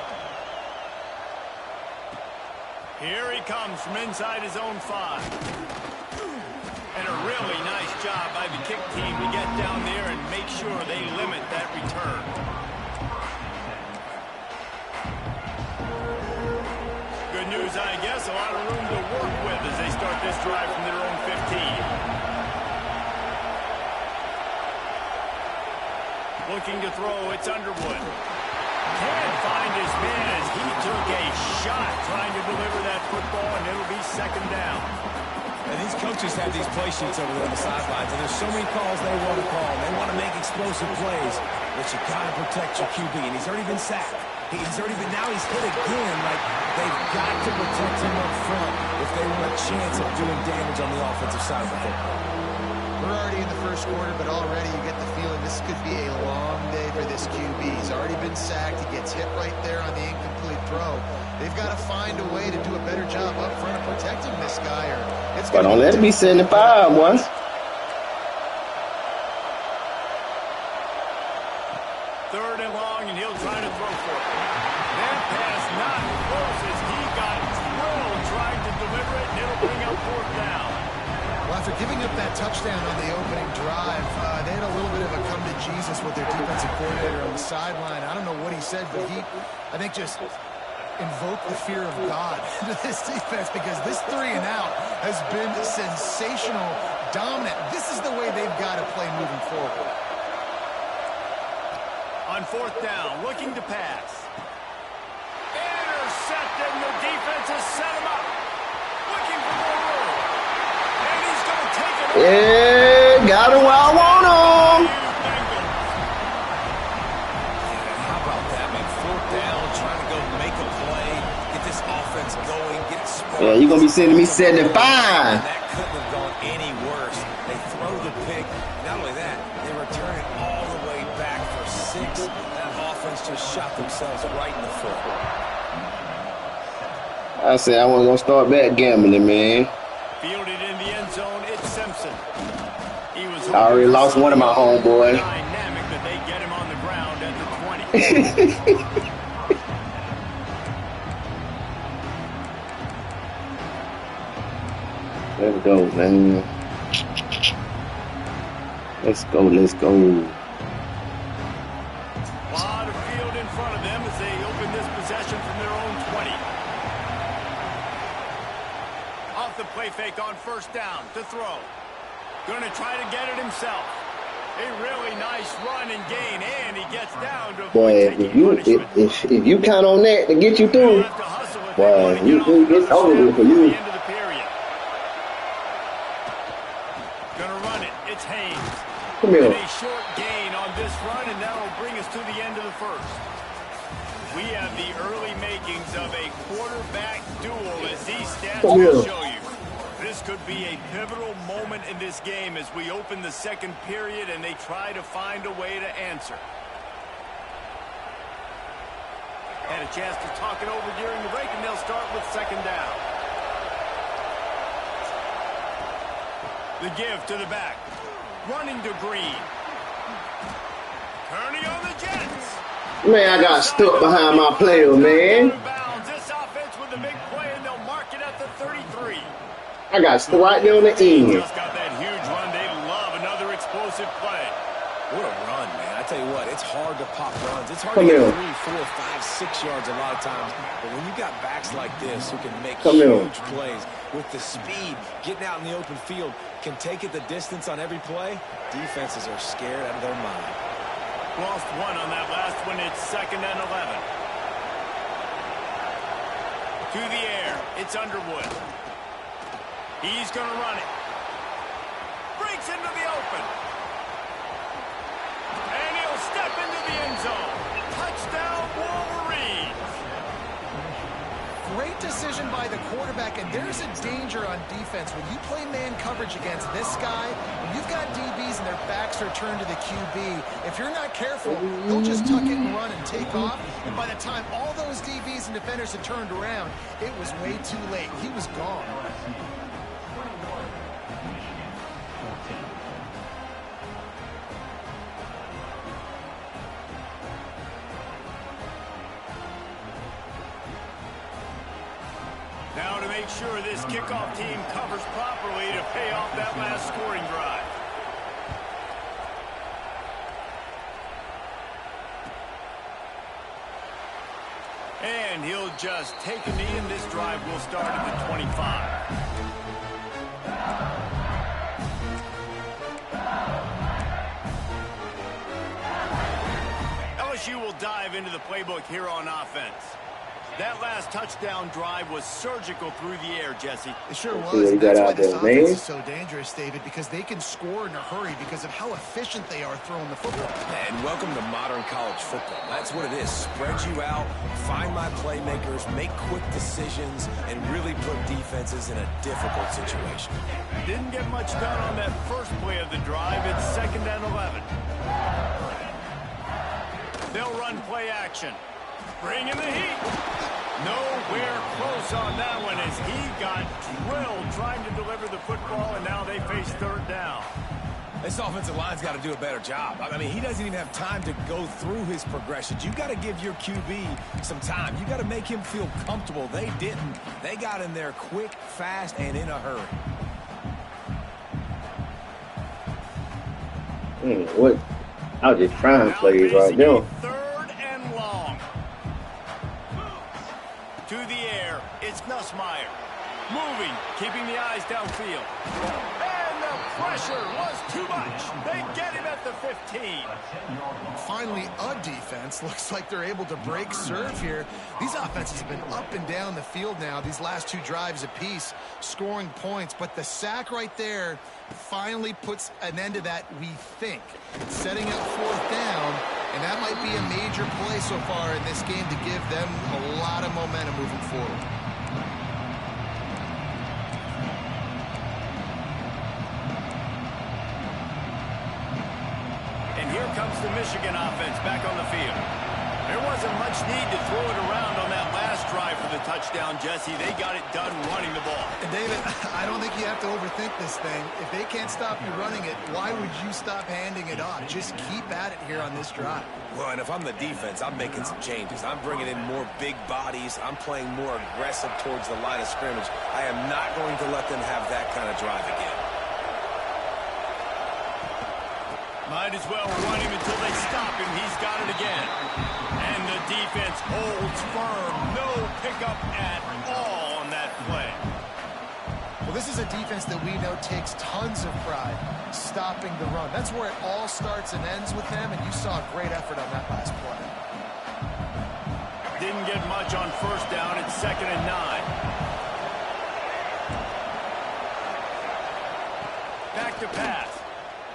Here he comes from inside his own 5. And a really nice job by the kick team to get down there and make sure they limit that return. Good news, I guess. A lot of room to work with as they start this drive from their own 15. Looking to throw, it's Underwood. Can't find his man as he took a shot trying to deliver that football, and it'll be second down. And these coaches have these play sheets over there on the sidelines, and there's so many calls they want to call. They want to make explosive plays, but you got to protect your QB, and he's already been sacked. He's already been, now he's hit again. Like, they've got to protect him up front if they want a chance of doing damage on the offensive side of the football. We're already in the first quarter, but already you get the feeling this could be a long day for this QB. He's already been sacked. He gets hit right there on the incomplete throw. They've got to find a way to do a better job up front of protecting this guy. Or it's But don't let it be 75, boy. Third and long, and he'll try to throw for it. That pass not close as he got drilled trying to deliver it, and it'll bring up fourth down. Well, after giving up that touchdown on the opening drive, they had a little bit of a come to Jesus with their defensive coordinator on the sideline. I don't know what he said, but he, I think, just invoked the fear of God into this defense because this 3 and out has been sensational, dominant. This is the way they've got to play moving forward. On fourth down, looking to pass. Intercepted, and the defense has set him up. Looking for more room. And he's going to take it. Yeah, got him where I want him. How about that, man? Fourth down, trying to go make a play, get this offense going, get it sparked. Yeah, you're going to be sending me 75. That couldn't have gone any worse. They throw the pick. Not only that, they return it all the way back for 6. That offense just shot themselves right in the foot. I said I wasn't going to start back gambling, man. Fielded in the end zone, it's Simpson. He was I already lost one of my homeboys. Dynamic that they get him on the ground at the 20. Let's go, man. Let's go, let's go. A lot of field in front of them as they open this possession from their own 20. Off the play fake on first down to throw. Going to try to get it himself. A really nice run and gain, and he gets down to Boy, avoid taking punishment. if you count on that to get you through, Have to hustle if they boy, want to get off it's another over snap for before you. the end of the period. Gonna run it. It's Haynes. Come And here. a short gain on this run, and that'll bring us to the end of the first. We have the early makings of a quarterback duel as these stats Come will here. show you. This could be a pivotal moment in this game as we open the second period and they try to find a way to answer. Had a chance to talk it over during the break, and they'll start with second down. The give to the back. Running to Green. Turning on the Jets. Man, I got stuck behind my player, man. This offense with a big play, and they'll mark it at the 33. I got stuck right there on the end. Just got that huge run. They love another explosive play. What a run, man. I tell you what, it's hard to pop runs. It's hard Come to get here. 3, 4, 5, 6 yards a lot of times. But when you got backs like this who can make Come here. huge plays with the speed, getting out in the open field, can take it the distance on every play, defenses are scared out of their mind. Lost one on that last one. It's 2nd and 11. To the air. It's Underwood. He's going to run it. Breaks into the open. And he'll step into the end zone. Touchdown, Wolverines. Great decision by the quarterback, and there's a danger on defense. When you play man coverage against this guy, when you've got DBs and their backs are turned to the QB, if you're not careful, he'll just tuck it and run and take off. And by the time all those DBs and defenders had turned around, it was way too late. He was gone. Now to make sure this kickoff team covers properly to pay off that last scoring drive. And he'll just take a knee, and this drive will start at the 25. LSU will dive into the playbook here on offense. That last touchdown drive was surgical through the air, Jesse. It sure what was. he And that's got why out this there, offense man. is so dangerous, David, because they can score in a hurry because of how efficient they are throwing the football. And welcome to modern college football. That's what it is. Spread you out, find my playmakers, make quick decisions, and really put defenses in a difficult situation. Didn't get much done on that first play of the drive. It's 2nd and 11. They'll run play action. Bring in the heat. Nowhere close on that one as he got drilled trying to deliver the football, and now they face 3rd down. This offensive line's got to do a better job. I mean, he doesn't even have time to go through his progressions. You got to give your QB some time. You got to make him feel comfortable. They didn't. They got in there quick, fast, and in a hurry. What? I was just trying plays right now. 3rd and long. To the air, it's Nussmeier. Moving, keeping the eyes downfield. And the pressure was too much. They get him at the 15. Finally, a defense. Looks like they're able to break serve here. These offenses have been up and down the field now, these last 2 drives apiece, scoring points. But the sack right there finally puts an end to that, we think. Setting up 4th down, and that might be a major play so far in this game to give them a lot of momentum moving forward. And here comes the Michigan offense back on the field. There wasn't much need to throw it around on that last drive for the touchdown, Jesse. They got it done running the ball. And David, I don't think you have to overthink this thing. If they can't stop you running it, why would you stop handing it off? Just keep at it here on this drive. Well, and if I'm the defense, I'm making some changes. I'm bringing in more big bodies. I'm playing more aggressive towards the line of scrimmage. I am not going to let them have that kind of drive again. Might as well run him until they stop him. He's got it again. And the defense holds firm. No pickup at all on that play. Well, this is a defense that we know takes tons of pride stopping the run. That's where it all starts and ends with them, and you saw a great effort on that last play. Didn't get much on 1st down. It's 2nd and 9. Back to pass.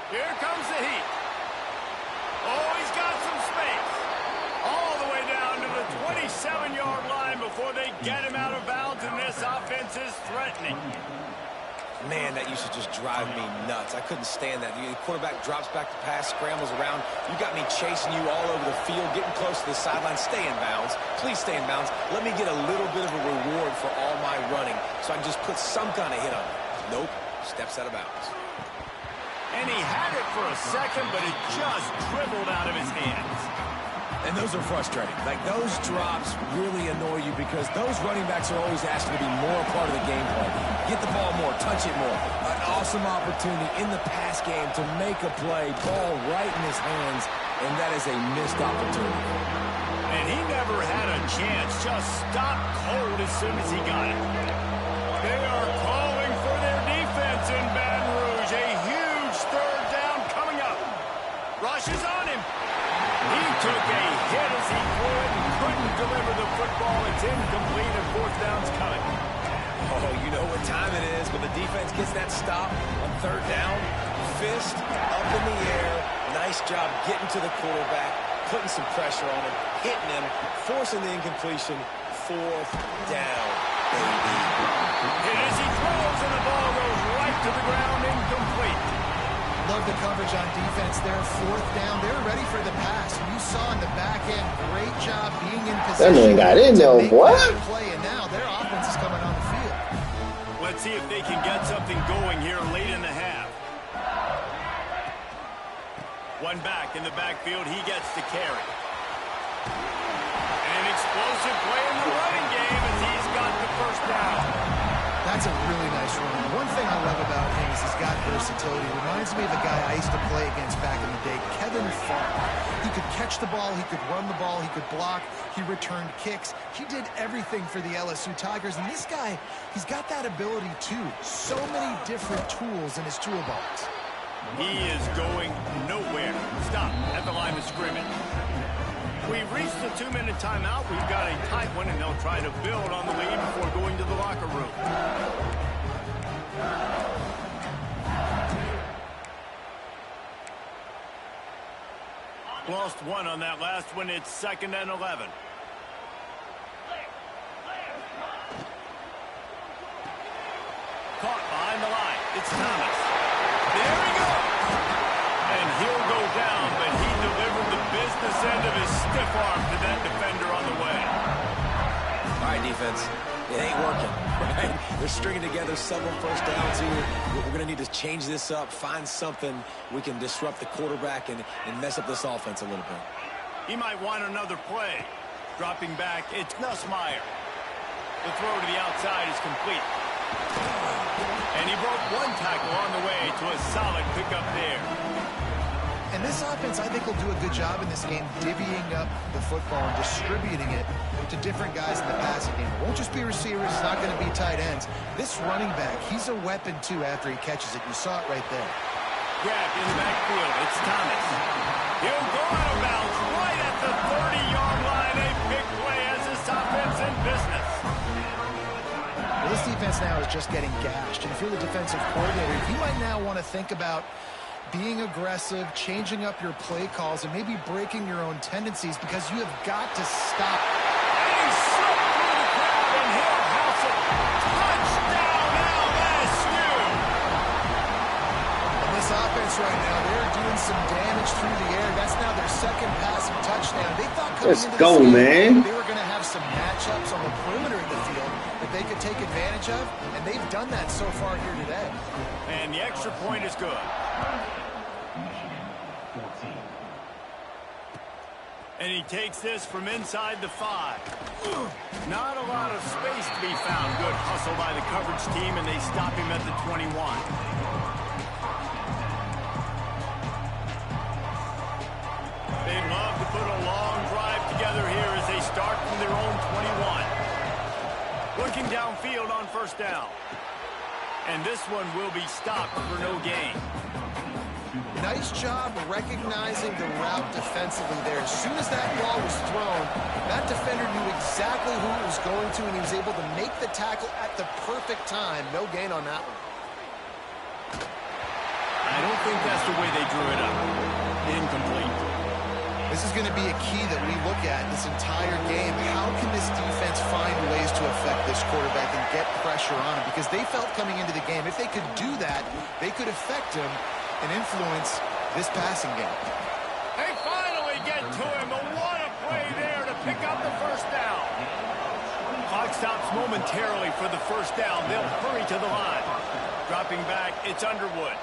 Here comes the heat. Oh, he's got some space. All the way down to the 27-yard line before they get him out of bounds, and this offense is threatening. Man, that used to just drive me nuts. I couldn't stand that. The quarterback drops back to pass, scrambles around. You got me chasing you all over the field, getting close to the sideline. Stay in bounds. Please stay in bounds. Let me get a little bit of a reward for all my running so I can just put some kind of hit on you. Nope. Steps out of bounds. And he had it for a second, but it just dribbled out of his hands. And those are frustrating. Like, those drops really annoy you because those running backs are always asking to be more a part of the game plan. Get the ball more, touch it more. An awesome opportunity in the pass game to make a play, ball right in his hands, and that is a missed opportunity. And he never had a chance. Just stopped cold as soon as he got it. They are calling for their defense in Baton Rouge. A huge third down coming up. Rushes on him. He took a hit as he threw it and couldn't deliver the football. It's incomplete and fourth down's coming. Oh, you know what time it is when the defense gets that stop on third down. Fist up in the air. Nice job getting to the quarterback, putting some pressure on him, hitting him, forcing the incompletion. Fourth down, baby. Hit as he throws, and the ball goes right to the ground, incomplete. Love the coverage on defense there. Fourth down. They're ready for the pass. You saw in the back end, great job being in That position. man got in there, boy. Play, and now their offense is coming on the field. Let's see if they can get something going here late in the half. One back in the backfield. He gets to carry. An explosive play in the running game as he's got the first down. That's a really nice run. One thing I love about him is he's got versatility. Reminds me of a guy I used to play against back in the day, Kevin Farr. He could catch the ball, he could run the ball, he could block, he returned kicks. He did everything for the LSU Tigers, and this guy, he's got that ability too. So many different tools in his toolbox. He is going nowhere. Stop at the line of scrimmage. We've reached the 2-minute timeout. We've got a tight one, and they'll try to build on the lead before going to the locker room. Lost one on that last one. It's 2nd and 11. Caught behind the line. It's Thomas. There he goes. And he'll go down, but he delivered the business end of his stiff arm to that defender on the way. All right, defense. It ain't working, right? They're stringing together several first downs here. We're going to need to change this up, find something we can disrupt the quarterback and mess up this offense a little bit. He might want another play. Dropping back, it's Nussmeier. The throw to the outside is complete. And he broke one tackle on the way to a solid pickup there. And this offense, I think, will do a good job in this game divvying up the football and distributing it to different guys in the passing game. It won't just be receivers. It's not going to be tight ends. This running back, he's a weapon, too, after he catches it. You saw it right there. Grabbed in the backfield. It's Thomas. He'll go out of bounds right at the 30-yard line. A big play as this offense in business. Well, this defense now is just getting gashed. And if you're the defensive coordinator, you might now want to think about being aggressive, changing up your play calls, and maybe breaking your own tendencies because you have got to stop. And he slipped through the crowd, and he'll house it. Touchdown, LSU! And this offense right now, they're doing some damage through the air. That's now their second passing touchdown. They thought coming Let's into go, this game, man. they were going to have some matchups on the perimeter of the field that they could take advantage of, and they've done that so far here today. And the extra point is good. And he takes this from inside the 5. Not a lot of space to be found. Good hustle by the coverage team, and they stop him at the 21. They love to put a long drive together here as they start from their own 21. Looking downfield on first down. And this one will be stopped for no gain. Nice job recognizing the route defensively there. As soon as that ball was thrown, that defender knew exactly who it was going to, and he was able to make the tackle at the perfect time. No gain on that one. I don't think that's the way they drew it up. Incomplete. This is going to be a key that we look at this entire game. How can this defense find ways to affect this quarterback and get pressure on him? Because they felt coming into the game, if they could do that, they could affect him and influence this passing game. They finally get to him. But what a play there to pick up the first down. Clock stops momentarily for the first down. They'll hurry to the line. Dropping back, it's Underwood.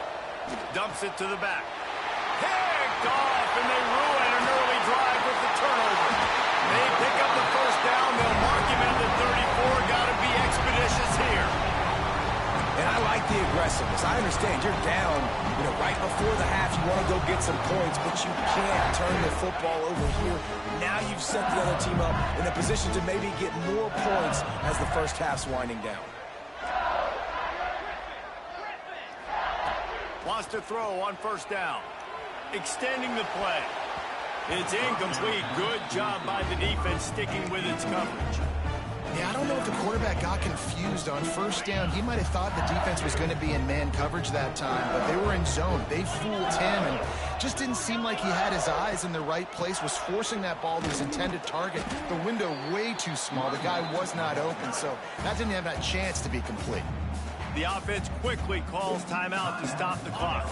Dumps it to the back. Picked off, and they ruin an early drive with the turnover. They pick up the first down. They'll mark him at the 34. Got to be expeditious here. And I like the aggressiveness. I understand you're down, right before the half. You want to go get some points, but you can't turn the football over here. Now you've set the other team up in a position to maybe get more points as the first half's winding down. Wants to throw on first down. Extending the play. It's incomplete. Good job by the defense sticking with its coverage. Yeah, I don't know if the quarterback got confused on first down. He might have thought the defense was going to be in man coverage that time, but they were in zone. They fooled him and just didn't seem like he had his eyes in the right place, was forcing that ball to his intended target. The window way too small. The guy was not open, so that didn't have that chance to be complete. The offense quickly calls timeout to stop the clock.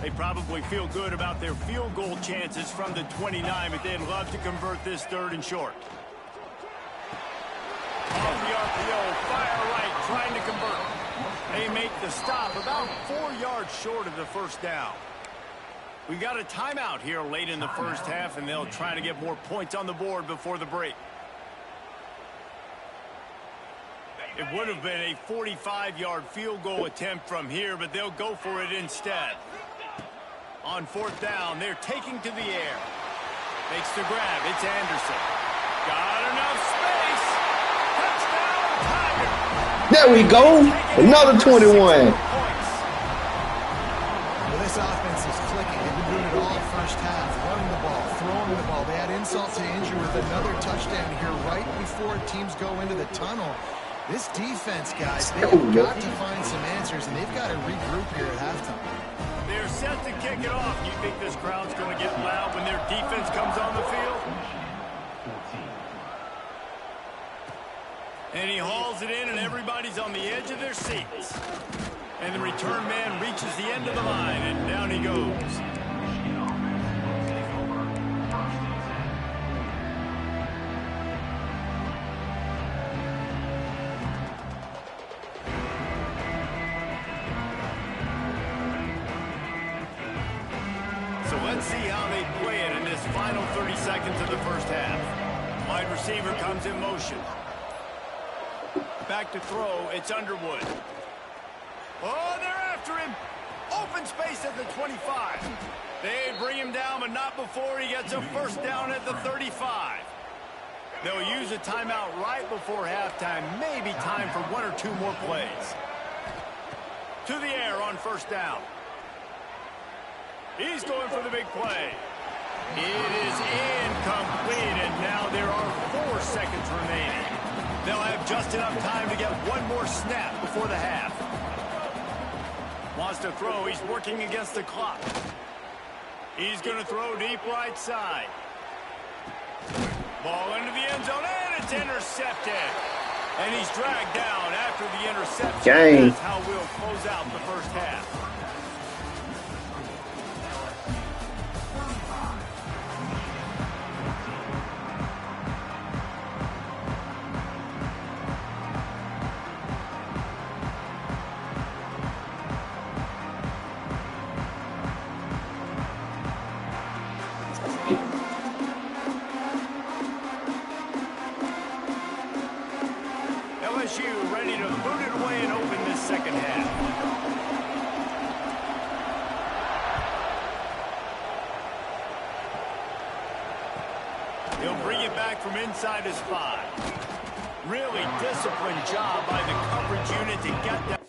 They probably feel good about their field goal chances from the 29, but they'd love to convert this third and short. Off the RPO, fire right, trying to convert. They make the stop about 4 yards short of the first down. We got a timeout here late in the first half, and they'll try to get more points on the board before the break. It would have been a 45-yard field goal attempt from here, but they'll go for it instead. On fourth down, they're taking to the air. Makes the grab. It's Anderson. Got enough space. Touchdown, Tiger. There we go. Another 21. Well, this offense is clicking. They've been doing it all first half. Running the ball, throwing the ball. They had insult to injury with another touchdown here right before teams go into the tunnel. This defense, guys, they've got to find some answers, and they've got to regroup here at halftime. They're set to kick it off. You think this crowd's going to get loud when their defense comes on the field? And he hauls it in, and everybody's on the edge of their seats. And the return man reaches the end of the line, and down he goes. So let's see how they play it in this final 30 seconds of the first half. Wide receiver comes in motion. Back to throw, it's Underwood. Oh, they're after him. Open space at the 25. They bring him down, but not before he gets a first down at the 35. They'll use a timeout right before halftime. Maybe time for one or two more plays. To the air on first down. He's going for the big play. It is incomplete, and now there are 4 seconds remaining. They'll have just enough time to get one more snap before the half. Wants to throw. He's working against the clock. He's going to throw deep right side. Ball into the end zone, and it's intercepted. And he's dragged down after the interception. Dang. That's how we'll close out the first half. LSU ready to boot it away and open this second half. He'll bring it back from inside his 5. Really disciplined job by the coverage unit to get that.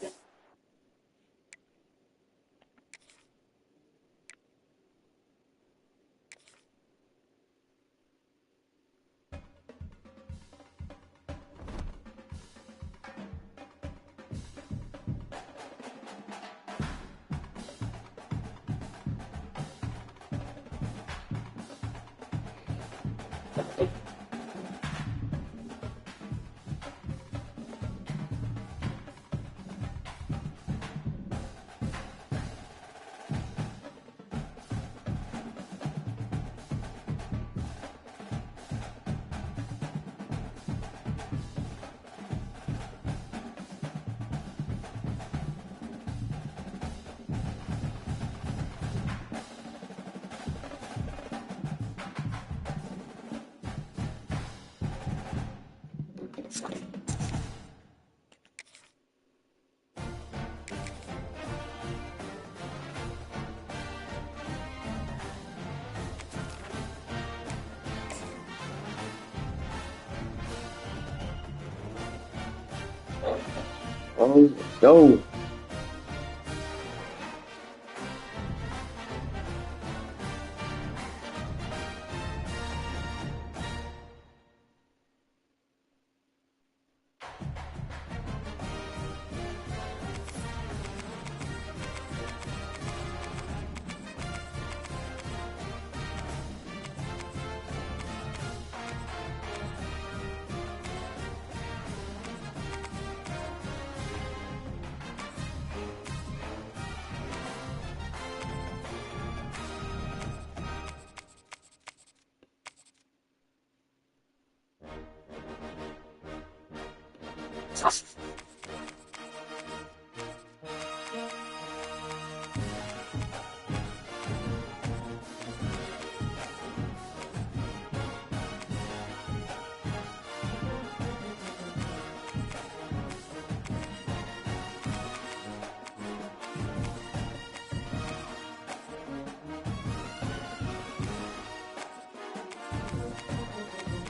Go.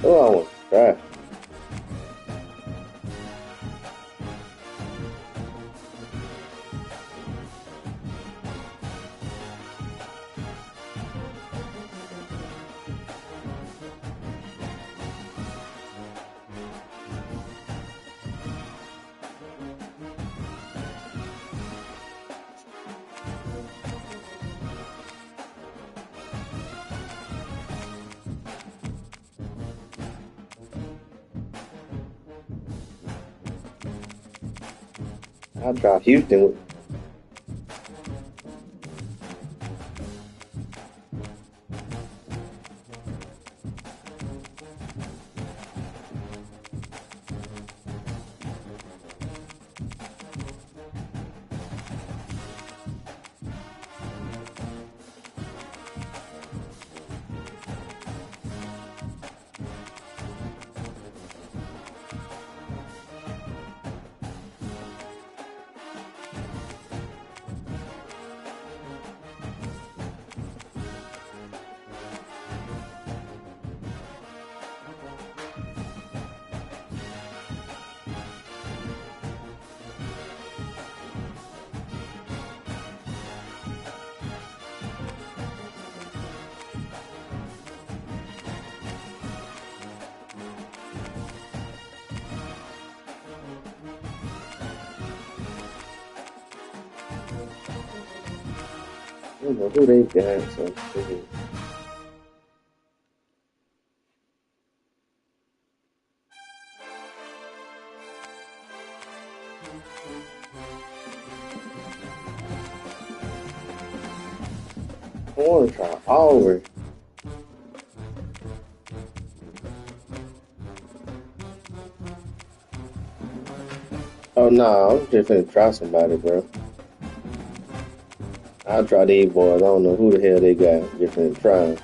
Oh, I want to try. I'll try Houston. I don't know who they got. So I want to try Auburn. Oh no, I'm just finna try somebody, bro. I'll try these boys. I don't know who the hell they got. Just finna try 'em.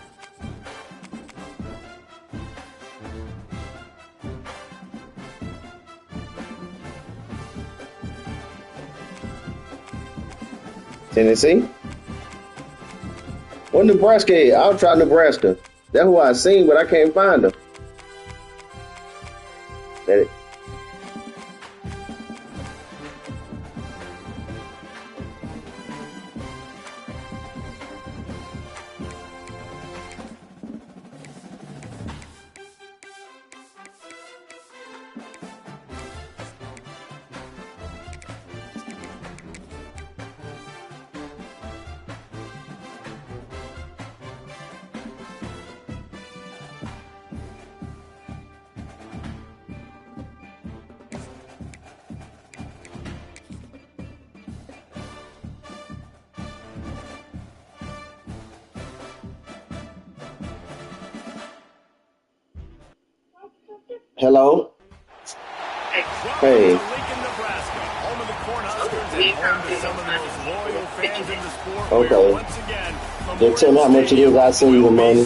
Tennessee? What Nebraska at? I'll try Nebraska. That's who I seen, but I can't find them. That it. Hello? Hey. Okay. Just tell me how much it is. I'll send you the money.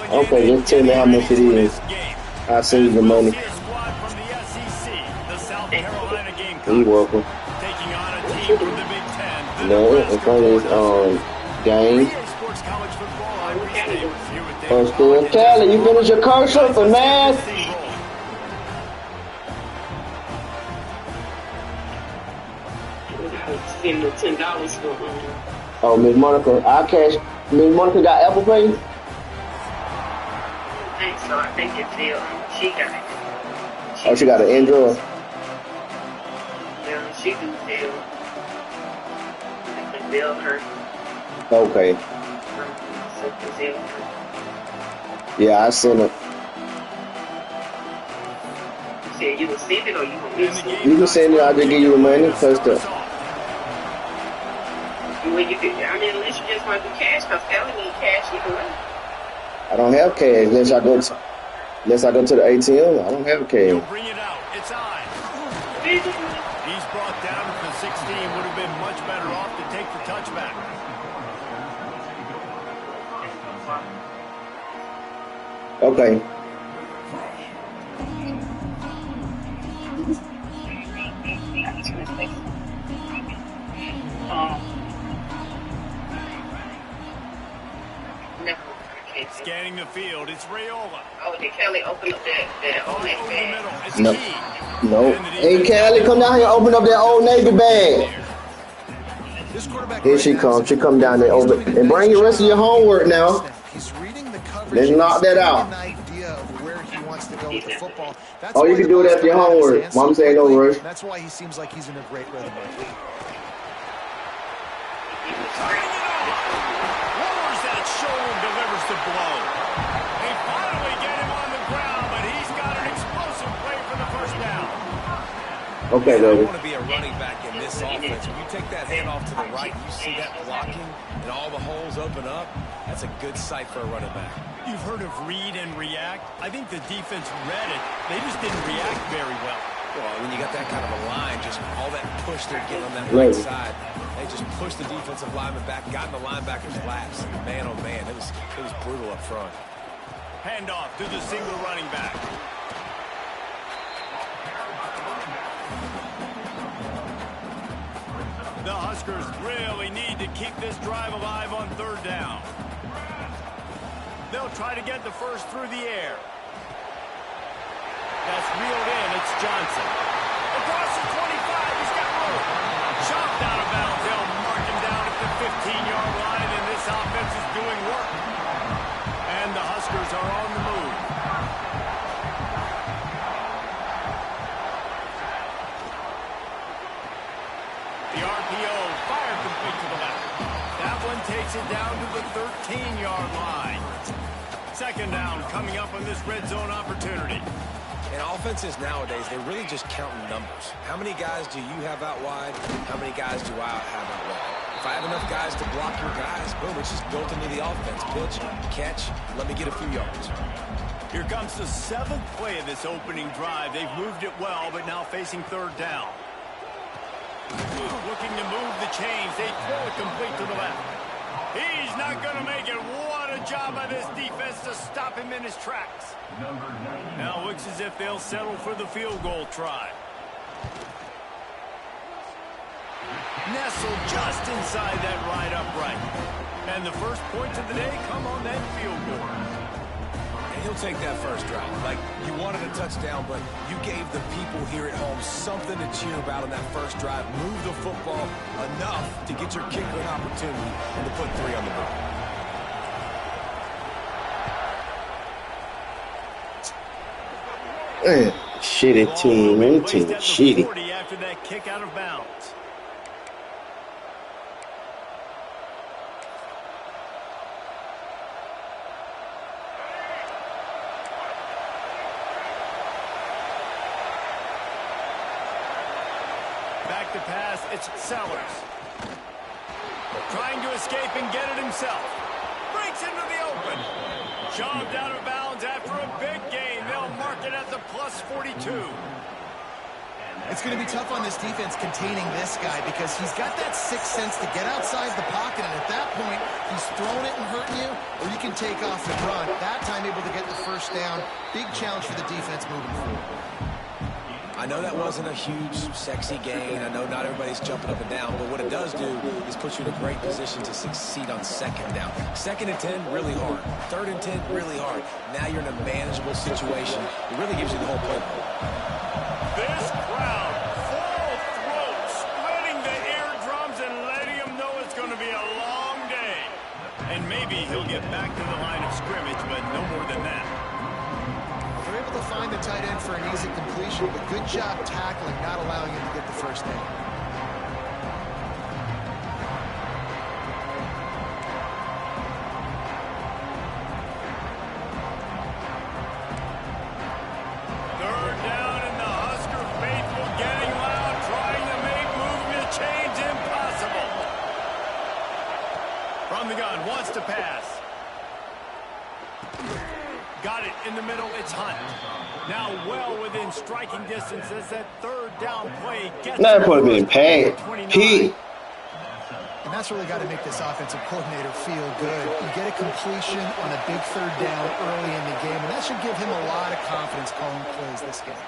Okay, just tell me how much it is. I'll send you the money. You're welcome. No, it's on this game. Still Cali, you finish your commercial for man? send the $10 for Oh, Miss Monica, I cash. Miss Monica got Apple Pay? I think so. I think it's still she got it. Oh, she got an Android. Yeah, she do still. I can bill her. Okay. Yeah, I sent it. You said you would send it or you want me to send it? You can send it. I'll just give you the money. First up. Well, you could, I mean, unless you just want to do cash, because Kelly need cash either way. I don't have cash unless I go to the ATM. I don't have cash. He'll bring it out. It's on. He's brought down to the 16. Would have been much better off to take the touchback. Okay. Scanning the field, it's Rayola. Oh, did Kelly open up that old Navy bag? No. No. Hey, Kelly, come down here and open up that old Navy bag. Here she comes. She come down there over and bring the rest of your homework now. Let's knock that out. Oh, you can do it after your homework. Mom saying no rush. That's why he seems like he's in a great rhythm. Lowers that shoulder, delivers the blow. They finally get him on the ground, but he's got an explosive play for the first down. Okay, baby. I want to be a running back in this offense. When you take that handoff to the right, you see that blocking and all the holes open up. That's a good sight for a running back. You've heard of read and react. I think the defense read it. They just didn't react very well. Well, when you got that kind of a line, just all that push they're getting on that right side, they just pushed the defensive lineman back, got in the linebacker's laps. Man, oh man, it was brutal up front. Handoff to the single running back. The Huskers really need to keep this drive alive on third down. They'll try to get the first through the air. That's reeled in. It's Johnson. Across the 25. He's got room. Chopped out of bounds. They'll mark him down at the 15-yard line, and this offense is doing work. And the Huskers are on the move. The RPO fire complete to the left. That one takes it down to the 13-yard line. Second down coming up on this red zone opportunity. And offenses nowadays, they're really just counting numbers. How many guys do you have out wide? How many guys do I have out wide? If I have enough guys to block your guys, boom, it's just built into the offense. Pitch, catch, let me get a few yards. Here comes the seventh play of this opening drive. They've moved it well, but now facing third down. Looking to move the chains. They throw it complete to the left. He's not going to make it. What a job by this defense to stop him in his tracks. Now looks as if they'll settle for the field goal try. Nestled just inside that right upright. And the first points of the day come on that field goal. And he'll take that first drive. Like, you wanted a touchdown, but you gave the people here at home something to cheer about on that first drive. Move the football enough to get your kicker an opportunity and to put 3 on the board. Man, shitty team, man. Team shitty. After that kick out of bounds. Back to pass, it's Sellers. Trying to escape and get it himself. Breaks into the open. Shoved out of bounds after a big gain. They'll mark it at the plus 42. It's going to be tough on this defense containing this guy because he's got that sixth sense to get outside the pocket, and at that point, he's throwing it and hurting you, or you can take off and run. That time able to get the first down. Big challenge for the defense moving forward. I know that wasn't a huge, sexy gain. I know not everybody's jumping up and down, but what it does do is put you in a great position to succeed on second down. 2nd and 10, really hard. 3rd and 10, really hard. Now you're in a manageable situation. It really gives you the whole playbook. This crowd, full throat, splitting the eardrum. tight end for an easy completion, but good job tackling, not allowing him to get the first down. Third down, and the Husker faithful getting loud, trying to make movement change impossible. From the gun, wants to pass. Got it in the middle, it's Hunt. Now well within striking distance as that third down play gets That would have been Pat. Pete. And that's really got to make this offensive coordinator feel good. You get a completion on a big third down early in the game, and that should give him a lot of confidence calling plays this game.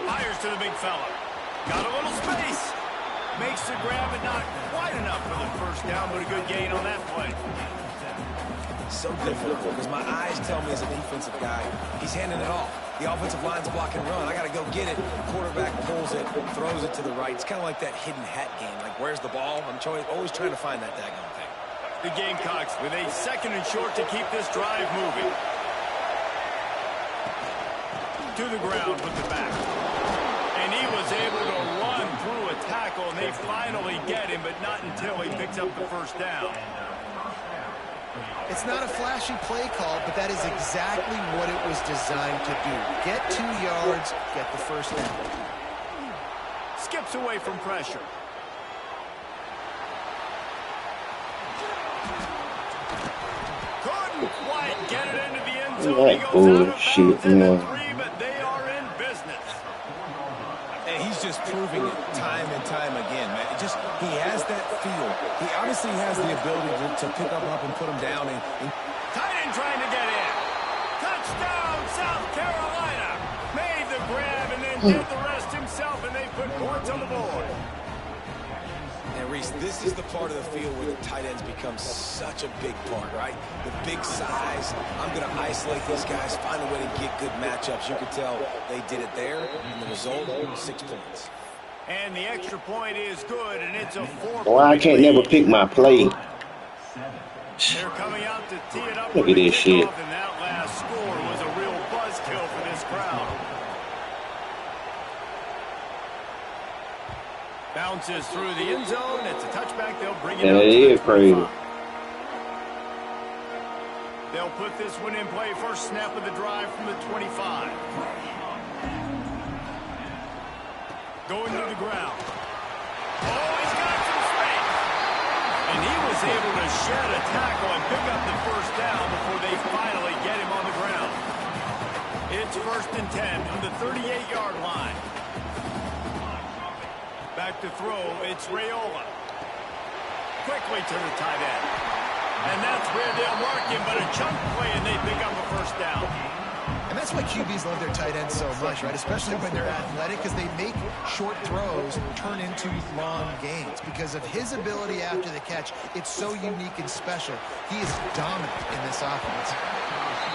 Fires to the big fella. Got a little space. Makes the grab, but not quite enough for the first down, but a good gain on that play. So difficult because my eyes tell me as a defensive guy, he's handing it off. The offensive line's block and run. I got to go get it. Quarterback pulls it, throws it to the right. It's kind of like that hidden hat game. Like, where's the ball? I'm always trying to find that daggone thing. The Gamecocks with a second and short to keep this drive moving. To the ground with the back. And he was able to run through a tackle, and they finally get him, but not until he picks up the first down. It's not a flashy play call, but that is exactly what it was designed to do. Get 2 yards, get the first down. Skips away from pressure. Couldn't quite get it into the end zone. He goes bullshit, out of bounds at 3, but they are in business. And he's just proving it time and time again, man. He has that feel. He obviously has the ability to pick up and put him down. Tight end trying to get in. Touchdown, South Carolina. Made the grab and then did the rest himself, and they put points on the board. And Reese, this is the part of the field where the tight ends become such a big part, right? The big size. I'm going to isolate these guys, find a way to get good matchups. You could tell they did it there, and the result, 6 points. And the extra point is good, and it's a 4-point Why I can't never pick my play? They're coming out to tee it up. Look at this shit. And that last score was a real buzzkill for this crowd. Bounces through the end zone. It's a touchback. They'll bring it up. It is crazy. They'll put this one in play. First snap of the drive from the 25. Going to the ground. Oh, he's got some space. And he was able to shed a tackle and pick up the first down before they finally get him on the ground. It's 1st and 10 from the 38-yard line. Back to throw, it's Raiola. Quickly to the tight end. And that's where they'll mark him, but a chunk play, and they pick up a first down. And that's why QBs love their tight ends so much, right? Especially when they're athletic, because they make short throws turn into long gains. Because of his ability after the catch, it's so unique and special. He is dominant in this offense.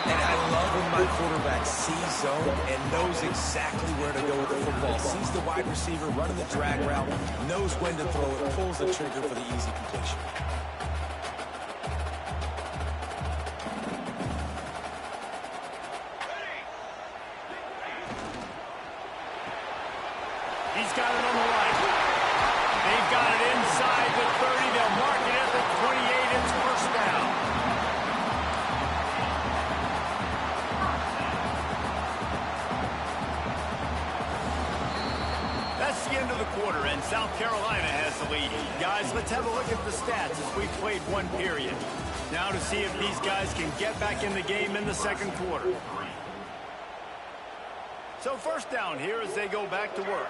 And I love when my quarterback sees zone and knows exactly where to go with the football. Sees the wide receiver running the drag route, knows when to throw it, pulls the trigger for the easy completion. He's got it on the right. They've got it inside the 30. They'll mark it at the 28. It's first down. That's the end of the quarter, and South Carolina has the lead. Guys, let's have a look at the stats as we played one period. Now to see if these guys can get back in the game in the second quarter. So first down here as they go back to work.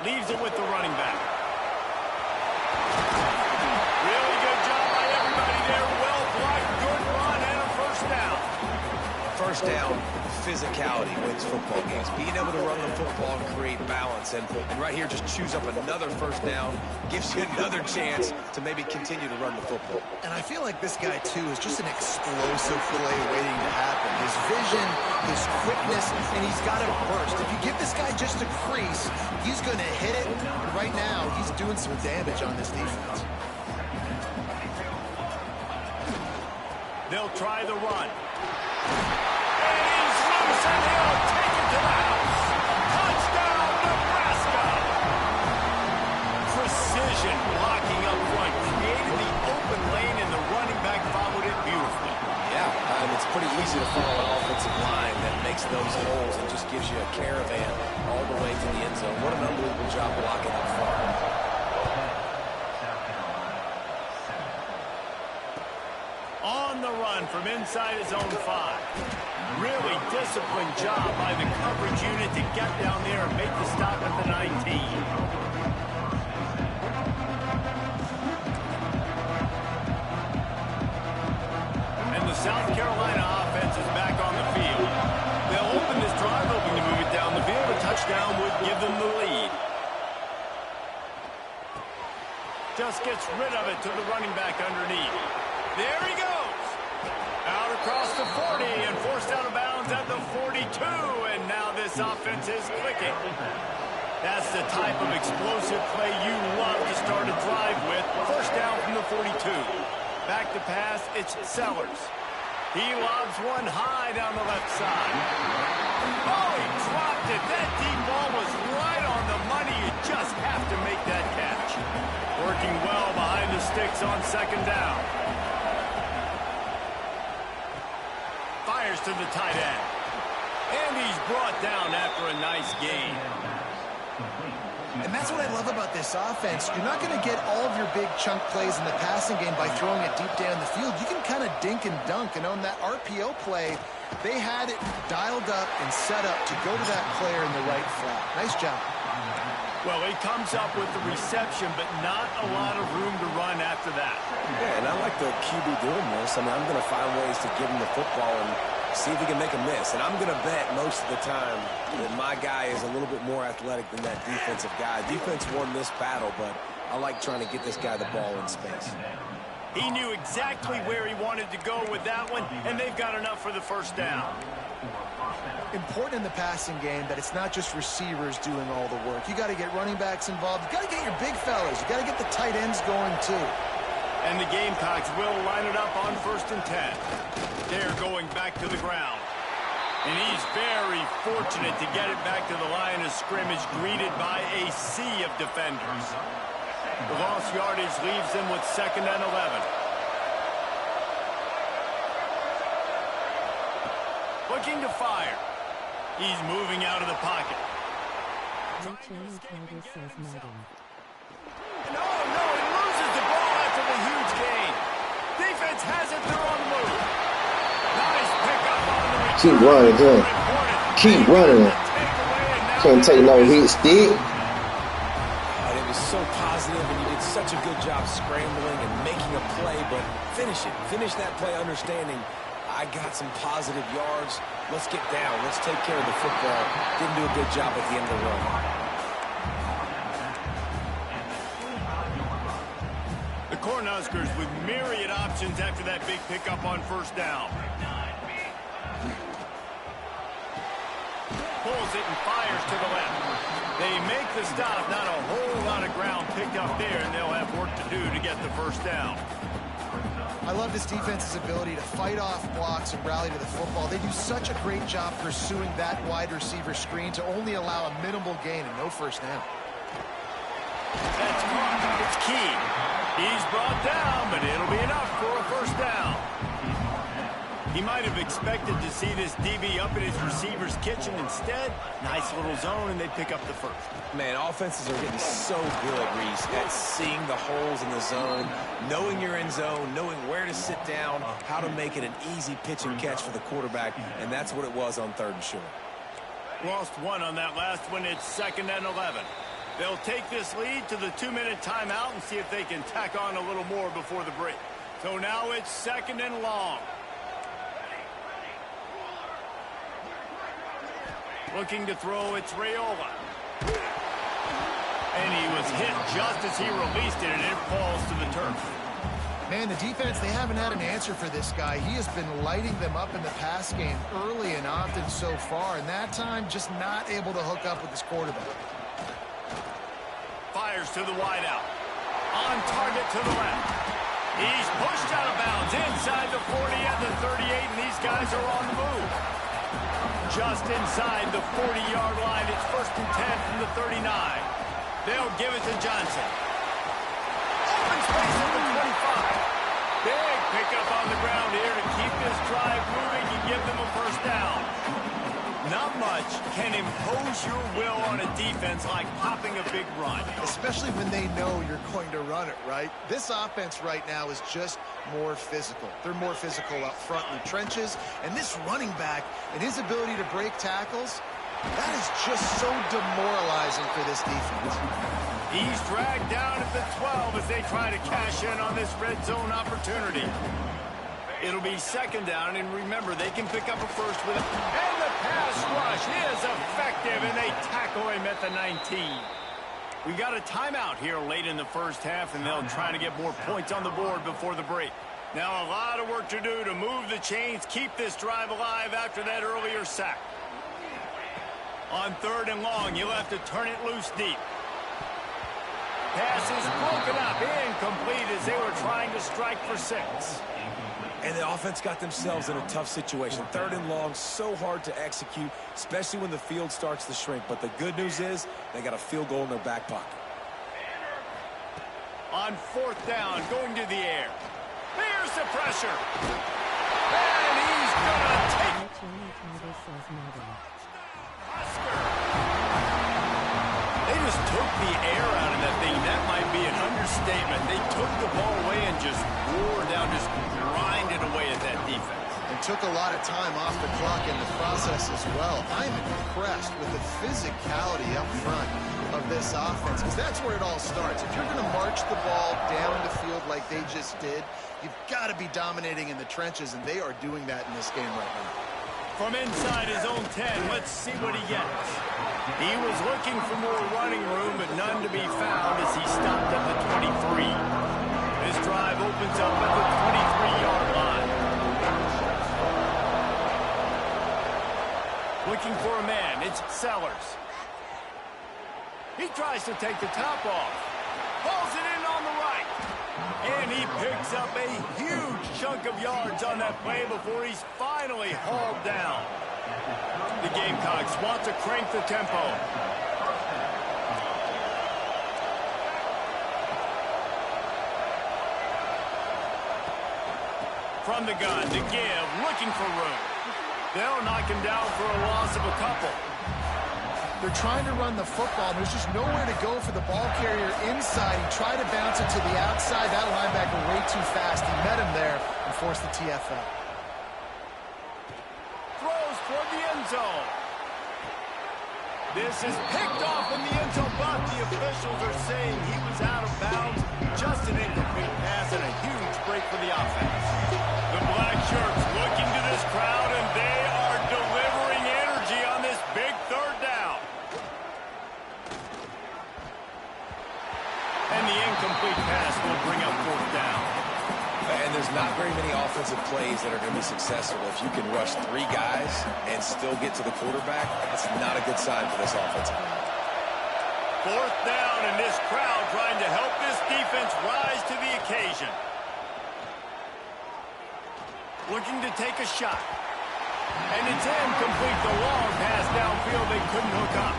Leaves it with the running back. Really good job by everybody there. Well blocked, good run, and a first down. First down, physicality wins football games. Being able to run the football and create balance. And right here, just choose up another first down. Gives you another chance to maybe continue to run the football. And I feel like this guy, too, is just an explosive play waiting to happen. His vision, his quickness, and he's got a burst. If you give this guy just a crease, he's going to hit it. And right now, he's doing some damage on this defense. They'll try the run. And he's loose, and he'll take it to the house. Touchdown, Nebraska! Precision blocking up front. Created the open lane, and the running back followed it beautifully. Yeah, it's pretty easy to follow an offensive line that makes those holes and just gives you a caravan all the way to the end zone. What an unbelievable job blocking up front. On the run from inside his own 5. Really disciplined job by the coverage unit to get down there and make the stop at the 19. And the South Carolina offense is back on the field. They'll open this drive, hoping to move it down the field. A touchdown would give them the lead. Just gets rid of it to the running back underneath. There he goes. Out across the 40 and forced out of bounds at the 42. And now this offense is clicking. That's the type of explosive play you love to start a drive with. First down from the 42. Back to pass, it's Sellers. He lobs one high down the left side. Oh, he dropped it. That deep ball was right on the money. You just have to make that catch. Working well behind the sticks on second down. Fires to the tight end. And he's brought down after a nice gain. And that's what I love about this offense. You're not going to get all of your big chunk plays in the passing game by throwing it deep down the field. You can kind of dink and dunk. And on that RPO play, they had it dialed up and set up to go to that player in the right flat. Nice job. Well, he comes up with the reception, but not a lot of room to run after that. Yeah, and I like the QB doing this. I mean, I'm going to find ways to give him the football and see if he can make a miss. And I'm going to bet most of the time that my guy is a little bit more athletic than that defensive guy. Defense won this battle, but I like trying to get this guy the ball in space. He knew exactly where he wanted to go with that one, and they've got enough for the first down. Important in the passing game that it's not just receivers doing all the work. You got to get running backs involved. You got to get your big fellas. You got to get the tight ends going too. And the Gamecocks will line it up on 1st and 10. They're going back to the ground. And he's very fortunate to get it back to the line of scrimmage, greeted by a sea of defenders. The lost yardage leaves them with 2nd and 11. Looking to fire. He's moving out of the pocket. Madden. No, he loses the ball after the huge gain. Defense has it, they're on the move. Nice pickup on the return. Keep running, Jim. Keep running. Can't take no hit stick. It was so positive, and you did such a good job scrambling and making a play, but finish it. Finish that play understanding I got some positive yards. Let's get down. Let's take care of the football. Didn't do a good job at the end of the run. The Cornhuskers with myriad options after that big pickup on 1st down. Pulls it and fires to the left. They make the stop. Not a whole lot of ground picked up there, and they'll have work to do to get the 1st down. I love this defense's ability to fight off blocks and rally to the football. They do such a great job pursuing that wide receiver screen to only allow a minimal gain and no 1st down. That's caught. It's key. He's brought down, but it'll be enough for a 1st down. He might have expected to see this DB up in his receiver's kitchen. Instead, nice little zone, and they pick up the 1st. Man, offenses are getting so good, Reese, at seeing the holes in the zone, knowing you're in zone, knowing where to sit down, how to make it an easy pitch and catch for the quarterback, and that's what it was on 3rd and short. Lost one on that last one. It's 2nd and 11. They'll take this lead to the 2-minute timeout and see if they can tack on a little more before the break. So now it's 2nd and long. Looking to throw, it's Raiola. And he was hit just as he released it, and it falls to the turf. Man, the defense, they haven't had an answer for this guy. He has been lighting them up in the pass game early and often so far, and that time just not able to hook up with his quarterback. Fires to the wideout. On target to the left. He's pushed out of bounds inside the 40 and the 38, and these guys are on the move. Just inside the 40-yard line, it's 1st and 10 from the 39. They'll give it to Johnson. Open space at the 25. Big pickup on the ground here to keep this drive moving and give them a 1st down. Not much can impose your will on a defense like popping a big run. Especially when they know you're going to run it, right? This offense right now is just more physical. They're more physical up front in the trenches. And this running back and his ability to break tackles, that is just so demoralizing for this defense. He's dragged down at the 12 as they try to cash in on this red zone opportunity. It'll be 2nd down, and remember, they can pick up a 1st with it. And the pass rush is effective, and they tackle him at the 19. We got a timeout here late in the 1st half, and they'll try to get more points on the board before the break. Now a lot of work to do to move the chains, keep this drive alive after that earlier sack. On 3rd and long, you'll have to turn it loose deep. Pass is broken up, incomplete as they were trying to strike for 6. And the offense got themselves in a tough situation. 3rd and long, so hard to execute, especially when the field starts to shrink. But the good news is they got a field goal in their back pocket. On 4th down, going to the air. Here's the pressure. And he's going to take it. They just took the air out of that thing. That might be an understatement. They took the ball away and just wore down, just grinded away at that defense. And took a lot of time off the clock in the process as well. I'm impressed with the physicality up front of this offense, because that's where it all starts. If you're going to march the ball down the field like they just did, you've got to be dominating in the trenches, and they are doing that in this game right now. From inside his own 10, let's see what he gets. He was looking for more running room, but none to be found as he stopped at the 23. This drive opens up at the 23-yard line. Looking for a man, it's Sellers. He tries to take the top off. Pulls it in on the right. And he picks up a huge chunk of yards on that play before he's finally hauled down. The Gamecocks want to crank the tempo. From the gun to give, looking for room. They'll knock him down for a loss of a couple. They're trying to run the football. There's just nowhere to go for the ball carrier inside. He tried to bounce it to the outside. That linebacker way too fast. He met him there and forced the TFL. Throws for the end zone. This is picked off in the end zone, but the officials are saying he was out of bounds. Just an incomplete pass and a huge break for the offense. The black shirts looking to this crowd, and they are delivering energy on this big 3rd down. And the incomplete pass will bring up 4th down. And there's not very many offensive plays that are going to be successful. If you can rush 3 guys and still get to the quarterback, that's not a good sign for this offensive line. 4th down, and this crowd trying to help this defense rise to the occasion. Looking to take a shot. And it's incomplete. The long pass downfield, they couldn't hook up.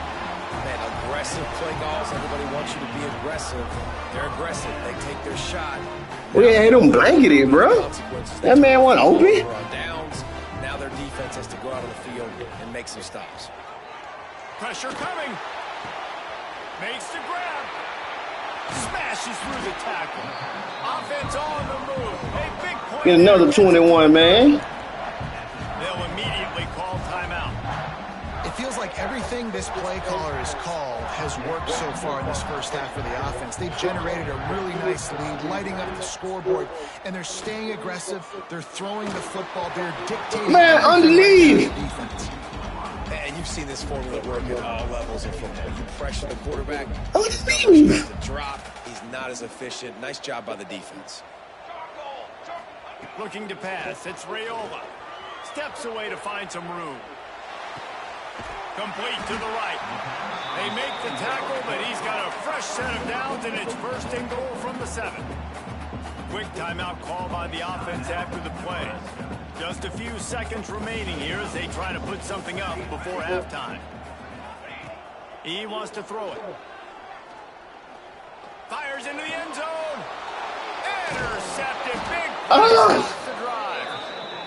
Man, aggressive play calls. Everybody wants you to be aggressive. They're aggressive. They take their shot. We had him blanketed, bro. That man went open. On downs. Now their defense has to go out on the field and make some stops. Pressure coming. Makes the grab. Smashes through the tackle. Offense on the move. A big point. Get another 21, man. They'll immediately call timeout. It feels like everything this play caller has called has worked so far in this 1st half for the offense. They've generated a really nice lead, lighting up the scoreboard, and they're staying aggressive. They're throwing the football. They're dictating. Man, underneath. And you've seen this formula work at all levels of football. You pressure the quarterback. Underneath. The drop, he's not as efficient. Nice job by the defense. Looking to pass. It's Raiola. Steps away to find some room. Complete to the right. They make the tackle, but he's got a fresh set of downs, and it's 1st and goal from the 7. quick timeout call by the offense after the play. Just a few seconds remaining here as they try to put something up before halftime. He wants to throw it. Fires into the end zone. Intercepted. Big play stops the drive.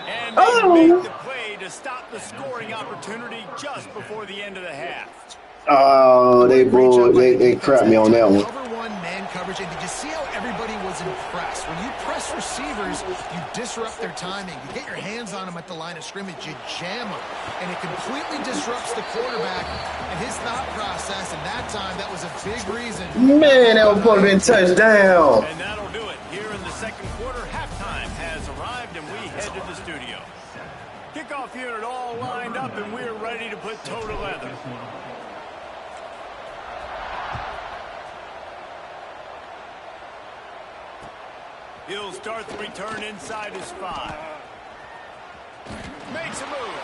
And they make the play to stop the scoring opportunity just before the end of the half. Oh, they crapped me on that one. Cover one man coverage, and did you see how everybody was impressed? When you press receivers, you disrupt their timing. You get your hands on them at the line of scrimmage, you jam them, and it completely disrupts the quarterback and his thought process. And that time, that was a big reason. Man, that was supposed to be a touchdown. And that'll do it. Here in the second quarter, halftime has arrived, and we head to the studio. Kickoff unit all lined up, and we're ready to put toe to leather. He'll start the return inside his 5. Makes a move.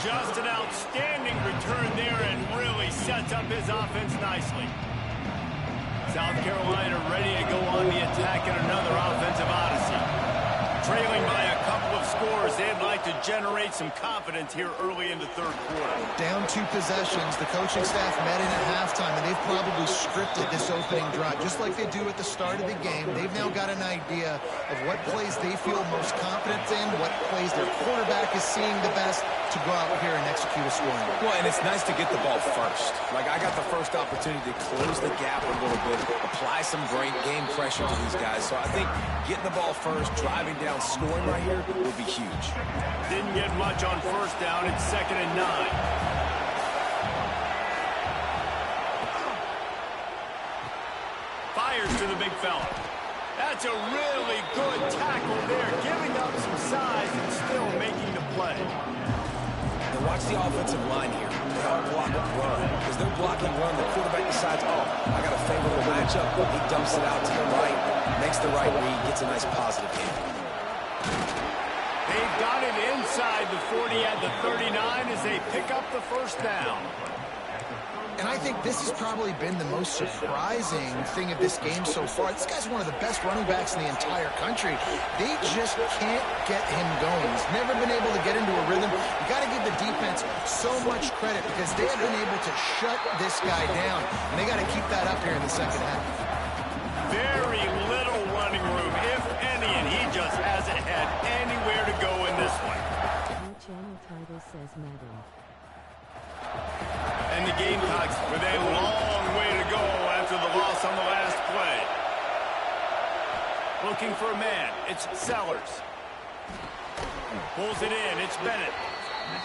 Just an outstanding return there and really sets up his offense nicely. South Carolina ready to go on the attack in another offensive odyssey. Trailing by a couple of scores, they'd like to generate some confidence here early in the third quarter. Down 2 possessions, the coaching staff met in at halftime, and they've probably scripted this opening drive. Just like they do at the start of the game, they've now got an idea of what plays they feel most confident in, what plays their quarterback is seeing the best to go out here and execute a scoring. Well, and it's nice to get the ball first. Like, I got the first opportunity to close the gap a little bit, apply some great game pressure to these guys. So I think getting the ball first, driving down, scoring right here will be huge. Didn't get much on first down. It's 2nd and 9. Fires to the big fella. That's a really good tackle there, giving up some size and still making the play. Now watch the offensive line here. They don't block a run. Because they're blocking run, the quarterback decides, oh, I got a favorable matchup. He dumps it out to the right, makes the right read, gets a nice positive hit. They've got it inside the 40 at the 39 as they pick up the first down. And I think this has probably been the most surprising thing of this game so far. This guy's one of the best running backs in the entire country. They just can't get him going. He's never been able to get into a rhythm. You got to give the defense so much credit because they have been able to shut this guy down. And they got to keep that up here in the second half. Very little running room, if any, and he just hasn't had anywhere to go in this one. Our channel title says Madden. And the Gamecocks with a long way to go after the loss on the last play. Looking for a man. It's Sellers. Pulls it in. It's Bennett.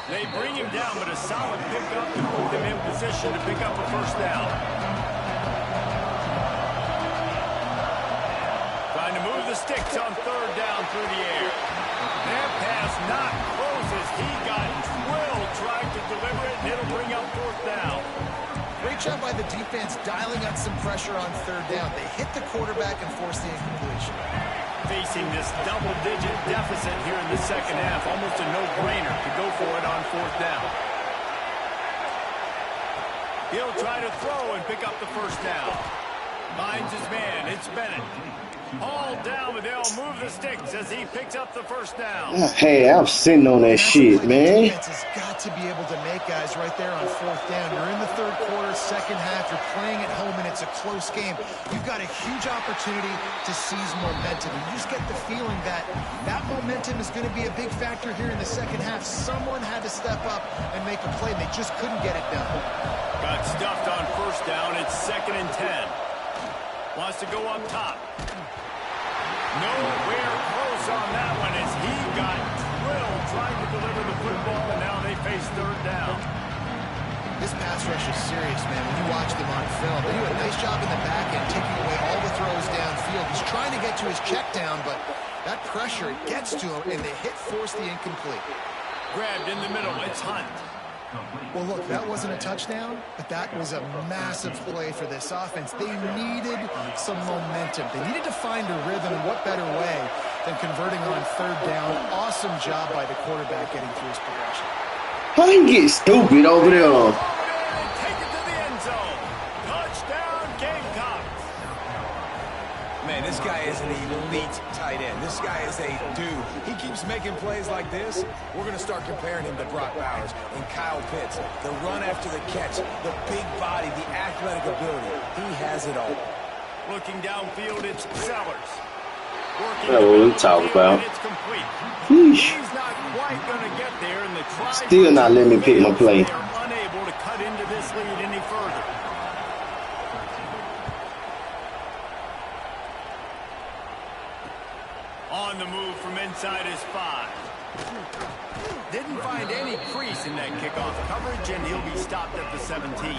They bring him down, but a solid pickup to put them in position to pick up a first down. Trying to move the sticks on third down through the air. Their pass not closes. He got drilled trying to deliver it, and it'll bring up fourth down. Great job by the defense dialing up some pressure on third down. They hit the quarterback and forced the incompletion. Facing this double-digit deficit here in the second half, almost a no-brainer to go for it on fourth down. He'll try to throw and pick up the first down. Finds his man. It's Bennett. All down, but they'll move the sticks as he picks up the first down. Hey, I'm sitting on that shit, man. The defense has got to be able to make guys right there on fourth down. You're in the third quarter, second half. You're playing at home, and it's a close game. You've got a huge opportunity to seize momentum. You just get the feeling that that momentum is going to be a big factor here in the second half. Someone had to step up and make a play, and they just couldn't get it done. Got stuffed on first down. It's 2nd and 10. Wants to go up top. Nowhere close on that one as he got drilled trying to deliver the football, and now they face third down. This pass rush is serious, man. When you watch them on film, they do a nice job in the back end, taking away all the throws downfield. He's trying to get to his check down, but that pressure gets to him, and the hit forced the incomplete. Grabbed in the middle. It's Hunt. Well, look, that wasn't a touchdown, but that was a massive play for this offense. They needed some momentum. They needed to find a rhythm, and what better way than converting on third down. Awesome job by the quarterback getting through his progression. How you get stupid over there? Take it to the end zone. Touchdown, Gamecocks. Man, this guy is an elite tight is a dude. He keeps making plays like this. We're going to start comparing him to Brock Bowers and Kyle Pitts. The run after the catch, the big body, the athletic ability. He has it all. Looking downfield, it's Sellers. That's what we talk about. He's not quite going to get there, and the try still not letting me pick my play. They are unable to cut into this lead any further. On the move from inside his 5. Didn't find any crease in that kickoff coverage, and he'll be stopped at the 17.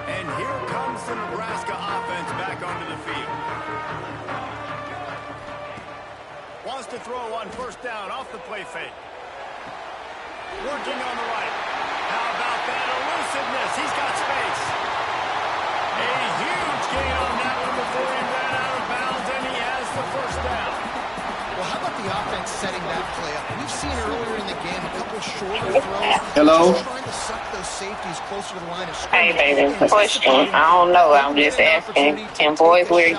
And here comes the Nebraska offense back onto the field. Wants to throw on first down off the play fake. Working on the right. How about that elusiveness? He's got space. A huge gain on that one before he ran out of bounds, and he has the first down. Well, how about the offense setting that play up? We've seen earlier in the game a couple shorter throws. Hello? Just trying to suck those safeties closer to the line of Hey, scrimmage. baby, question. I don't know. I'm just asking. And boys, we're...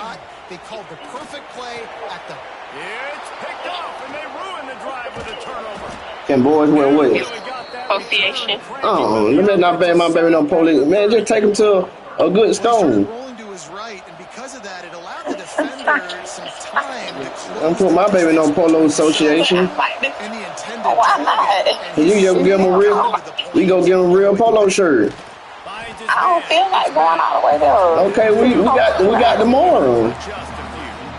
They called the perfect play at the... It's picked off, and they ruin the drive with a turnover. Can boys wear what? Association. Oh, let me not bang my baby no police. Man, just take him to a good stone. Rolling to his right, and because of that, it allowed the defender some time to close. I'm put my baby no polo association. And the intended Why not? Can you just give him a real? We go give him a real polo shirt. I don't feel like going all the way there. Okay, we got tomorrow.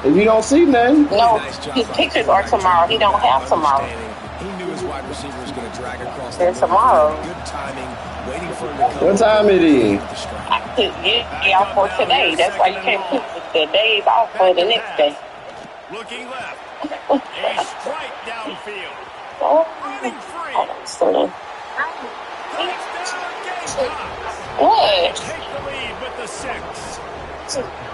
If you don't see nothing. No, his pictures are tomorrow. He don't have tomorrow. He knew his wide receiver was going to drag across There's tomorrow. Good timing, waiting for him to come. What time it is? I put you off for today. That's why you can't put the days off for the next day. Looking left. A strike downfield. Running free. Oh, Touchdown Gamecocks. what? Take the lead with the 6.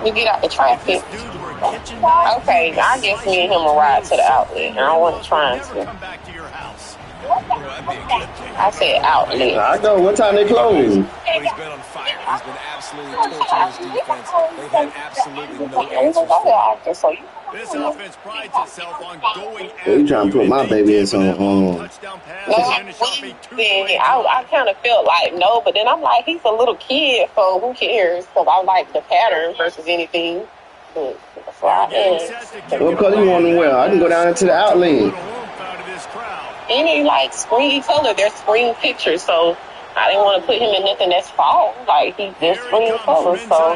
We get out the traffic. Dude, we're kitchen knife. Okay, I guess me and him will ride to the outlet. I wasn't trying Never to. come back to your house. I said outlet. I go. What time they close? But he's been on fire. He's been absolutely torching his defense. They've had absolutely no answers for him. So you This offense prides itself on going You trying to put my baby in some touchdown pass and finish off a two-play I kind of felt like no, but then I'm like, he's a little kid, so who cares? Because I like the pattern versus anything. But so I am. What color you want to wear? I can go down into the outlet. Any like springy color, they're spring pictures, so I didn't want to put him in nothing that's fall. Like they're spring colors, so.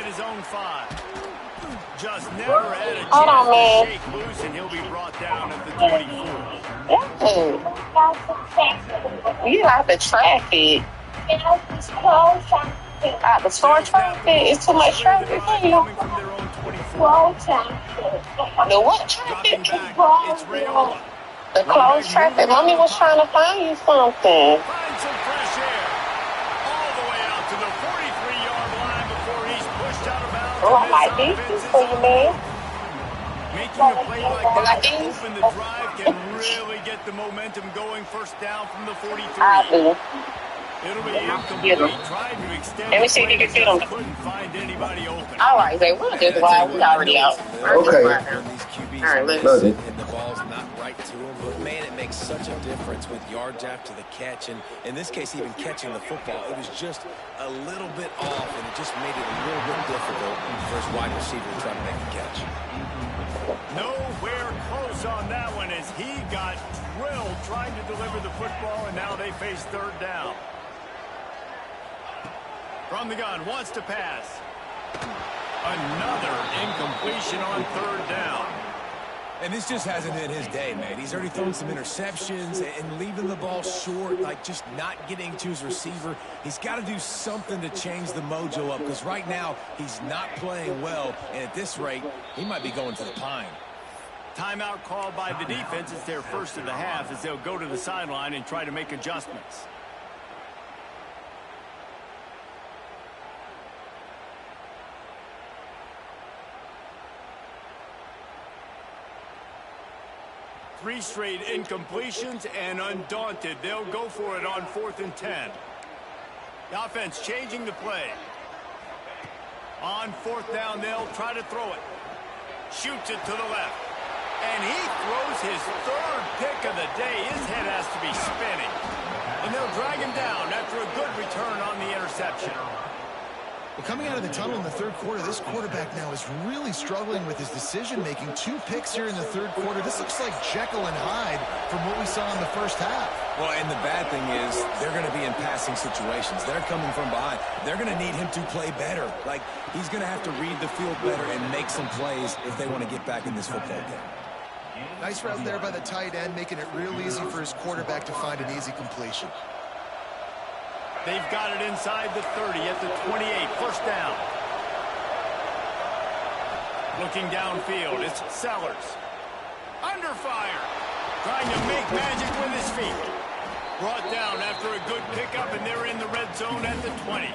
Just never had a Hold on, man. chance to shake loose, and he'll be brought down at the 24. You like the traffic. The store traffic is too much traffic for you. Coming from their own 24. The what traffic? It's Rayola. The closed traffic. Mommy was trying to find you something. Find some fresh air. All the way out to the 43-yard line before he's pushed out of bounds. Oh, I like these for you, man. Making a play like that to open the drive can really get the momentum going. First down from the 43. I do. It'll be incomplete. Trying to extend. Let me see if you can fit them. Couldn't find anybody open. All right, Zay, we'll just ride. We already out. Okay. All right, let's. Love it. And the ball's not right to him, but man, it makes such a difference with yards after the catch, and in this case, even catching the football, it was just a little bit off, and it just made it a little bit difficult for his wide receiver to try to make the catch. Nowhere close on that one as he got drilled trying to deliver the football, and now they face third down. From the gun, wants to pass. Another incompletion on third down. And this just hasn't been his day, man. He's already thrown some interceptions and leaving the ball short, like just not getting to his receiver. He's got to do something to change the mojo up because right now he's not playing well. And at this rate, he might be going to the pine. Timeout called by the defense. It's their first of the half as they'll go to the sideline and try to make adjustments. Three straight incompletions, and undaunted, they'll go for it on 4th and 10. The offense changing the play. On fourth down, they'll try to throw it. Shoots it to the left. And he throws his third pick of the day. His head has to be spinning. And they'll drag him down after a good return on the interception. Well, coming out of the tunnel in the third quarter, this quarterback now is really struggling with his decision-making. 2 picks here in the third quarter. This looks like Jekyll and Hyde from what we saw in the first half. Well, and the bad thing is they're going to be in passing situations. They're coming from behind. They're going to need him to play better. Like, he's going to have to read the field better and make some plays if they want to get back in this football game. Nice route there by the tight end, making it real easy for his quarterback to find an easy completion. They've got it inside the 30 at the 28. First down. Looking downfield, it's Sellers. Under fire. Trying to make magic with his feet. Brought down after a good pickup, and they're in the red zone at the 20.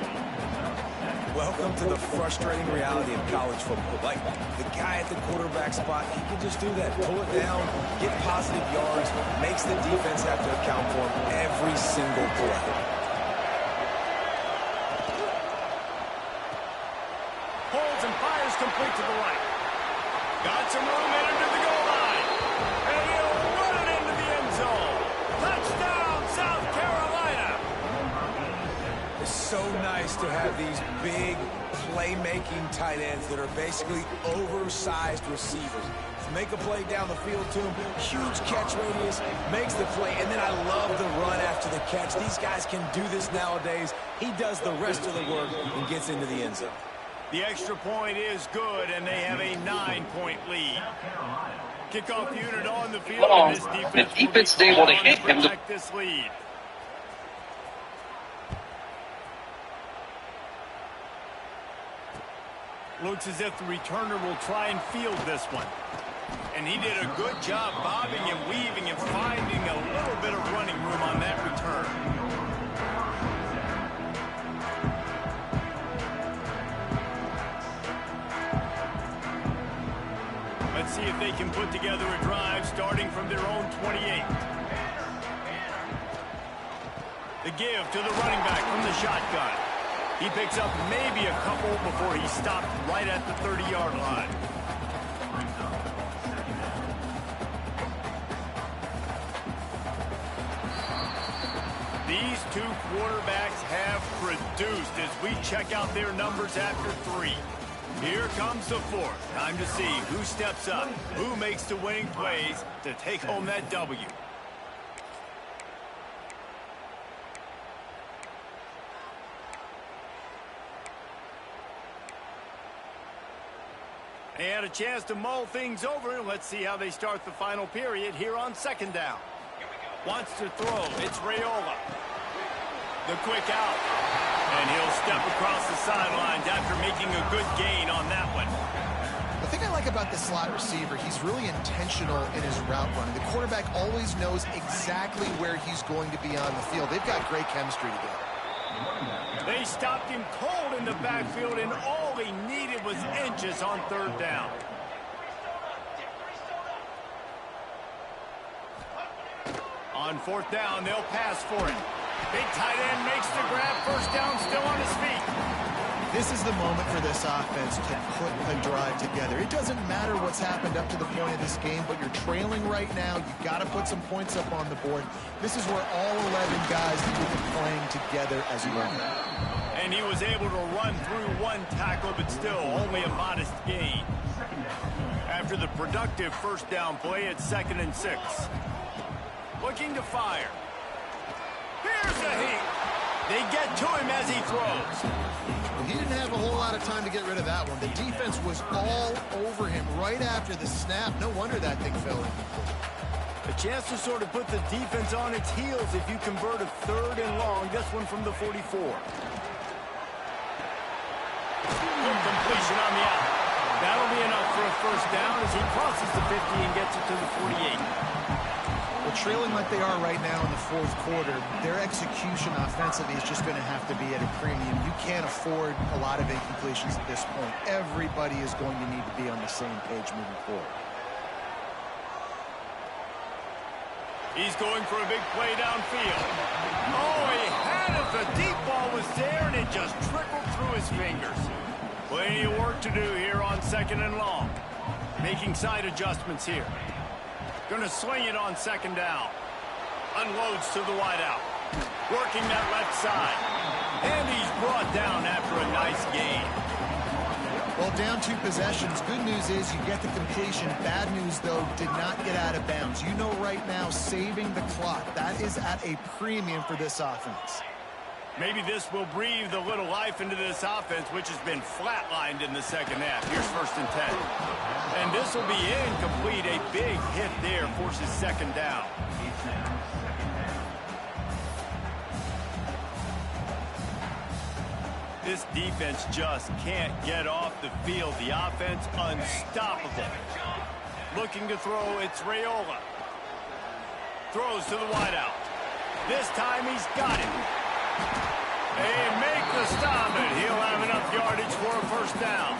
Welcome to the frustrating reality of college football. Like, the guy at the quarterback spot, he can just do that. Pull it down, get positive yards, makes the defense have to account for him every single play. Holds and fires complete to the right. Got some room in under the goal line. And he'll run it into the end zone. Touchdown, South Carolina. It's so nice to have these big playmaking tight ends that are basically oversized receivers. Make a play down the field to him, huge catch radius, makes the play, and then I love the run after the catch. These guys can do this nowadays. He does the rest of the work and gets into the end zone. The extra point is good, and they have a 9-point lead. Kickoff unit on the field, and this defense will be able to hit him to protect this lead. Looks as if the returner will try and field this one. And he did a good job bobbing and weaving and finding a little bit of running room on that return. Let's see if they can put together a drive starting from their own 28. The give to the running back from the shotgun. He picks up maybe a couple before he stopped right at the 30-yard line. These two quarterbacks have produced as we check out their numbers after 3. Here comes the fourth. Time to see who steps up, who makes the winning plays to take home that W. They had a chance to mull things over. Let's see how they start the final period here on second down. Wants to throw. It's Raiola. The quick out. And he'll step across the sidelines after making a good gain on that one. The thing I like about the slot receiver, he's really intentional in his route running. The quarterback always knows exactly where he's going to be on the field. They've got great chemistry together. They stopped him cold in the backfield, and all he needed was inches on third down. On fourth down, they'll pass for it. Big tight end makes the grab. First down, still on his feet. This is the moment for this offense to put a drive together. It doesn't matter what's happened up to the point of this game, but you're trailing right now. You've got to put some points up on the board. This is where all 11 guys need to be playing together as one. And he was able to run through one tackle, but still only a modest gain. After the productive first down play, it's 2nd and 6. Looking to fire. Here's a heat. They get to him as he throws. He didn't have a whole lot of time to get rid of that one. The defense was all over him right after the snap. No wonder that thing fell in. A chance to sort of put the defense on its heels if you convert a 3rd and long. This one from the 44. Good completion on the out. That'll be enough for a first down as he crosses the 50 and gets it to the 48. Well, trailing like they are right now in the fourth quarter, their execution offensively is just going to have to be at a premium. You can't afford a lot of incompletions at this point. Everybody is going to need to be on the same page moving forward. He's going for a big play downfield. Oh, he had it. The deep ball was there, and it just trickled through his fingers. Plenty of work to do here on 2nd and long. Making side adjustments here. Going to swing it on 2nd down. Unloads to the wideout. Working that left side. And he's brought down after a nice gain. Well, down 2 possessions. Good news is you get the completion. Bad news, though, did not get out of bounds. You know right now, saving the clock. That is at a premium for this offense. Maybe this will breathe a little life into this offense, which has been flatlined in the 2nd half. Here's 1st and 10. And this will be incomplete. A big hit there forces 2nd down. This defense just can't get off the field. The offense unstoppable. Looking to throw, it's Raiola. Throws to the wideout. This time he's got it. They make the stop, and he'll have enough yardage for a 1st down.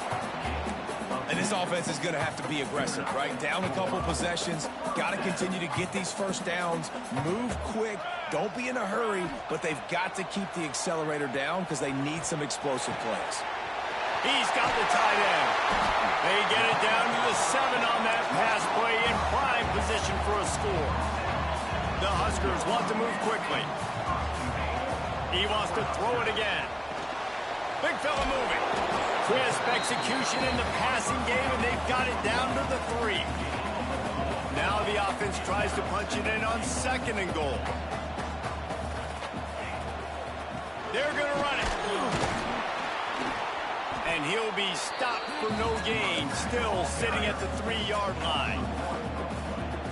And this offense is going to have to be aggressive, right? Down a couple possessions. Got to continue to get these 1st downs. Move quick. Don't be in a hurry, but they've got to keep the accelerator down because they need some explosive plays. He's got the tight end. They get it down to the 7 on that pass play in prime position for a score. The Huskers want to move quickly. He wants to throw it again. Big fella moving. Crisp execution in the passing game, and they've got it down to the 3. Now the offense tries to punch it in on 2nd and goal. They're going to run it. And he'll be stopped for no gain, still sitting at the 3-yard line.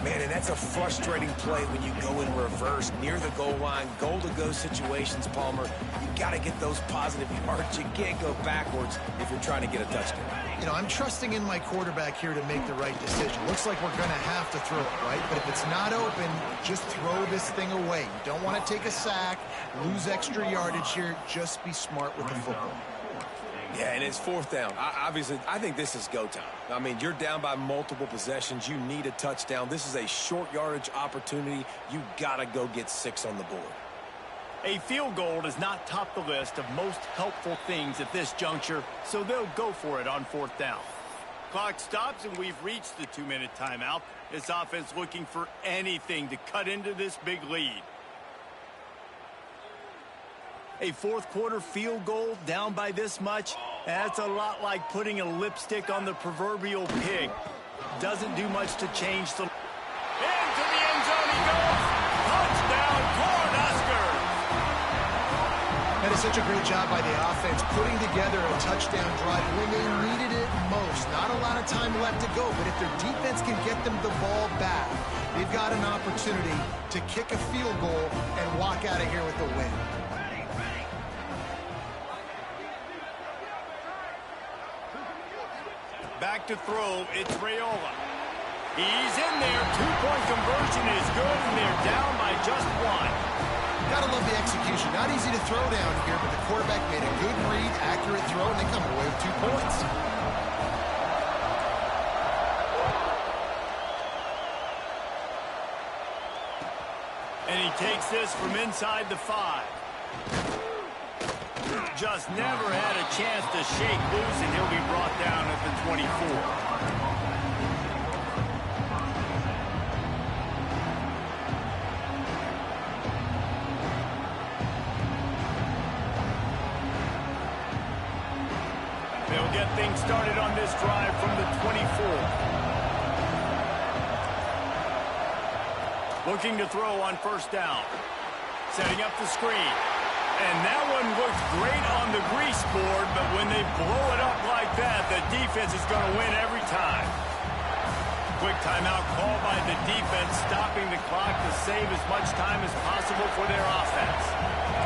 Man, and that's a frustrating play when you go in reverse near the goal line, goal-to-go situations, Palmer. You got to get those positive yards. You can't go backwards if you're trying to get a touchdown. You know, I'm trusting in my quarterback here to make the right decision. Looks like we're going to have to throw it, right? But if it's not open, just throw this thing away. You don't want to take a sack, lose extra yardage here. Just be smart with the football. Yeah, and it's 4th down. Obviously, I think this is go time. I mean, you're down by multiple possessions. You need a touchdown. This is a short yardage opportunity. You got to go get 6 on the board. A field goal does not top the list of most helpful things at this juncture, so they'll go for it on 4th down. Clock stops, and we've reached the 2-minute timeout. This offense looking for anything to cut into this big lead. A 4th quarter field goal down by this much, that's a lot like putting a lipstick on the proverbial pig. Doesn't do much to change the... Into the end zone he goes! Touchdown, Cornhuskers! That is such a great job by the offense, putting together a touchdown drive when they needed it most. Not a lot of time left to go, but if their defense can get them the ball back, they've got an opportunity to kick a field goal and walk out of here with a win. Back to throw, it's Raiola. He's in there, 2-point conversion is good, and they're down by just 1. Gotta love the execution. Not easy to throw down here, but the quarterback made a good read, accurate throw, and they come away with 2 points. And he takes this from inside the 5. Just never had a chance to shake loose, and he'll be brought down at the 24. They'll get things started on this drive from the 24. Looking to throw on 1st down. Setting up the screen. And that one looks great on the grease board, but when they blow it up like that, the defense is going to win every time. Quick timeout call by the defense, stopping the clock to save as much time as possible for their offense.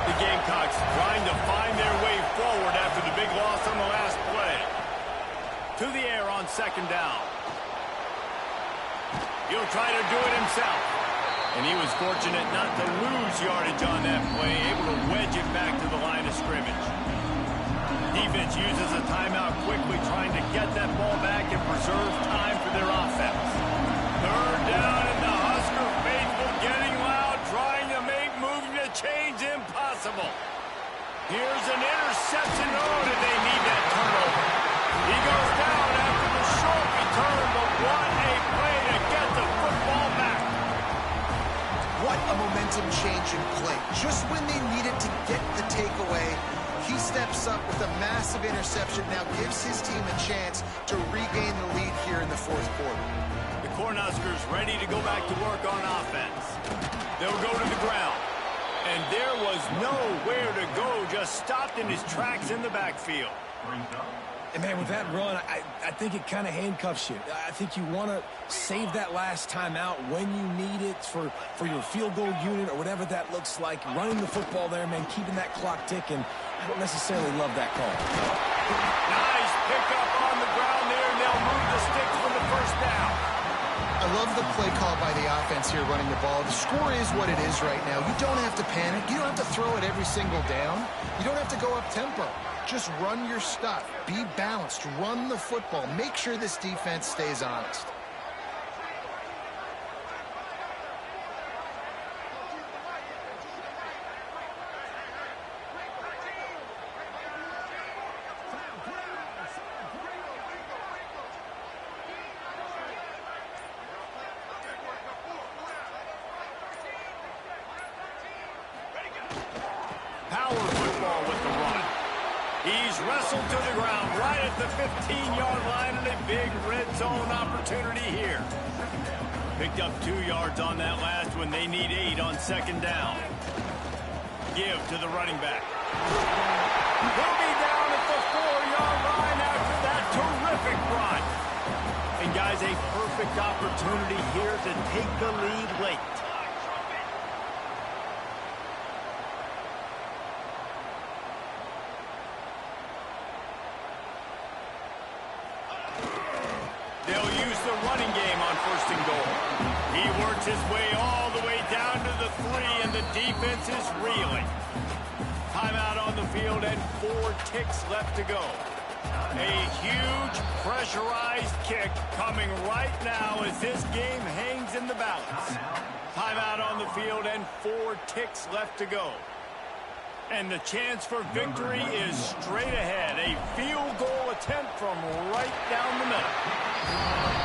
The Gamecocks trying to find their way forward after the big loss on the last play. To the air on 2nd down. He'll try to do it himself. And he was fortunate not to lose yardage on that play, able to wedge it back to the line of scrimmage. Defense uses a timeout quickly, trying to get that ball back and preserve time for their offense. 3rd down, and the Husker faithful getting loud, trying to make moving the chains impossible. Here's an interception. Oh, did they need that turnover? what a momentum change in play. Just when they needed to get the takeaway, he steps up with a massive interception, now gives his team a chance to regain the lead here in the fourth quarter. The Cornhuskers ready to go back to work on offense. They'll go to the ground. And there was nowhere to go, just stopped in his tracks in the backfield. And, man, with that run, I think it kind of handcuffs you. I think you want to save that last time out when you need it for your field goal unit or whatever that looks like. Running the football there, man, keeping that clock ticking. I don't necessarily love that call. Nice pickup on the ground there, and they'll move the sticks for the first down. I love the play call by the offense here running the ball. The score is what it is right now. You don't have to panic. You don't have to throw it every single down. You don't have to go up tempo. Just run your stuff. Be balanced. Run the football. Make sure this defense stays honest. Power football with the run. He's wrestled to the ground right at the 15-yard line, and a big red zone opportunity here. Picked up 2 yards on that last one. They need 8 on second down. Give to the running back. He'll be down at the 4-yard line after that terrific run. And, guys, a perfect opportunity here to take the lead late. They'll use the running game on first and goal. He works his way all the way down to the 3, and the defense is reeling. Timeout on the field and 4 ticks left to go. A huge pressurized kick coming right now as this game hangs in the balance. Timeout on the field and 4 ticks left to go. And the chance for victory is straight ahead. A field goal attempt from right down the middle.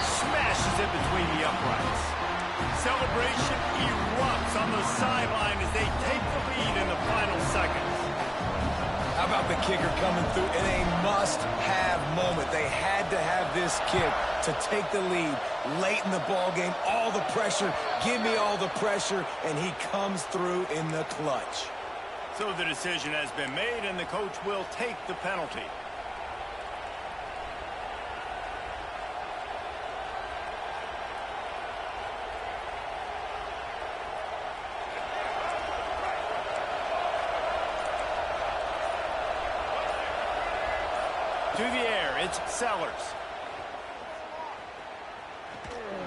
Smashes it between the uprights. Celebration erupts on the sideline as they take the lead in the final seconds. How about the kicker coming through in a must-have moment? They had to have this kick to take the lead late in the ball game. All the pressure, give me all the pressure, and he comes through in the clutch. So the decision has been made, and the coach will take the penalty. To the air, it's Sellers.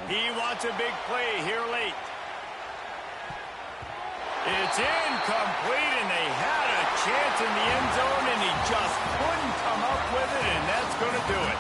He wants a big play here late. It's incomplete, and they had a chance in the end zone, and he just couldn't come up with it, and that's going to do it.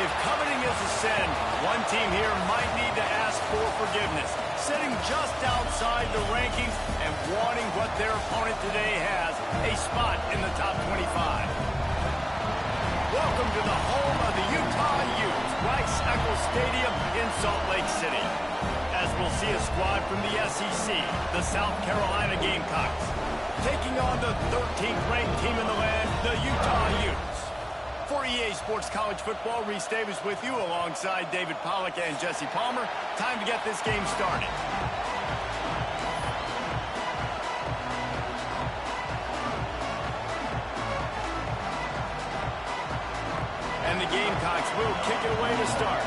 If coveting is a sin, one team here might need to ask for forgiveness, sitting just outside the rankings and wanting what their opponent today has, a spot in the top 25. Welcome to the home of the Utah Utes, Rice-Eccles Stadium in Salt Lake City. As we'll see a squad from the SEC, the South Carolina Gamecocks, taking on the 13th ranked team in the land, the Utah Utes. For EA Sports College Football, Reese Davis with you alongside David Pollack and Jesse Palmer. Time to get this game started. And the Gamecocks will kick it away to start.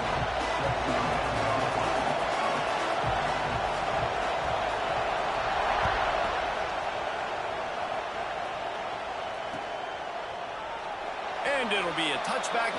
And it'll be a touchback.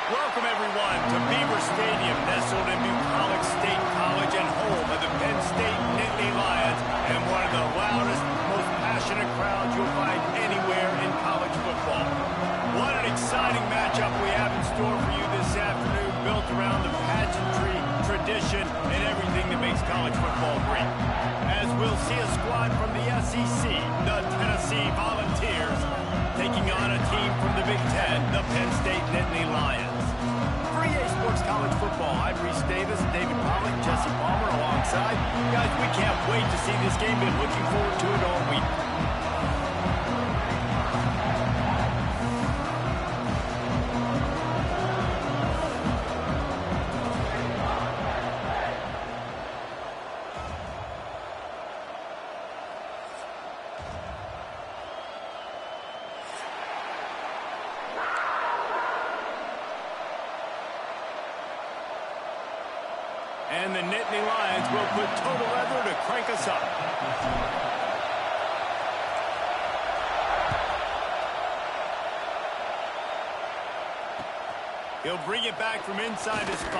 Welcome, everyone, to Beaver Stadium, nestled in Bucolic State College and home of the Penn State Nittany Lions, and one of the loudest, most passionate crowds you'll find anywhere in college football. What an exciting matchup we have in store for you this afternoon, built around the pageantry, tradition, and everything that makes college football great. As we'll see a squad from the SEC, the Tennessee Volunteers, taking on a team from the Big Ten, the Penn State Nittany Lions. For EA Sports College Football, I'm Reese Davis, David Pollock, Jesse Palmer alongside. Guys, we can't wait to see this game. Been looking forward to it all week. And the Nittany Lions will put total leather to crank us up. He'll bring it back from inside his 5.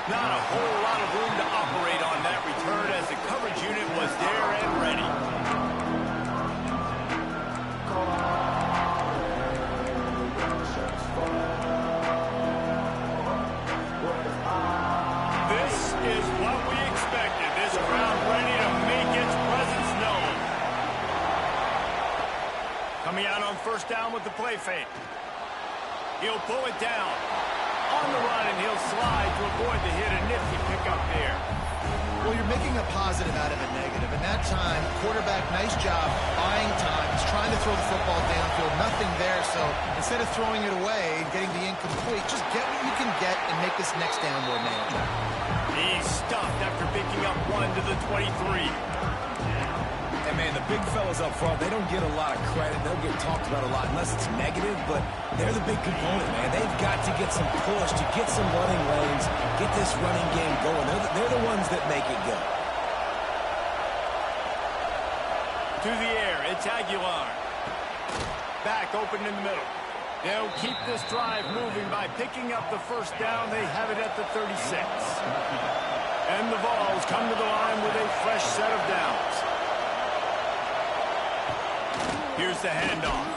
Not a whole lot of room to operate on that return as the coverage unit was there and ready. This is what we expected. This crowd ready to make its presence known. Coming out on first down with the play fake. He'll pull it down. On the run, and he'll slide to avoid the hit. A nifty pickup there. Well, you're making a positive out of a negative. And that time, quarterback, nice job buying time. He's trying to throw the football downfield. Nothing there. So instead of throwing it away and getting the incomplete, just get what you can get and make this next down more manageable. He's stuffed after picking up 1 to the 23. And, man, the big fellas up front, they don't get a lot of credit. They'll get talked about a lot unless it's negative, but they're the big component, man. They've got to get some push, to get some running lanes, get this running game going. They're the ones that make it go. To the air, it's Aguilar. Back open in the middle. They'll keep this drive moving by picking up the first down. They have it at the 36. And the Vols come to the line with a fresh set of downs. Here's the handoff.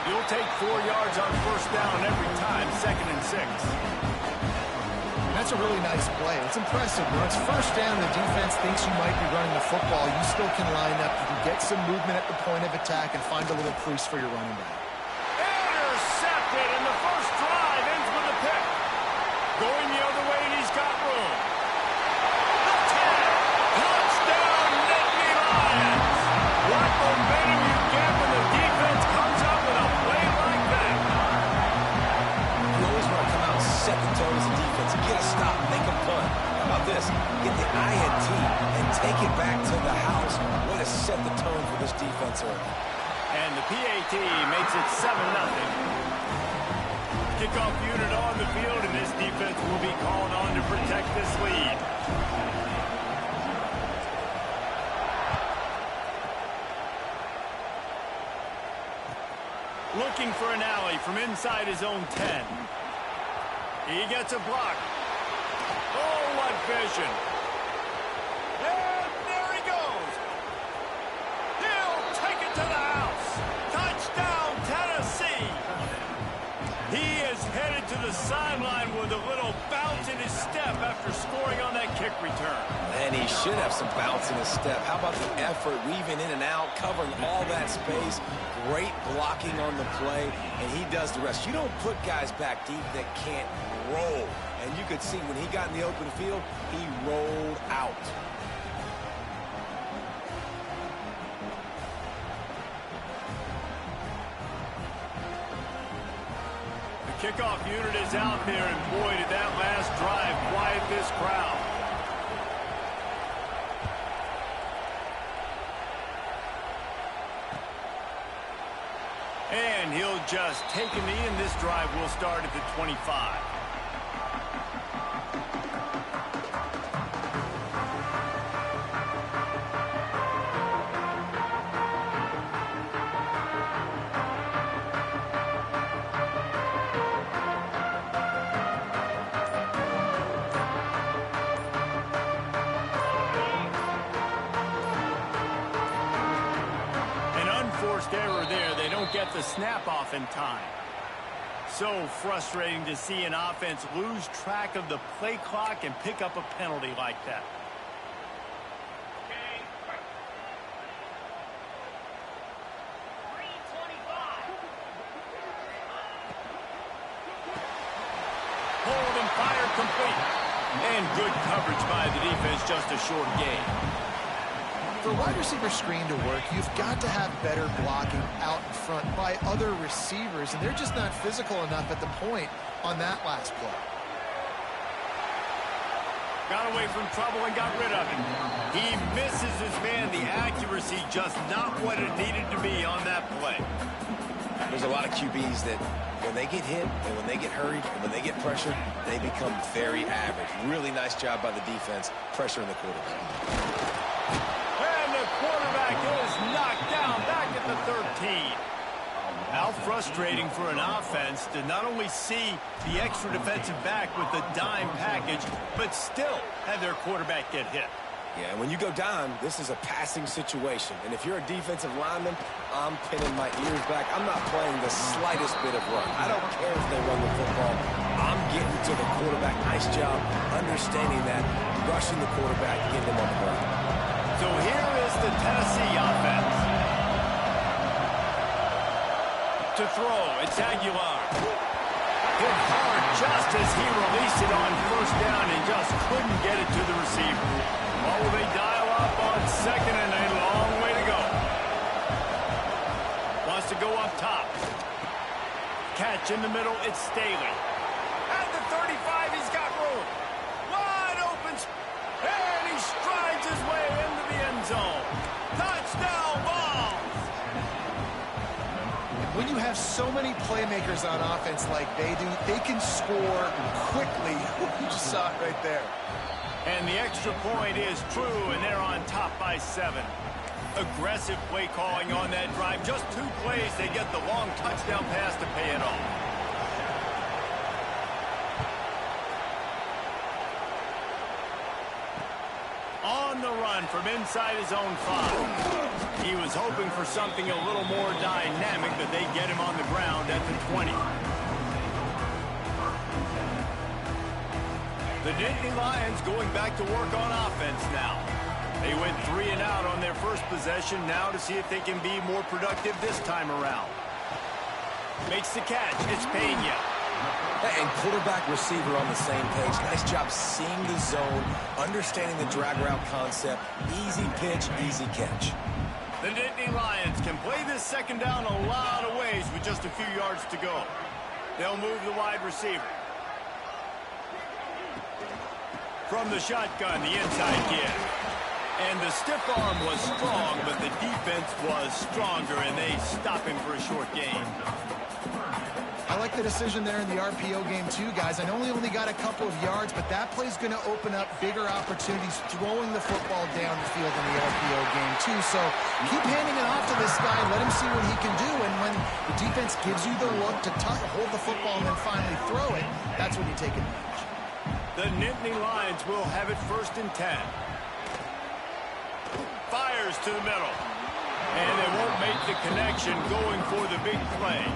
You'll take 4 yards on first down every time, 2nd and 6. That's a really nice play. It's impressive. When it's first down, the defense thinks you might be running the football. You still can line up. You can get some movement at the point of attack and find a little crease for your running back. Intercepted, and the first drive ends with a pick. Going the other way, and he's got room. The 10. Touchdown, Nittany Lions. What momentum you get when the defense comes up with a play like that. You always want to come out and set the tone as a defense. Get a stop, make a punt. How about this? Get the INT and take it back to the house. Way to set the tone for this defense early. And the PAT makes it 7-0. Kickoff unit on the field, and this defense will be called on to protect this lead. Looking for an alley from inside his own 10. He gets a block. Oh, what vision. And there he goes. He'll take it to the house. Touchdown, Tennessee. He is headed to the sideline with a little bounce in his step after scoring on that kick return. And he should have some bounce in his step. How about the effort, weaving in and out, covering all that space. Great blocking on the play, and he does the rest. You don't put guys back deep that can't roll. And you could see when he got in the open field, he rolled out. The kickoff unit is out there, and boy, did that last drive quiet this crowd. And he'll just take a knee, and this drive will start at the 25. Forced error there. They don't get the snap off in time. So frustrating to see an offense lose track of the play clock and pick up a penalty like that. Hold and fire complete. And good coverage by the defense, just a short gain. For a wide receiver screen to work, you've got to have better blocking out in front by other receivers, and they're just not physical enough at the point on that last play. Got away from trouble and got rid of it. He misses his man. The accuracy just not what it needed to be on that play. There's a lot of QBs that when they get hit and when they get hurried and when they get pressured, they become very average. Really nice job by the defense pressuring the quarterback. And the quarterback is knocked down back at the 13. How frustrating for an offense to not only see the extra defensive back with the dime package, but still have their quarterback get hit. Yeah, and when you go dime, this is a passing situation. And if you're a defensive lineman, I'm pinning my ears back. I'm not playing the slightest bit of run. I don't care if they run the football. I'm getting to the quarterback. Nice job understanding that, rushing the quarterback, getting him on the ground. So here is the Tennessee offense. To throw, it's Aguilar. Hit hard just as he released it on first down and just couldn't get it to the receiver. Oh, they dial up on second and a long way to go. Wants to go up top. Catch in the middle, it's Staley. At the 35, he's got room. Wide open. And he strides his way into the end zone. Touchdown ball. When you have so many playmakers on offense like they do, they can score quickly. You just saw it right there. And the extra point is true, and they're on top by 7. Aggressive play calling on that drive. Just 2 plays, they get the long touchdown pass to pay it off. On the run from inside his own 5. He was hoping for something a little more dynamic, but they get him on the ground at the 20. The Nittany Lions going back to work on offense now. They went 3 and out on their first possession, now to see if they can be more productive this time around. Makes the catch. It's Pena. And quarterback receiver on the same page. Nice job seeing the zone, understanding the drag route concept. Easy pitch, easy catch. The Nittany Lions can play this second down a lot of ways with just a few yards to go. They'll move the wide receiver. From the shotgun, the inside kid. And the stiff arm was strong, but the defense was stronger, and they stop him for a short gain. I like the decision there in the RPO game too, guys. I know he only got a couple of yards, but that play's going to open up bigger opportunities throwing the football down the field in the RPO game too. So keep handing it off to this guy. Let him see what he can do. And when the defense gives you the look to hold the football and then finally throw it, that's when you take advantage. The Nittany Lions will have it 1st and 10. Fires to the middle. And they won't make the connection going for the big play.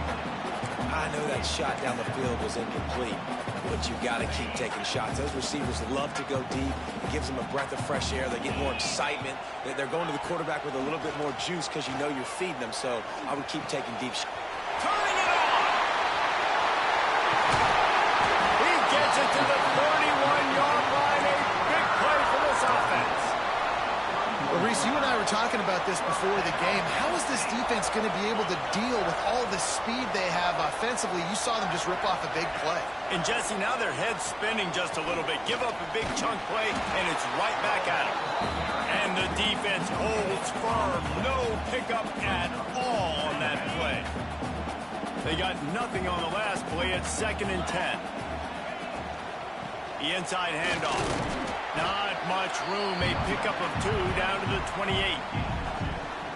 I know that shot down the field was incomplete, but you got to keep taking shots. Those receivers love to go deep. It gives them a breath of fresh air. They get more excitement. They're going to the quarterback with a little bit more juice because you know you're feeding them. So I would keep taking deep shots. Turning it on. He gets it to the 31-yard line. A big play for this offense. Well, Reese, you and I were talking about this before the game. How is this defense going to be able to deal with all the speed they have offensively? You saw them just rip off a big play. And, Jesse, now their head's spinning just a little bit. Give up a big chunk play, and it's right back at them. And the defense holds firm. No pickup at all on that play. They got nothing on the last play. It's 2nd and 10. The inside handoff. Not much room. A pickup of 2 down to the 28.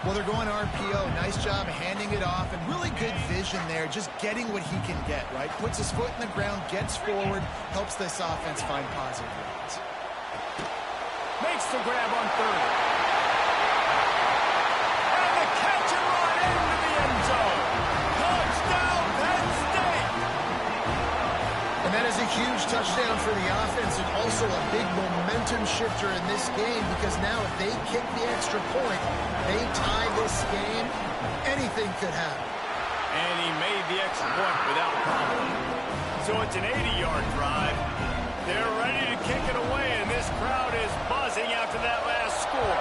Well, they're going RPO. Nice job handing it off, and really good vision there, just getting what he can get, right? Puts his foot in the ground, gets forward, helps this offense find positive yards. Makes the grab on 3rd. And the catch and run into the end zone. Touchdown, Penn State! And that is a huge touchdown for the offense and also a big momentum shifter in this game because now if they kick the extra point, they tie this game, anything could happen. And he made the extra point without problem. So it's an 80-yard drive. They're ready to kick it away, and this crowd is buzzing after that last score.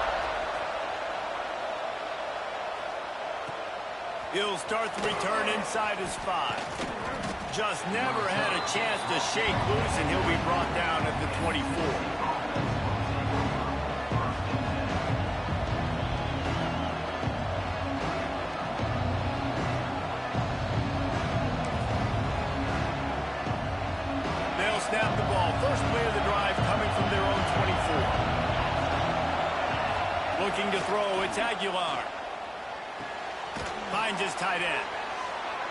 He'll start the return inside his 5. Just never had a chance to shake loose, and he'll be brought down at the 24. Looking to throw, it's Aguilar. Finds his tight end.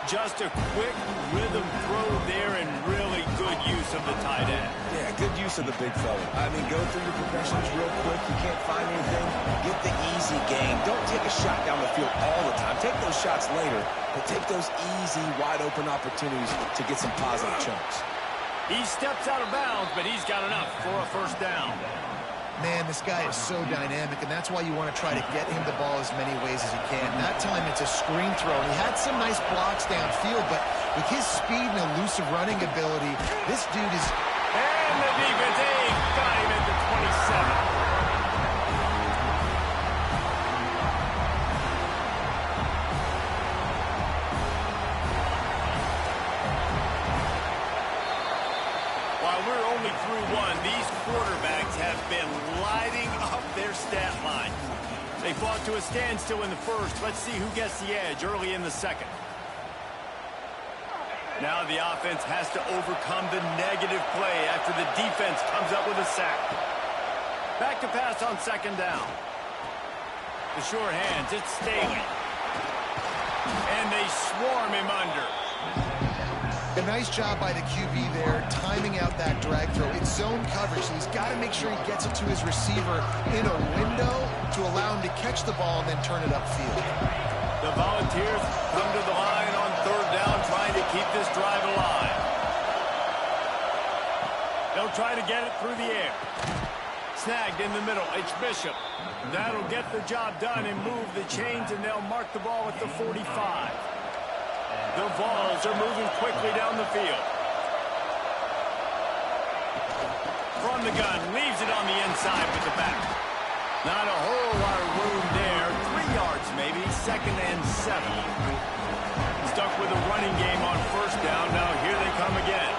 Just a quick rhythm throw there and really good use of the tight end. Yeah, good use of the big fella. I mean, go through your progressions real quick. You can't find anything. Get the easy game. Don't take a shot down the field all the time. Take those shots later, but take those easy, wide-open opportunities to get some positive chunks. He steps out of bounds, but he's got enough for a first down. Man, this guy is so dynamic, and that's why you want to try to get him the ball as many ways as you can. That time, it's a screen throw, and he had some nice blocks downfield, but with his speed and elusive running ability, this dude is... And the defense got him at the 27. These quarterbacks have been lighting up their stat line. They fought to a standstill in the first. Let's see who gets the edge early in the second. Now the offense has to overcome the negative play after the defense comes up with a sack. Back to pass on second down. The short hands, it's Staley. And they swarm him under. A nice job by the QB there, timing out that drag throw. It's zone coverage, so he's got to make sure he gets it to his receiver in a window to allow him to catch the ball and then turn it upfield. The Volunteers come to the line on third down, trying to keep this drive alive. They'll try to get it through the air. Snagged in the middle, it's Bishop. That'll get the job done and move the chains, and they'll mark the ball at the 45. The Vols are moving quickly down the field. From the gun, leaves it on the inside with the back. Not a whole lot of room there. 3 yards maybe, 2nd and 7. Stuck with a running game on first down. Now here they come again.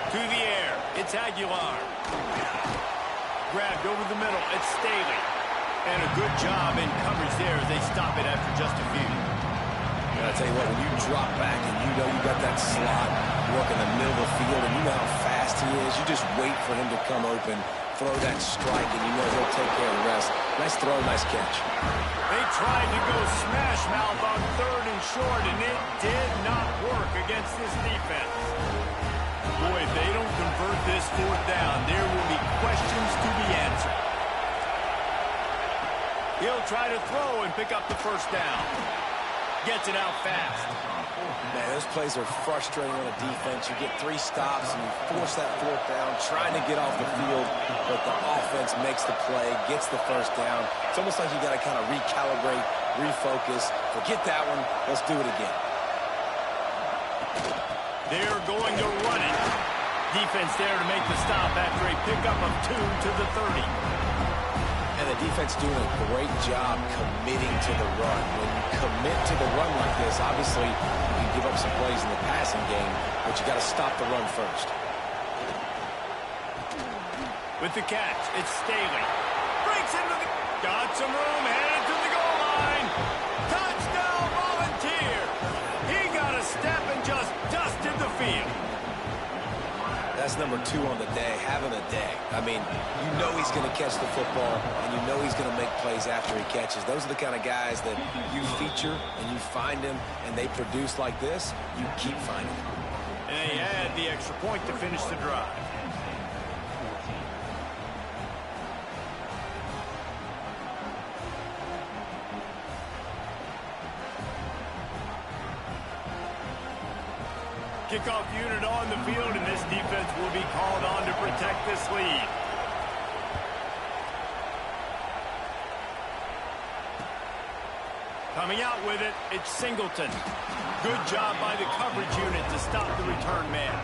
To the air, it's Aguilar. Grabbed over the middle, it's Staley. And a good job in coverage there as they stop it after just a few. I tell you what, when you drop back and you know you got that slot, you work in the middle of the field, and you know how fast he is, you just wait for him to come open, throw that strike, and you know he'll take care of the rest. Nice throw, nice catch. They tried to go smash mouth on 3rd and short, and it did not work against this defense. Boy, if they don't convert this 4th down, there will be questions to be answered. He'll try to throw and pick up the first down. Gets it out fast. Man, those plays are frustrating on a defense. You get 3 stops and you force that 4th down, trying to get off the field, but the offense makes the play, gets the first down. It's almost like you got to kind of recalibrate, refocus. Forget that one. Let's do it again. They're going to run it. Defense there to make the stop after a pickup of 2 to the 30. And the defense doing a great job committing to the run. When you commit to the run like this, obviously you can give up some plays in the passing game, but you got to stop the run first. With the catch, it's Staley. Breaks into the... Got some room, headed to the goal line. Touchdown, Volunteers. He got a step and just dusted the field. That's number 2 on the day, having a day. I mean, you know he's going to catch the football, and you know he's going to make plays after he catches. Those are the kind of guys that you feature, and you find them, and they produce like this, you keep finding them. And they add the extra point to finish the drive. Kickoff unit on the field, and this defense will be called on to protect this lead. Coming out with it, it's Singleton. Good job by the coverage unit to stop the return man.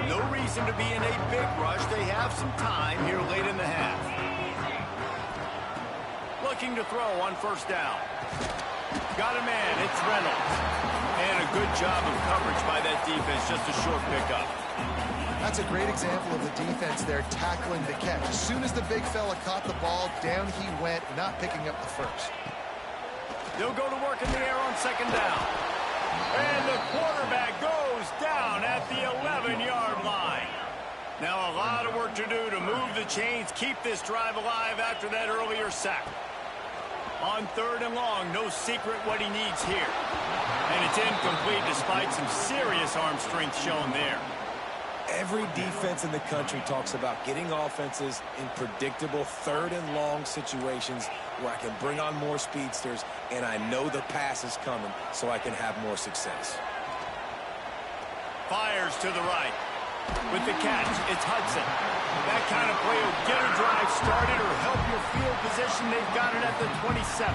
No reason to be in a big rush. They have some time here late in the half. Looking to throw on first down. Got a man, it's Reynolds. And a good job of coverage by that defense, just a short pickup. That's a great example of the defense there tackling the catch. As soon as the big fella caught the ball, down he went, not picking up the first. They'll go to work in the air on second down. And the quarterback goes down at the 11-yard line. Now a lot of work to do to move the chains, keep this drive alive after that earlier sack. On 3rd and long, no secret what he needs here. And it's incomplete despite some serious arm strength shown there. Every defense in the country talks about getting offenses in predictable 3rd and long situations where I can bring on more speedsters and I know the pass is coming so I can have more success. Fires to the right. With the catch, it's Hudson. That kind of play will get a drive started or help your field position. They've got it at the 27.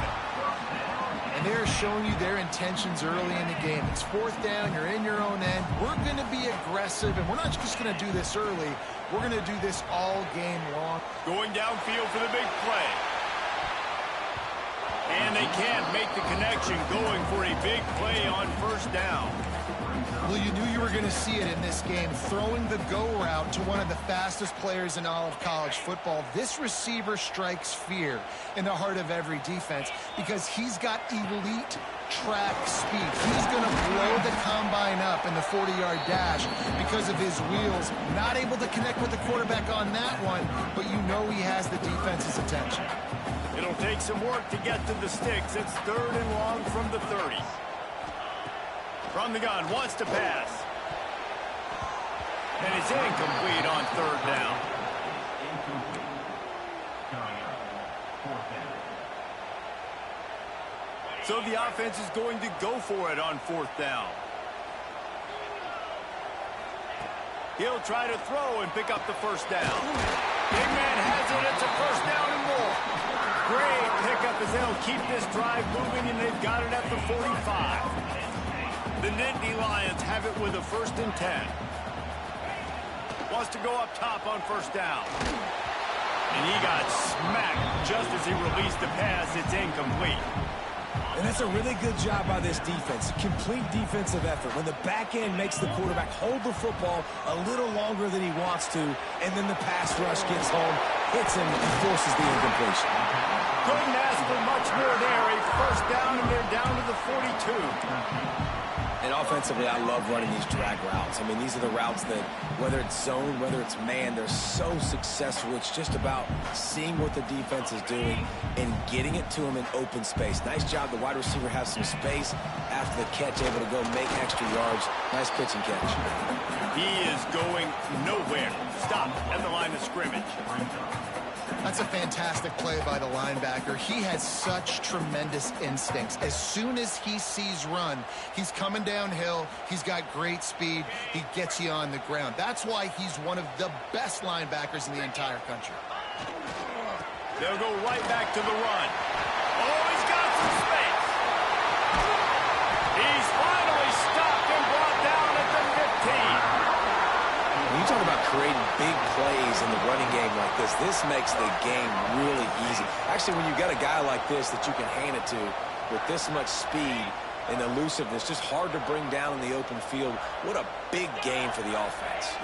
And they're showing you their intentions early in the game. It's 4th down, you're in your own end. We're going to be aggressive, and we're not just going to do this early. We're going to do this all game long. Going downfield for the big play. And they can't make the connection, going for a big play on 1st down. Well, you knew you were going to see it in this game, throwing the go route to one of the fastest players in all of college football. This receiver strikes fear in the heart of every defense because he's got elite track speed. He's going to blow the combine up in the 40-yard dash because of his wheels. Not able to connect with the quarterback on that one, but you know he has the defense's attention. It'll take some work to get to the sticks. It's 3rd and long from the 30. From the gun, wants to pass. And it's incomplete on 3rd down. So the offense is going to go for it on 4th down. He'll try to throw and pick up the 1st down. Big man has it. It's a 1st down and more. Great pickup as they'll keep this drive moving, and they've got it at the 45. The Nittany Lions have it with a 1st and 10. Wants to go up top on 1st down. And he got smacked just as he released the pass. It's incomplete. And that's a really good job by this defense. Complete defensive effort. When the back end makes the quarterback hold the football a little longer than he wants to, and then the pass rush gets home, hits him, and forces the incompletion. Couldn't ask for much more there. A 1st down, and they're down to the 42. And offensively, I love running these drag routes. I mean, these are the routes that, whether it's zone, whether it's man, they're so successful. It's just about seeing what the defense is doing and getting it to them in open space. Nice job. The wide receiver has some space after the catch, able to go make extra yards. Nice pitch and catch. He is going nowhere. Stop at the line of scrimmage. That's a fantastic play by the linebacker. He has such tremendous instincts. As soon as he sees run, he's coming downhill. He's got great speed. He gets you on the ground. That's why he's one of the best linebackers in the entire country. They'll go right back to the run. Oh, he's got some space. He's finally stopped and brought down at the 15. When you talk about creating big plays in the running game like this makes the game really easy. Actually, when you've got a guy like this that you can hand it to with this much speed and elusiveness, just hard to bring down in the open field. What a big game for the offense.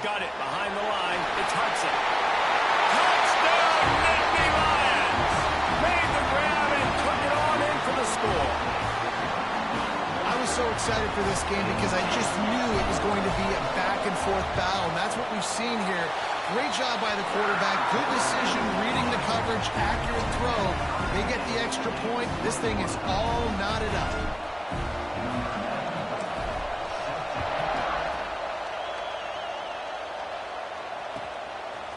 Got it behind the line. It's Hudson. Touchdown, Nittany Lions! Made the grab and took it on in for the score. I was so excited for this game because I just knew it was going to be a back-and-forth battle, and that's what we've seen here. Great job by the quarterback. Good decision, reading the coverage, accurate throw. They get the extra point. This thing is all knotted up.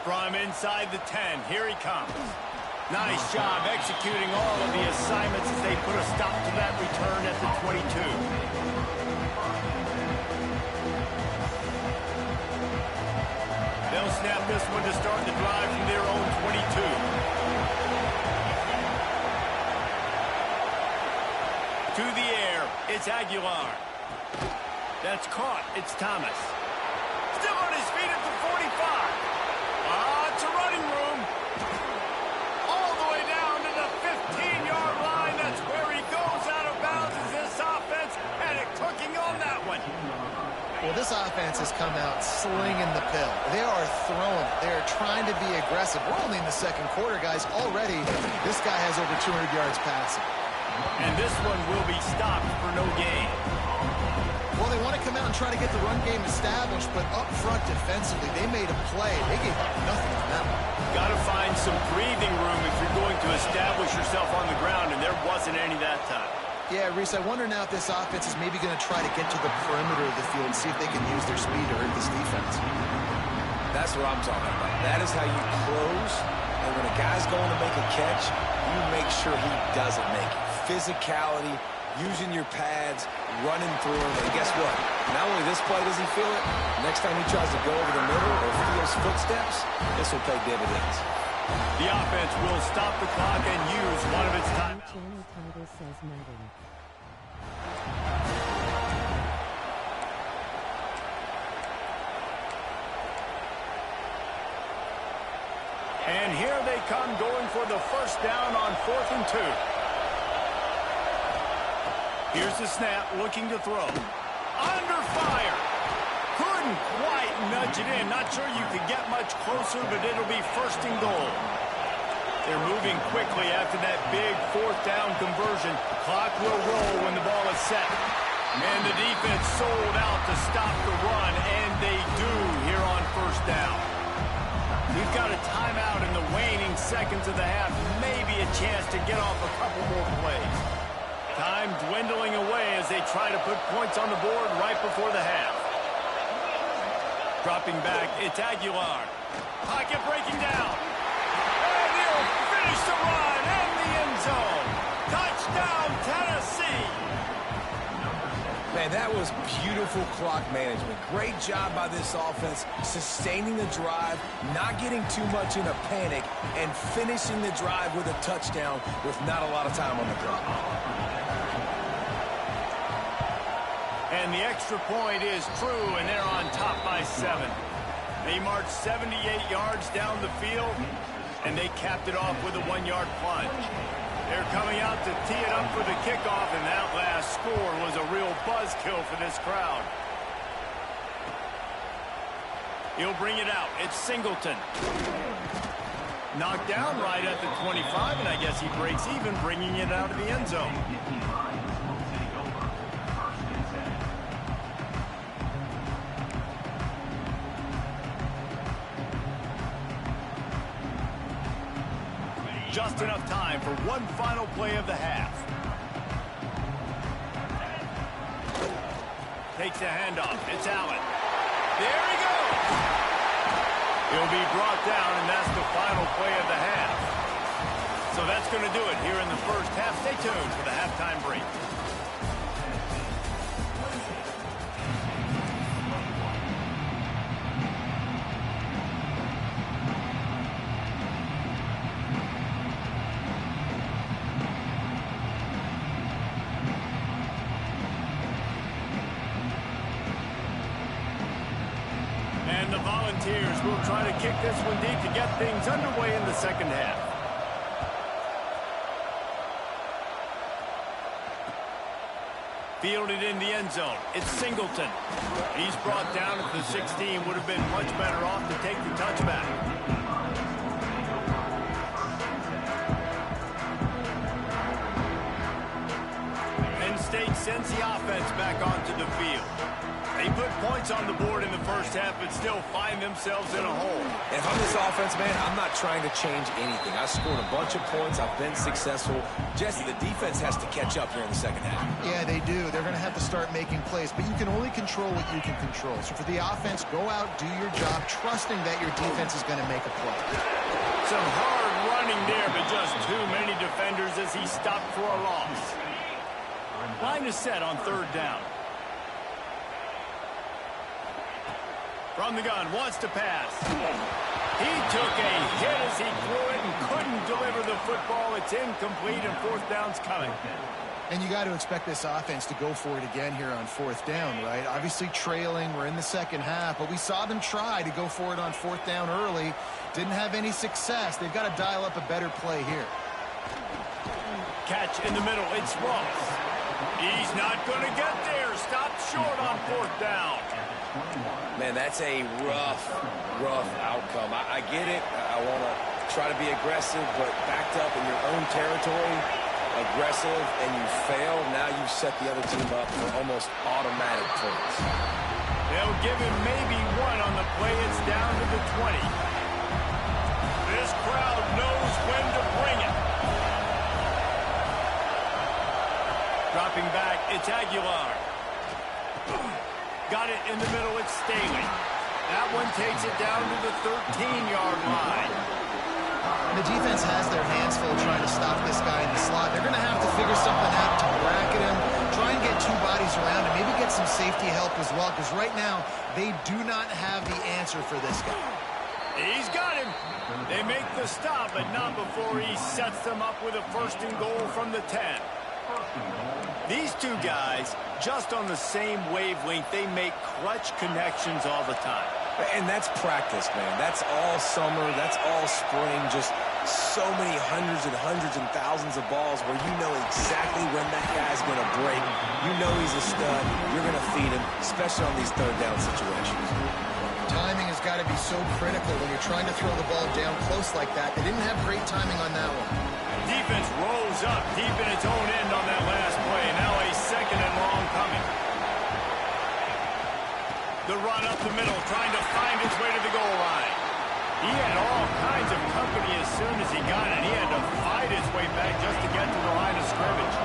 From inside the 10, here he comes. Nice job executing all of the assignments as they put a stop to that return at the 22. They'll snap this one to start the drive from their own 22. To the air, it's Aguilar. That's caught, it's Thomas. Still on his feet at the 45. It's a running room. All the way down to the 15-yard line. That's where he goes out of bounds as this offense had it cooking on that one. Well, this offense has come out slinging the pill. They are throwing. They are trying to be aggressive. We're only in the second quarter, guys. Already, this guy has over 200 yards passing. And this one will be stopped for no gain. Well, they want to come out and try to get the run game established, but up front defensively, they made a play. They gave up nothing on that one. Got to find some breathing room if you're going to establish yourself on the ground, and there wasn't any that time. Yeah, Reese, I wonder now if this offense is maybe going to try to get to the perimeter of the field and see if they can use their speed to hurt this defense. That's what I'm talking about. That is how you close, and when a guy's going to make a catch, you make sure he doesn't make it. Physicality, using your pads, running through him, and guess what? Not only this play does he feel it, next time he tries to go over the middle or feels footsteps, this will pay dividends. The offense will stop the clock and use one of its timeouts. Channel title says Madden. And here they come going for the first down on 4th and 2. Here's the snap, looking to throw. Under fire. Couldn't quite nudge it in. Not sure you could get much closer, but it'll be 1st and goal. They're moving quickly after that big 4th down conversion. Clock will roll when the ball is set. And the defense sold out to stop the run, and they do here on 1st down. We've got a timeout in the waning seconds of the half. Maybe a chance to get off a couple more plays. Time dwindling away as they try to put points on the board right before the half. Dropping back, it's Aguilar. Pocket breaking down. And he'll finish the run in the end zone. Touchdown, Tennessee. Man, that was beautiful clock management. Great job by this offense, sustaining the drive, not getting too much in a panic, and finishing the drive with a touchdown with not a lot of time on the clock. And the extra point is true, and they're on top by 7. They marched 78 yards down the field, and they capped it off with a 1-yard plunge. They're coming out to tee it up for the kickoff, and that last score was a real buzzkill for this crowd. He'll bring it out. It's Singleton. Knocked down right at the 25, and I guess he breaks even, bringing it out of the end zone. Just enough time for one final play of the half. Takes a handoff. It's Allen. There he goes. He'll be brought down, and that's the final play of the half. So that's going to do it here in the first half. Stay tuned for the halftime break. And the Volunteers will try to kick this one deep to get things underway in the second half. Fielded in the end zone. It's Singleton. He's brought down at the 16. Would have been much better off to take the touchback. Penn State sends the offense back onto the field. They put points on the board in the first half, but still find themselves in a hole. And if I'm this offense, man, I'm not trying to change anything. I scored a bunch of points. I've been successful. Jesse, the defense has to catch up here in the second half. Yeah, they do. They're going to have to start making plays, but you can only control what you can control. So for the offense, go out, do your job, trusting that your defense is going to make a play. Some hard running there, but just too many defenders as he stopped for a loss. Line is set on 3rd down. From the gun, wants to pass. He took a hit as he threw it and couldn't deliver the football. It's incomplete, and 4th down's coming. And you got to expect this offense to go for it again here on 4th down, right? Obviously trailing, we're in the second half, but we saw them try to go for it on 4th down early. Didn't have any success. They've got to dial up a better play here. Catch in the middle, it's Ross. He's not going to get there. Stopped short on 4th down. Man, that's a rough outcome. I get it. I want to try to be aggressive, but backed up in your own territory, aggressive and you fail, now you've set the other team up for almost automatic points. They'll give him maybe one on the play. It's down to the 20. This crowd knows when to bring it. Dropping back, it's Aguilar. Got it in the middle, it's Staley. That one takes it down to the 13-yard line. The defense has their hands full trying to stop this guy in the slot. They're going to have to figure something out to bracket him, try and get two bodies around him, maybe get some safety help as well, because right now they do not have the answer for this guy. He's got him. They make the stop, but not before he sets them up with a 1st and goal from the 10. These two guys, just on the same wavelength, they make clutch connections all the time. And that's practice, man. That's all summer. That's all spring. Just so many hundreds and thousands of balls where you know exactly when that guy's going to break. You know he's a stud. You're going to feed him, especially on these third down situations. Timing has got to be so critical when you're trying to throw the ball down close like that. They didn't have great timing on that one. Defense rolls up deep in its own end on that last play. Now a 2nd and long coming. The run up the middle, trying to find his way to the goal line. He had all kinds of company as soon as he got it. He had to fight his way back just to get to the line of scrimmage.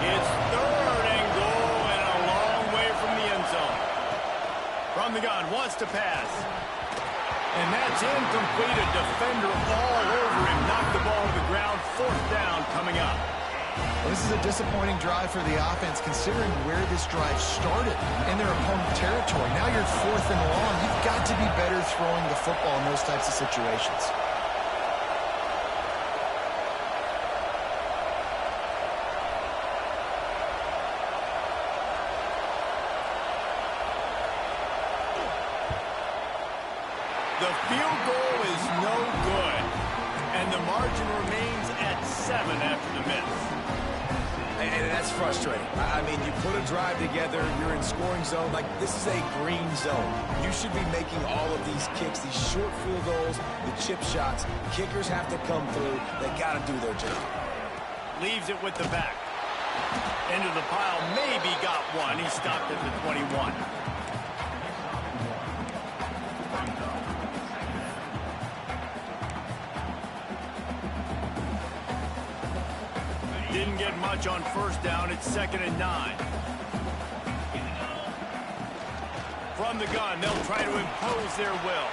It's 3rd and goal and a long way from the end zone. From the gun, wants to pass. And that's incomplete. A defender all over him. Knocked the ball to the ground. 4th down coming up. Well, this is a disappointing drive for the offense, considering where this drive started in their opponent territory. Now you're 4th and long. You've got to be better throwing the football in those types of situations. The field goal is no good, and the margin remains at 7 after the miss. And that's frustrating. I mean, you put a drive together, you're in scoring zone. Like, this is a green zone. You should be making all of these kicks, these short field goals, the chip shots. Kickers have to come through. They got to do their job. Leaves it with the back. Into the pile, maybe got one. He stopped at the 21. Didn't get much on 1st down. It's 2nd and 9. From the gun, they'll try to impose their will.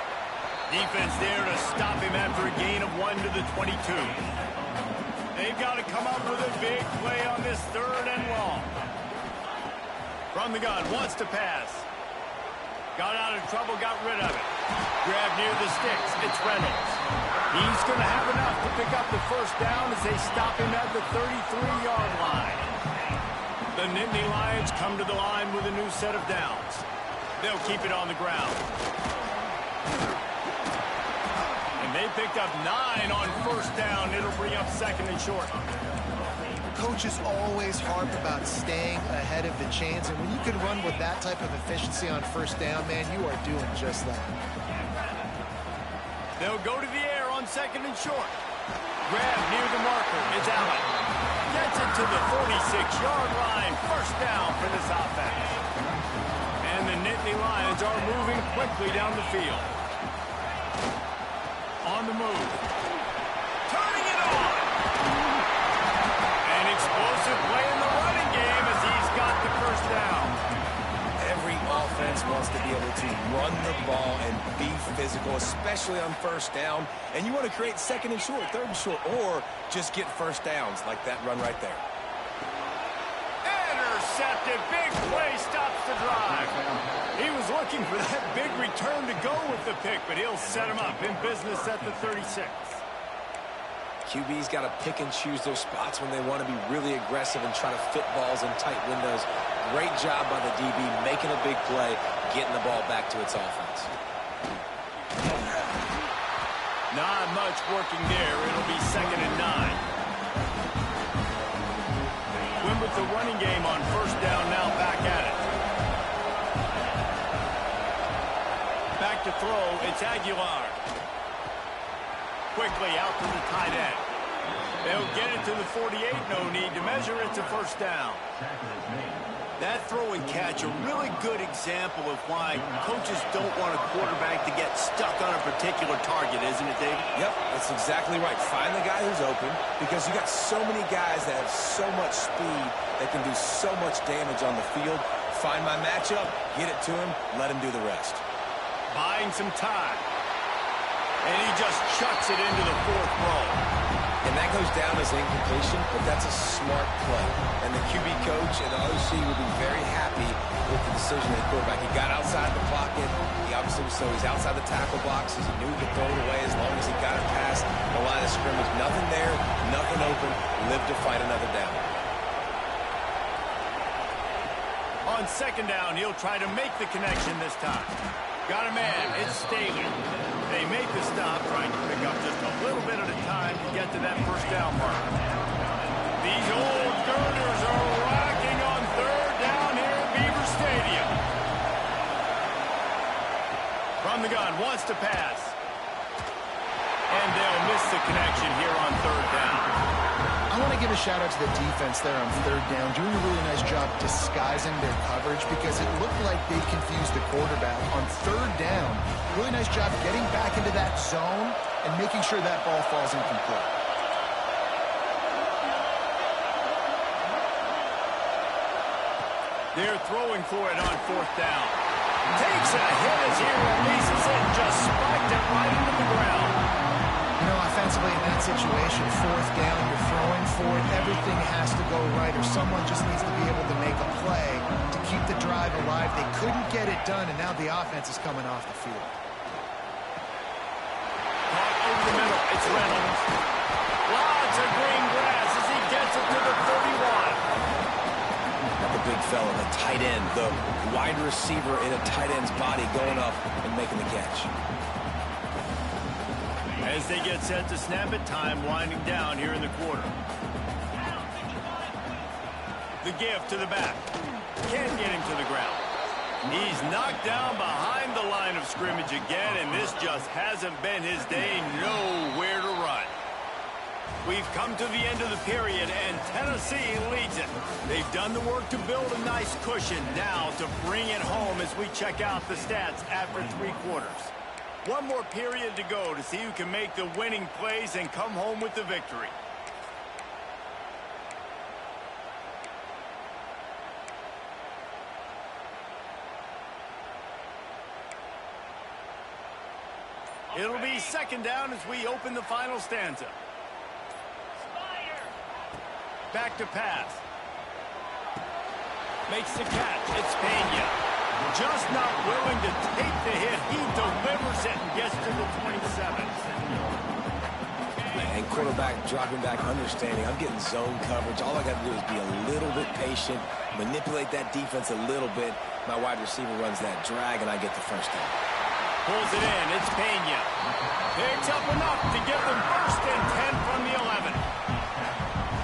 Defense there to stop him after a gain of 1 to the 22. They've got to come up with a big play on this 3rd and long. From the gun, wants to pass. Got out of trouble, got rid of it. Grab near the sticks. It's Reynolds. He's going to have enough to pick up the 1st down as they stop him at the 33-yard line. The Nittany Lions come to the line with a new set of downs. They'll keep it on the ground. And they picked up 9 on 1st down. It'll bring up 2nd and short. Coaches always harp about staying ahead of the chains, and when you can run with that type of efficiency on 1st down, man, you are doing just that. They'll go to the air on 2nd and short. Grab near the marker. It's Allen. Gets it to the 46-yard line. 1st down for this offense. And the Nittany Lions are moving quickly down the field. On the move. Turning it on. An explosive play in the running game as he's got the 1st down. Every offense wants to be able to run the ball and be physical, especially on 1st down. And you want to create 2nd and short, 3rd and short, or just get 1st downs like that run right there. Intercepted. Big play stops the drive. He was looking for that big return to go with the pick, but he'll set him up in business at the 36. QB's got to pick and choose their spots when they want to be really aggressive and try to fit balls in tight windows. Great job by the DB making a big play, getting the ball back to its offense. Not much working there. It'll be 2nd and 9. Win with the running game on 1st down, now back at it. Back to throw, it's Aguilar. Quickly out to the tight end. They'll get it to the 48, no need to measure it to first down. That throw and catch, a really good example of why coaches don't want a quarterback to get stuck on a particular target, isn't it, David? Yep, that's exactly right. Find the guy who's open, because you got so many guys that have so much speed that can do so much damage on the field. Find my matchup, get it to him, let him do the rest. Buying some time. And he just chucks it into the fourth row. And that goes down as incompletion, but that's a smart play. And the QB coach and the OC will be very happy with the decision of the quarterback. He got outside the pocket. He obviously was so he's outside the tackle boxes. He knew he could throw it away as long as he got it past the line of scrimmage. Nothing there, nothing open. Live to fight another down. On second down, he'll try to make the connection this time. Got a man. It's Staley. They make the stop, trying to pick up just a little bit at a time to get to that first down mark. These old girders are rocking on third down here at Beaver Stadium. From the gun, wants to pass. And they'll miss the connection here on third down. I want to give a shout out to the defense there on third down, doing a really nice job disguising their coverage because it looked like they confused the quarterback on third down. Really nice job getting back into that zone and making sure that ball falls incomplete. They're throwing for it on fourth down. Takes a hit as he releases it, just spiked it right into the ground. You know, offensively in that situation, fourth down, you're throwing for it, everything has to go right, or someone just needs to be able to make a play to keep the drive alive. They couldn't get it done, and now the offense is coming off the field. Caught over the middle, it's Reynolds. Lots of green grass as he gets it to the 31. The big fella, the tight end, the wide receiver in a tight end's body going up and making the catch. As they get set to snap it, time winding down here in the quarter. The give to the back. Can't get him to the ground. He's knocked down behind the line of scrimmage again, and this just hasn't been his day. Nowhere to run. We've come to the end of the period, and Tennessee leads it. They've done the work to build a nice cushion. Now to bring it home as we check out the stats after three quarters. One more period to go to see who can make the winning plays and come home with the victory. It'll be second down as we open the final stanza. Back to pass. Makes the catch. It's Pena. Just not willing to take the hit. He delivers it and gets to the 27. And quarterback dropping back, understanding. I'm getting zone coverage. All I got to do is be a little bit patient, manipulate that defense a little bit. My wide receiver runs that drag, and I get the first down. Pulls it in. It's Pena. Picks up enough to get them first and 10 from the 11.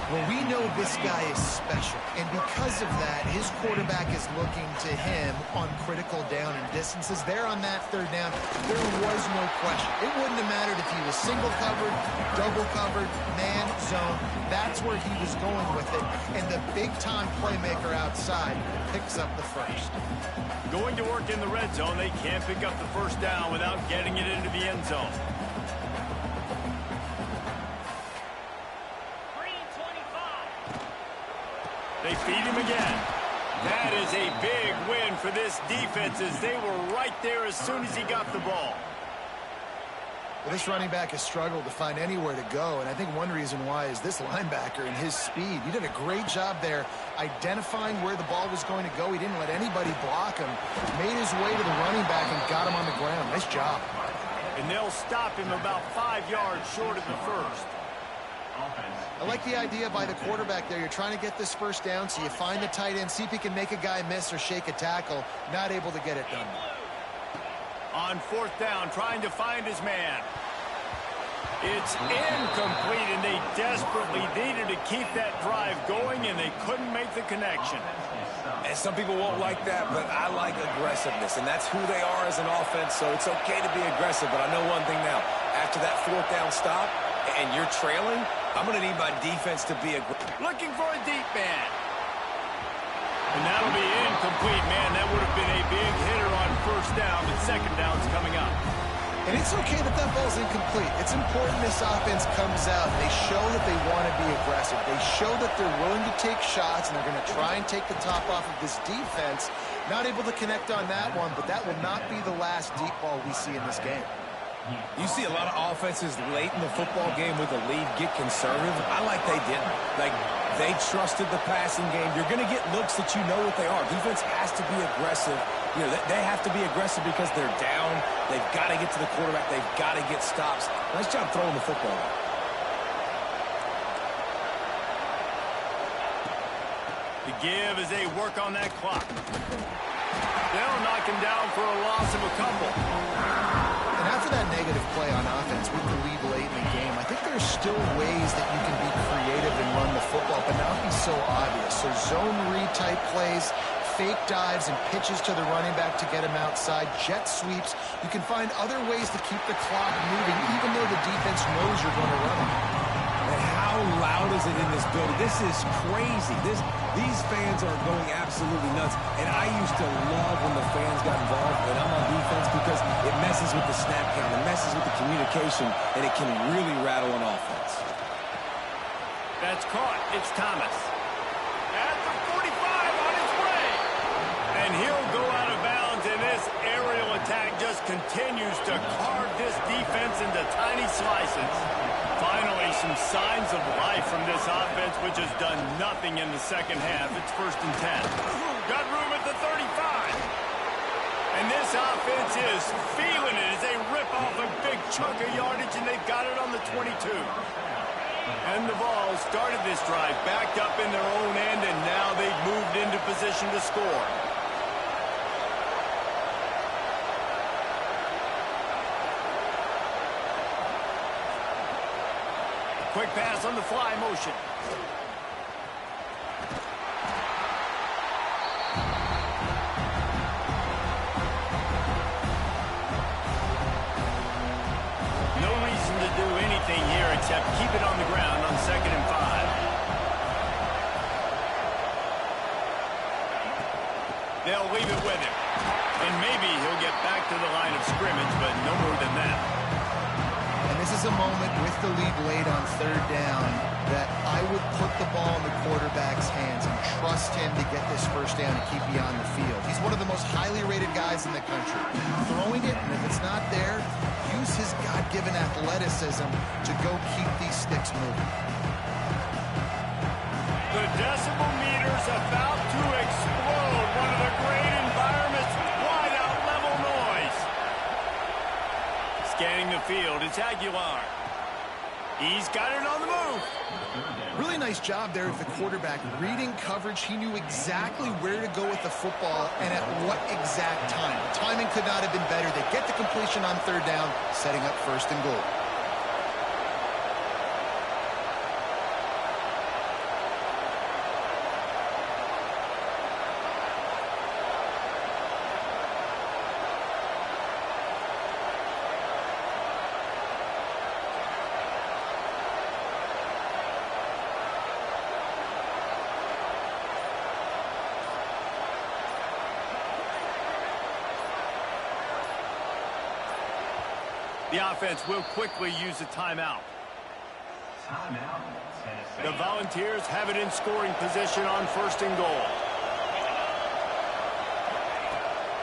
Well, we know this guy is special, and because of that, his quarterback is looking to him on critical down and distances. There on that third down, there was no question. It wouldn't have mattered if he was single covered, double covered, man, zone. That's where he was going with it, and the big-time playmaker outside picks up the first. Going to work in the red zone, they can't pick up the first down without getting it into the end zone. They feed him again. That is a big win for this defense as they were right there as soon as he got the ball. Well, this running back has struggled to find anywhere to go, and I think one reason why is this linebacker and his speed. He did a great job there identifying where the ball was going to go. He didn't let anybody block him. Made his way to the running back and got him on the ground. Nice job. And they'll stop him about 5 yards short of the first. I like the idea by the quarterback there. You're trying to get this first down, so you find the tight end, see if he can make a guy miss or shake a tackle. Not able to get it done. On fourth down, trying to find his man. It's incomplete, and they desperately needed to keep that drive going, and they couldn't make the connection. And some people won't like that, but I like aggressiveness, and that's who they are as an offense, so it's okay to be aggressive. But I know one thing now. After that fourth down stop, and you're trailing, I'm going to need my defense to be looking for a deep man. And that'll be incomplete, man. That would have been a big hitter on first down, but second down's coming up. And it's okay that that ball's incomplete. It's important this offense comes out. They show that they want to be aggressive. They show that they're willing to take shots, and they're going to try and take the top off of this defense. Not able to connect on that one, but that will not be the last deep ball we see in this game. You see a lot of offenses late in the football game with a lead get conservative. I like they didn't. Like, they trusted the passing game. You're going to get looks that you know what they are. Defense has to be aggressive. You know, they have to be aggressive because they're down. They've got to get to the quarterback. They've got to get stops. Nice job throwing the football. The give as they work on that clock. They'll knock him down for a loss of a couple. And after that negative play on offense with the lead late in the game, I think there's still ways that you can be creative and run the football, but not be so obvious. So zone read type plays, fake dives and pitches to the running back to get him outside, jet sweeps. You can find other ways to keep the clock moving, even though the defense knows you're going to run it. And how loud is it in this building? This is crazy. These fans are going absolutely nuts. And I used to love when the fans got involved when I'm on defense because it messes with the snap count, it messes with the communication, and it can really rattle an offense. That's caught. It's Thomas. At the 45 on his way. And he'll go out of bounds, and this aerial attack just continues to carve this defense into tiny slices. Finally, some signs of life from this offense, which has done nothing in the second half. It's 1st and 10. Got room at the 35. And this offense is feeling it as they rip off a big chunk of yardage, and they've got it on the 22. And the ball started this drive, backed up in their own end, and now they've moved into position to score. Quick pass on the fly motion. No reason to do anything here except keep it on the ground on 2nd and 5. They'll leave it with him. And maybe he'll get back to the line of scrimmage, but no more than that. This is a moment with the lead late on 3rd down that I would put the ball in the quarterback's hands and trust him to get this 1st down and keep you on the field. He's one of the most highly rated guys in the country. Throwing it, and if it's not there, use his God-given athleticism to go keep these sticks moving. The decibel meter's about to explode. One of the great environments, wide out level noise. Scanning the field, it's Aguilar. He's got it on the move. Really nice job there of the quarterback. Reading coverage, he knew exactly where to go with the football and at what exact time. The timing could not have been better. They get the completion on 3rd down, setting up 1st and goal. The offense will quickly use a timeout. The Volunteers have it in scoring position on 1st and goal.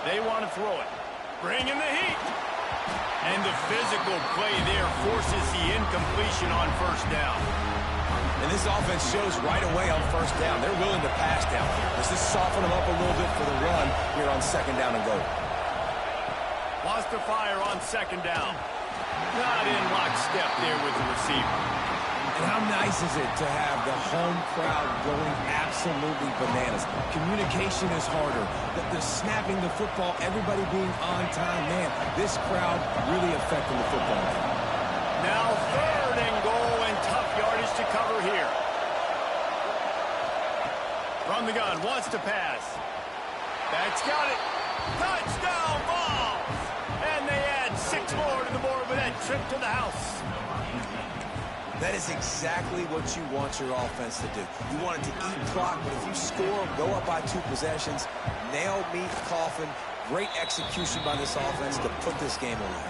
They want to throw it. Bring in the heat. And the physical play there forces the incompletion on 1st down. And this offense shows right away on 1st down. They're willing to pass down here. This is soften them up a little bit for the run here on 2nd down and goal. Wants to fire on 2nd down. Not in lockstep there with the receiver. And how nice is it to have the home crowd going absolutely bananas? Communication is harder. The snapping the football, everybody being on time. Man, this crowd really affecting the football game. Now 3rd and goal and tough yardage to cover here. From the gun, wants to pass. That's got it. Touchdown ball! And they add 6 more to the board with that trip to the house. That is exactly what you want your offense to do. You want it to eat clock, but if you score, go up by 2 possessions, nail meat coffin, great execution by this offense to put this game away.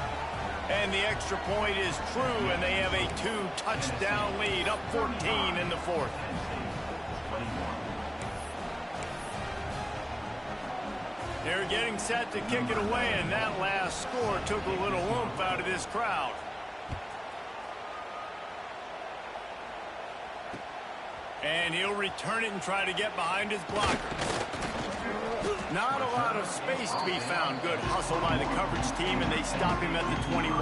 And the extra point is true, and they have a 2-touchdown lead, up 14 in the 4th. They're getting set to kick it away, and that last score took a little oomph out of this crowd. And he'll return it and try to get behind his blockers. Not a lot of space to be found. Good hustle by the coverage team, and they stop him at the 21.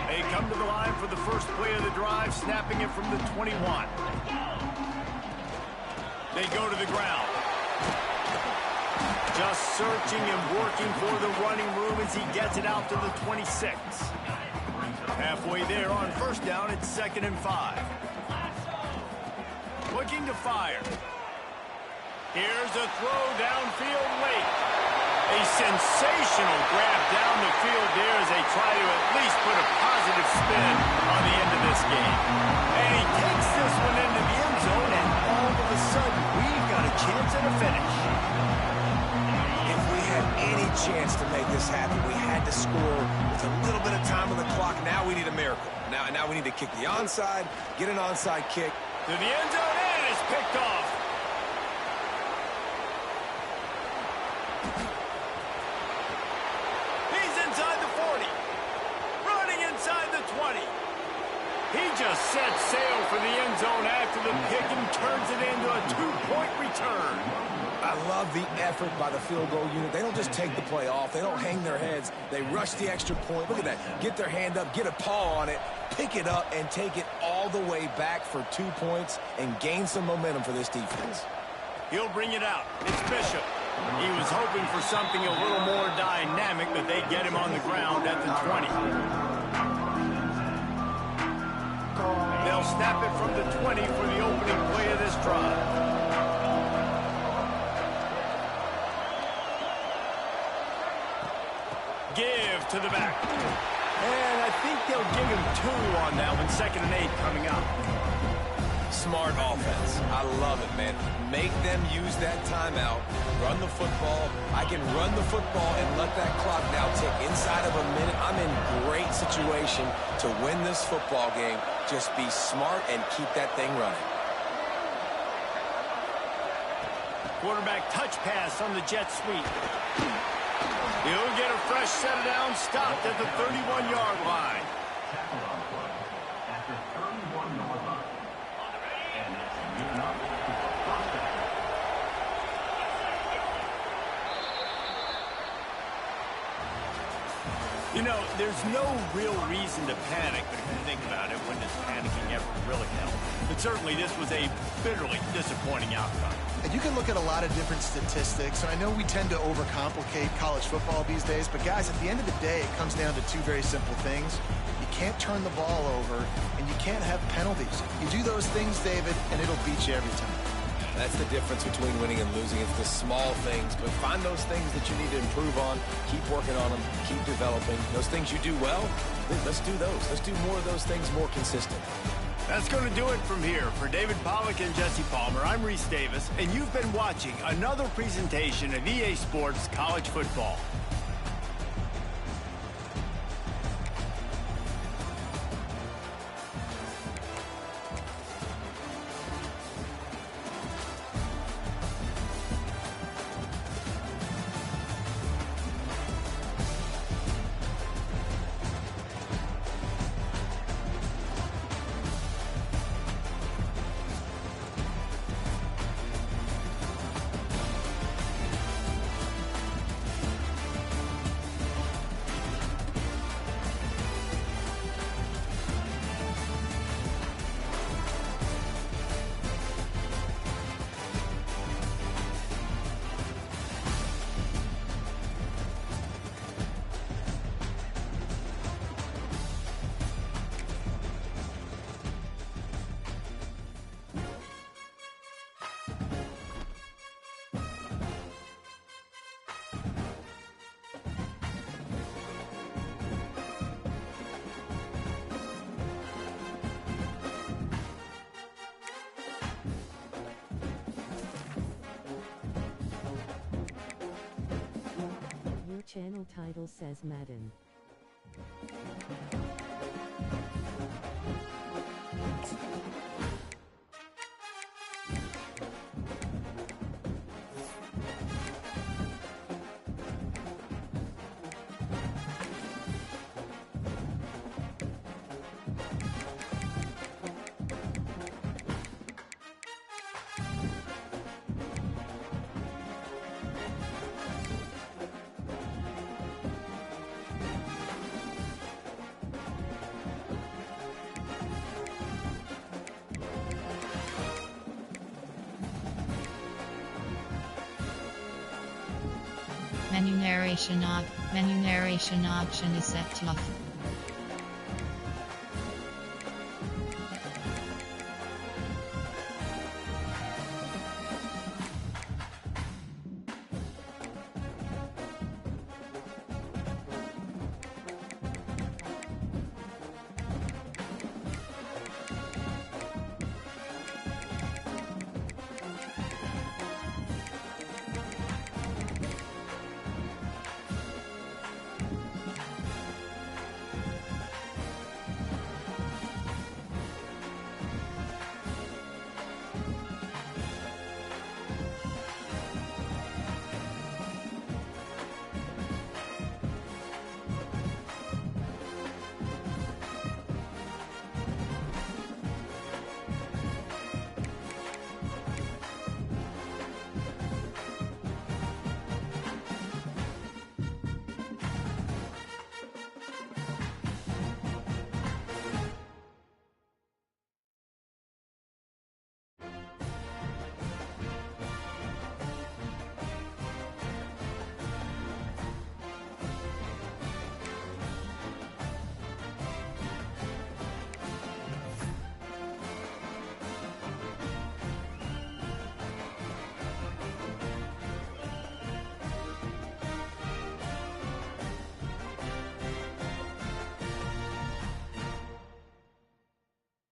They come to the line for the first play of the drive, snapping it from the 21. They go to the ground. Just searching and working for the running room as he gets it out to the 26. Halfway there on first down, it's 2nd and 5. Looking to fire. Here's a throw downfield late. A sensational grab down the field there as they try to at least put a positive spin on the end of this game. And he takes this one into the end zone, and all of a sudden, we've got a chance at a finish. If we had any chance to make this happen, we had to score with a little bit of time on the clock. Now we need a miracle. Now we need to kick the onside, get an onside kick. To the end zone, and it's picked off. He's inside the 40. Running inside the 20. He just sets sail for the end zone after the pick and turns it into a 2-point return. I love the effort by the field goal unit. They don't just take the play off. They don't hang their heads. They rush the extra point. Look at that. Get their hand up, get a paw on it, pick it up, and take it all the way back for 2 points and gain some momentum for this defense. He'll bring it out. It's Bishop. He was hoping for something a little more dynamic, but they get him on the ground at the 20. They'll snap it from the 20 for the opening play of this drive. Give to the back. And I think they'll give him 2 on that one. 2nd and 8 coming up. Smart offense. I love it, man. Make them use that timeout. Run the football. I can run the football and let that clock now tick inside of a minute. I'm in great situation to win this football game. Just be smart and keep that thing running. Quarterback touch pass on the jet sweep. He'll get a fresh set of downs, stopped at the 31-yard line. You know, there's no real reason to panic, but if you think about it, when does panicking ever really help? But certainly this was a bitterly disappointing outcome. And you can look at a lot of different statistics, and I know we tend to overcomplicate college football these days, but guys, at the end of the day, it comes down to 2 very simple things. You can't turn the ball over, and you can't have penalties. You do those things, David, and it'll beat you every time. That's the difference between winning and losing. It's the small things, but find those things that you need to improve on. Keep working on them. Keep developing. Those things you do well, let's do those. Let's do more of those things more consistent. That's going to do it from here. For David Pollack and Jesse Palmer, I'm Reese Davis, and you've been watching another presentation of EA Sports College Football. Channel title says Madden. Menu narration option is set to off.